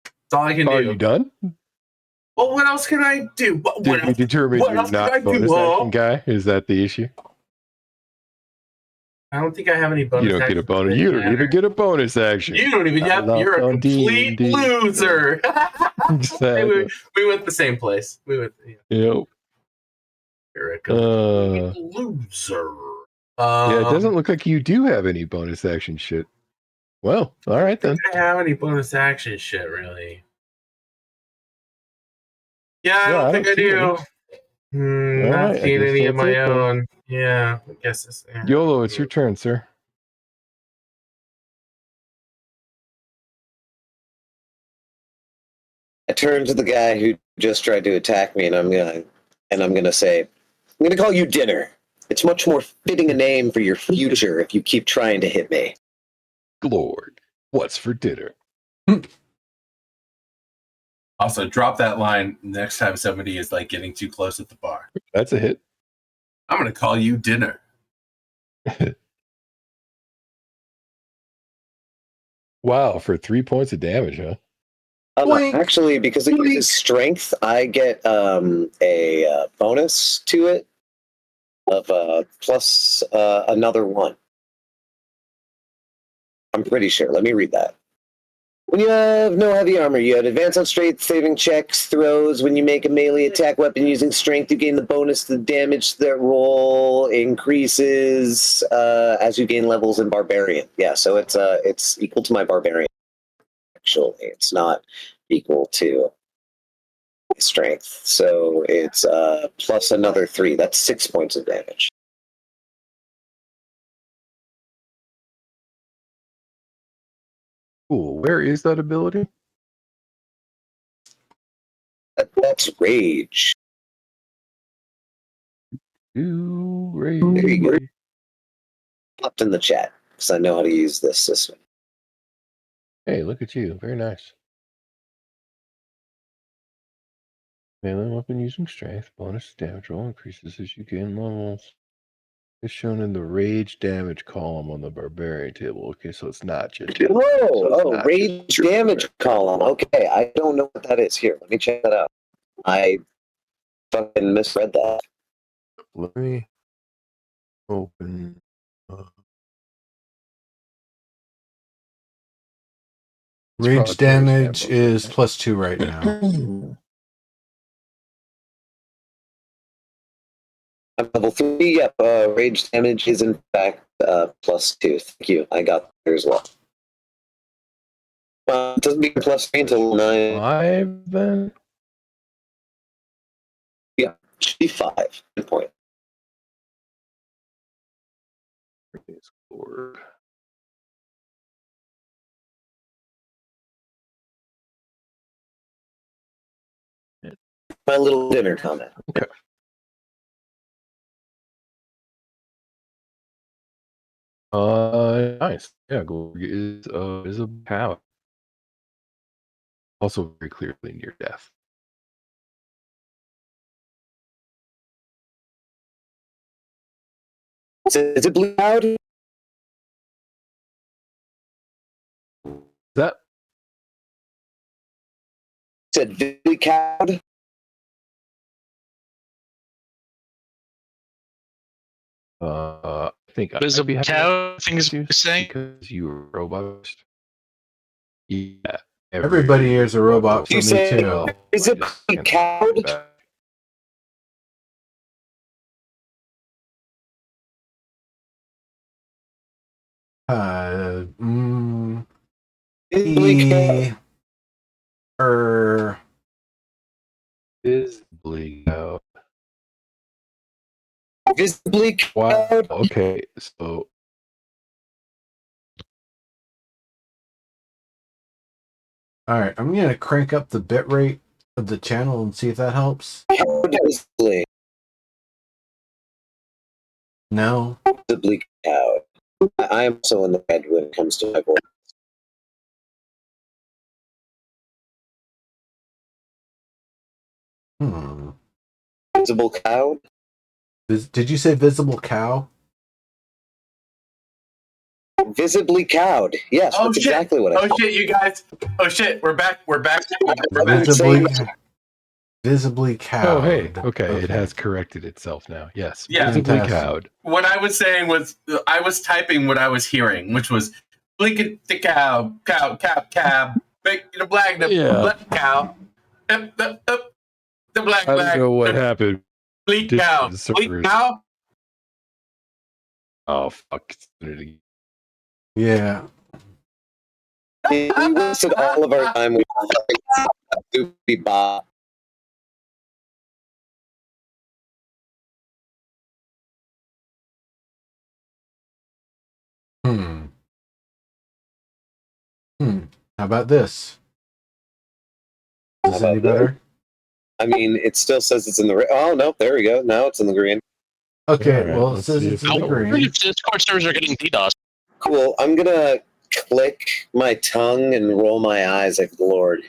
E: That's all I can do.
B: Are you done?
E: Well, what else can I do?
B: Did we determine
E: what
B: you're
E: else can I
B: not
E: do,
B: bonus
E: huh?
B: action guy? Is that the issue?
E: I don't think I have any bonus.
B: You don't get a bonus. You don't even get a bonus action.
E: You don't even. Yep, you're a complete loser.
B: Exactly.
E: we went the same place. We went. Yeah.
B: Yep.
E: You're a complete loser.
B: Yeah, it doesn't look like you do have any bonus action shit. Well, all right then.
E: I don't have any bonus action shit, really. Yeah, I
B: No,
E: don't think I do.
B: All
E: Not
B: right, I
E: seeing
B: guess
E: any of
B: that's
E: my
B: it, then.
E: own. Yeah, I guess it's. Yeah.
B: YOLO, it's your turn, sir.
D: I turn to the guy who just tried to attack me, and I'm gonna say, I'm gonna call you Dinner. It's much more fitting a name for your future if you keep trying to hit me.
B: Lord, what's for dinner?
E: Also, drop that line next time somebody is like getting too close at the bar.
B: That's a hit.
E: I'm gonna call you Dinner.
B: Wow, for 3 points of damage, huh?
D: Actually, because it uses strength, I get a bonus to it of plus another 1. I'm pretty sure. Let me read that. When you have no heavy armor, you have advance on strength saving checks, throws. When you make a melee attack weapon using strength, you gain the bonus to the damage that roll increases as you gain levels in barbarian. Yeah, so it's equal to my barbarian. Actually, it's not equal to strength. So it's plus another 3. That's 6 points of damage.
B: Cool. Where is that ability?
D: That's rage.
B: Ooh, rage.
D: There you go. Popped in the chat because I know how to use this system.
B: Hey, look at you. Very nice. Melee weapon using strength. Bonus damage roll increases as you gain levels. It's shown in the rage damage column on the barbarian table. Okay, so it's not just.
D: Rage damage column. Okay, I don't know what that is. Here, let me check that out. I fucking misread that.
B: Let me open.
A: Rage damage is +2 right now.
D: I'm level 3. Yep, rage damage is in fact +2. Thank you. I got there as well. It doesn't become +3 until 9.
B: 5 then?
D: Yeah, should be 5. Good point. My little dinner comment.
B: Okay. Nice. Yeah, Gorg is a cow. Also very clearly near death.
D: Is it blue cloud?
B: That
D: Said Billy Cowd?
B: I think
C: There's a cow things you're saying?
B: because you were a robot. Yeah.
A: Everybody here is a robot for
D: You
A: me
D: say,
A: too.
D: is it Billy Cowd?
A: Visibly
B: out.
D: Visibly
B: Wow.
D: Cowd?
B: Okay, so
A: all right, I'm gonna crank up the bit rate of the channel and see if that helps.
D: Visibly.
A: No.
D: Visibly Cowd. I am so in the red when it comes to my voice. Visible Cloud?
A: Did you say visible cow?
D: Visibly cowed. Yes,
E: Oh
D: that's
E: shit!
D: exactly what I
E: Oh
D: said.
E: shit, you guys! Oh shit, we're back. We're back. We're back.
A: Visibly cowed.
B: Oh, hey. Okay, it has corrected itself now. Yes,
E: Yeah.
B: visibly
A: Fantastic.
B: cowed.
E: What I was saying was, I was typing what I was hearing, which was, blink at the cow, make the black, black cow, the black,
B: I don't know what
E: the
B: happened.
E: bleak
B: Did
E: cow,
B: the
E: bleak
B: servers-
E: cow.
B: Oh, fuck. It's doing it again.
A: Yeah.
D: We wasted all of our time with Doobie Bob.
A: Hmm. How about this? Is this any better?
D: I mean, it still says it's in the. Oh no, there we go. Now it's in the green.
A: Okay,
B: All right,
A: well, it
B: let's
A: says
B: see
A: it's
B: if
A: in
B: it
A: the
B: works.
A: green.
C: Discord servers are getting DDoS.
D: Cool. I'm gonna click my tongue and roll my eyes like the Lord,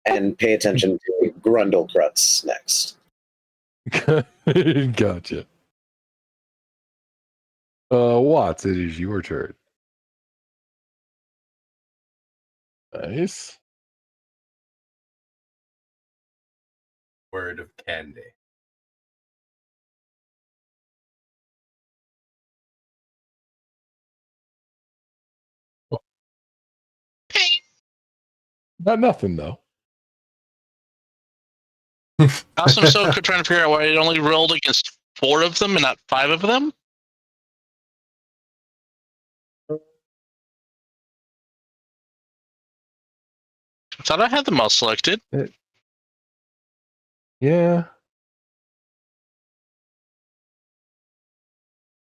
D: and pay attention to Grundlecrutz next.
B: Gotcha. Watts, it is your turn. Nice.
E: Word of candy.
B: Not nothing, though.
C: Also, I'm still trying to figure out why it only rolled against 4 of them and not 5 of them. I thought I had them all selected.
B: Yeah.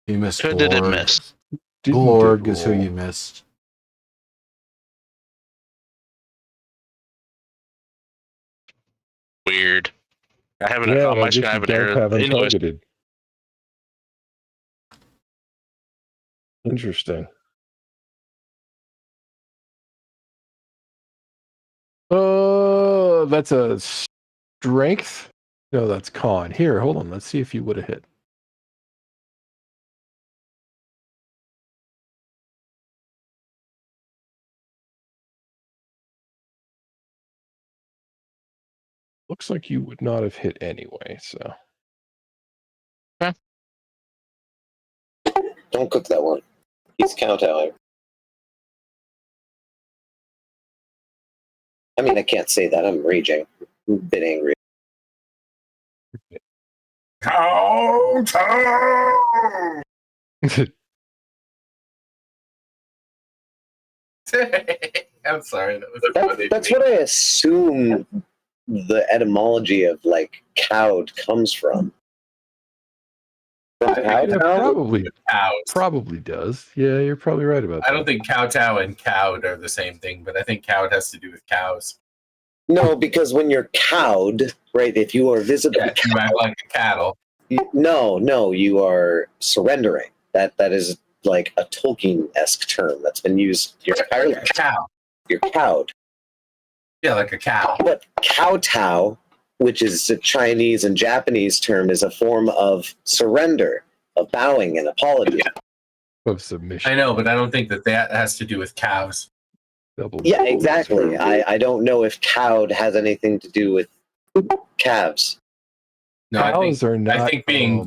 A: You missed
C: Who did it
A: Glorg.
C: miss?
B: Didn't
A: Glorg
B: it
A: is who
B: roll.
A: you missed.
C: Weird. I haven't
B: Yeah,
C: on
B: I
C: my
B: guess
C: screen. I
B: you
C: haven't
B: guys
C: heard.
B: haven't
C: Anyways,
B: targeted. Interesting. That's a strength? No, that's con. Here, hold on. Let's see if you would have hit. Looks like you would not have hit anyway, so.
D: Don't cook that one. He's kowtowing. I mean, I can't say that. I'm raging. I'm a bit angry.
E: Cow. I'm sorry. That was funny.
D: That's what I assume the etymology of like cowed comes from.
E: I think
B: probably
E: cows.
B: probably does. Yeah, you're probably right about that.
E: I don't think kowtow and cowed are the same thing, but I think cowed has to do with cows.
D: No, because when you're cowed, right? If you are visibly
E: Yeah, you act like a cattle.
D: no, you are surrendering. That is like a Tolkien-esque term that's been used your entire
E: Like a
D: life.
E: cow.
D: You're cowed.
E: Yeah, like a cow.
D: But kowtow, which is a Chinese and Japanese term, is a form of surrender, of bowing and apology.
B: Of submission.
E: I know, but I don't think that has to do with cows.
D: Yeah, exactly. I don't know if cowed has anything to do with calves.
E: No,
B: Cows are not.
E: I think being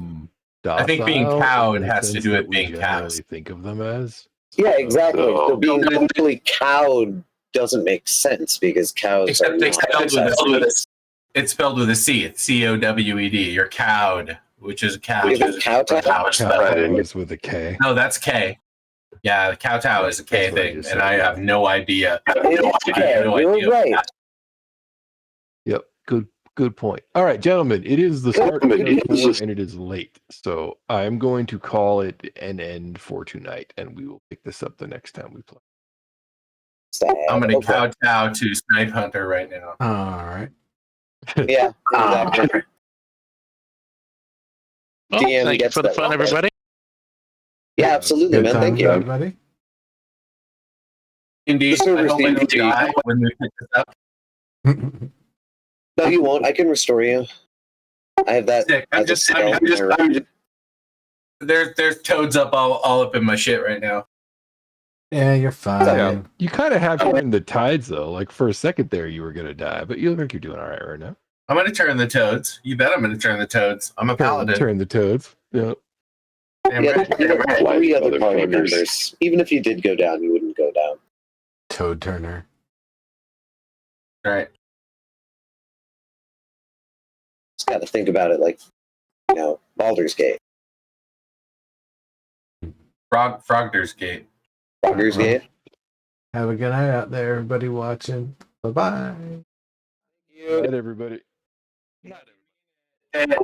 B: docile
E: cowed
B: in the
E: has to
B: sense
E: do
B: that
E: with
B: we
E: being
B: generally
E: cows.
B: think of them as.
D: Yeah, exactly. So being
E: No,
D: completely cowed doesn't make sense because cows
E: Except
D: are
E: they
D: not
E: spelled with a, it's spelled with a C. It's C-O-W-E-D. You're cowed, which is a cow.
D: Is it kowtow?
B: Cow is with a K.
E: No, that's K. Yeah, the kowtow is a K
B: That's what I
E: thing,
B: just
E: and
B: said.
E: I have no idea.
D: You're right.
B: Yep. Good point. All right, gentlemen, it is the start of turn 4 and it is late. So I'm going to call it an end for tonight, and we will pick this up the next time we play.
E: I'm going to
D: Okay.
E: kowtow to Snipe Hunter right now.
A: All right.
D: Yeah, exactly.
C: Well,
D: DM
C: thank you
D: gets
C: for the
D: that
C: fun,
D: one.
C: everybody.
D: Yeah, absolutely,
A: Good
D: man.
A: time,
D: Thank you.
A: everybody.
E: Indeed,
D: The server's
E: I hope I don't
D: indeed.
E: die when we pick this up.
D: No, you won't. I can restore you. I have that.
E: Sick. I'm just there's toads all up in my shit right now.
A: Yeah, you're fine.
B: Yeah, you kind of have turned the tides though. Like for a second there, you were gonna die, but you look like you're doing all right now.
E: I'm gonna turn the toads. You bet I'm gonna turn the toads. I'm a paladin.
B: Turn the toads. Yeah.
D: Yeah, three other party members. Even if you did go down, you wouldn't go down.
A: Toad Turner.
E: Right.
D: Just got to think about it like, Baldur's Gate.
E: Frogder's Gate.
D: Baldur's Gate.
A: Have a good night out there, everybody watching. Bye-bye.
B: Good night, everybody.
D: Good night.